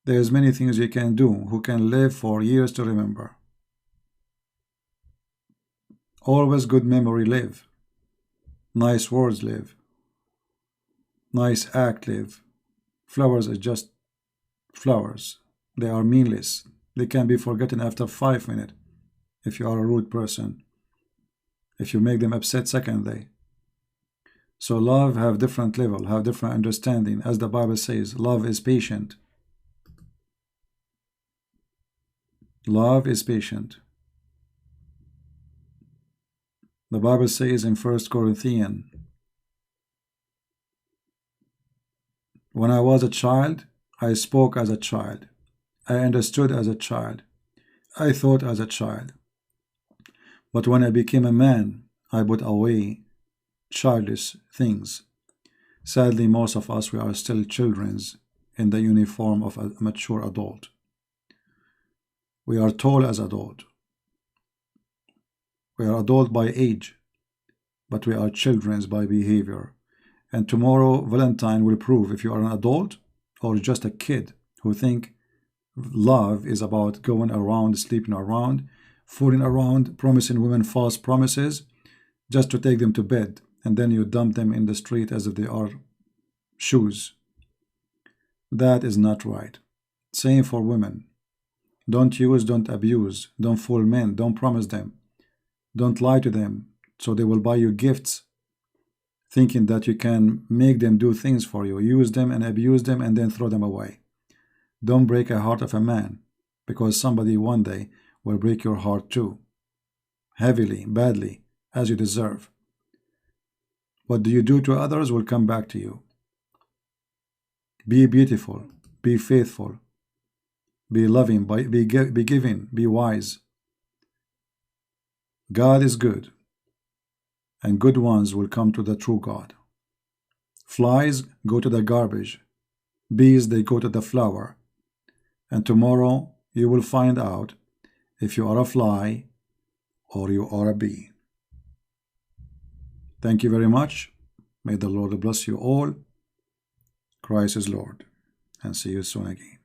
[SPEAKER 1] There's many things you can do who can live for years to remember. Always good memory live. Nice words live. Nice act live. Flowers are just flowers. They are meaningless. They can be forgotten after 5 minutes if you are a rude person. If you make them upset secondly. So love have different level, have different understanding. As the Bible says, love is patient. Love is patient. The Bible says in 1 Corinthians, when I was a child, I spoke as a child. I understood as a child. I thought as a child. But when I became a man, I put away childish things. Sadly, most of us, we are still children in the uniform of a mature adult. We are tall as adult. We are adult by age, but we are children by behavior. And tomorrow, Valentine will prove if you are an adult or just a kid who think love is about going around, sleeping around, fooling around, promising women false promises just to take them to bed, and then you dump them in the street as if they are shoes. That is not right. Same for women. Don't use, don't abuse, don't fool men, don't promise them, don't lie to them so they will buy you gifts thinking that you can make them do things for you. Use them and abuse them and then throw them away. Don't break a heart of a man because somebody one day will break your heart too. Heavily, badly, as you deserve. What do you do to others will come back to you. Be beautiful. Be faithful. Be loving, be giving, be wise. God is good, and good ones will come to the true God. Flies go to the garbage. Bees, they go to the flower. And tomorrow you will find out if you are a fly or you are a bee. Thank you very much. May the Lord bless you all. Christ is Lord. And see you soon again.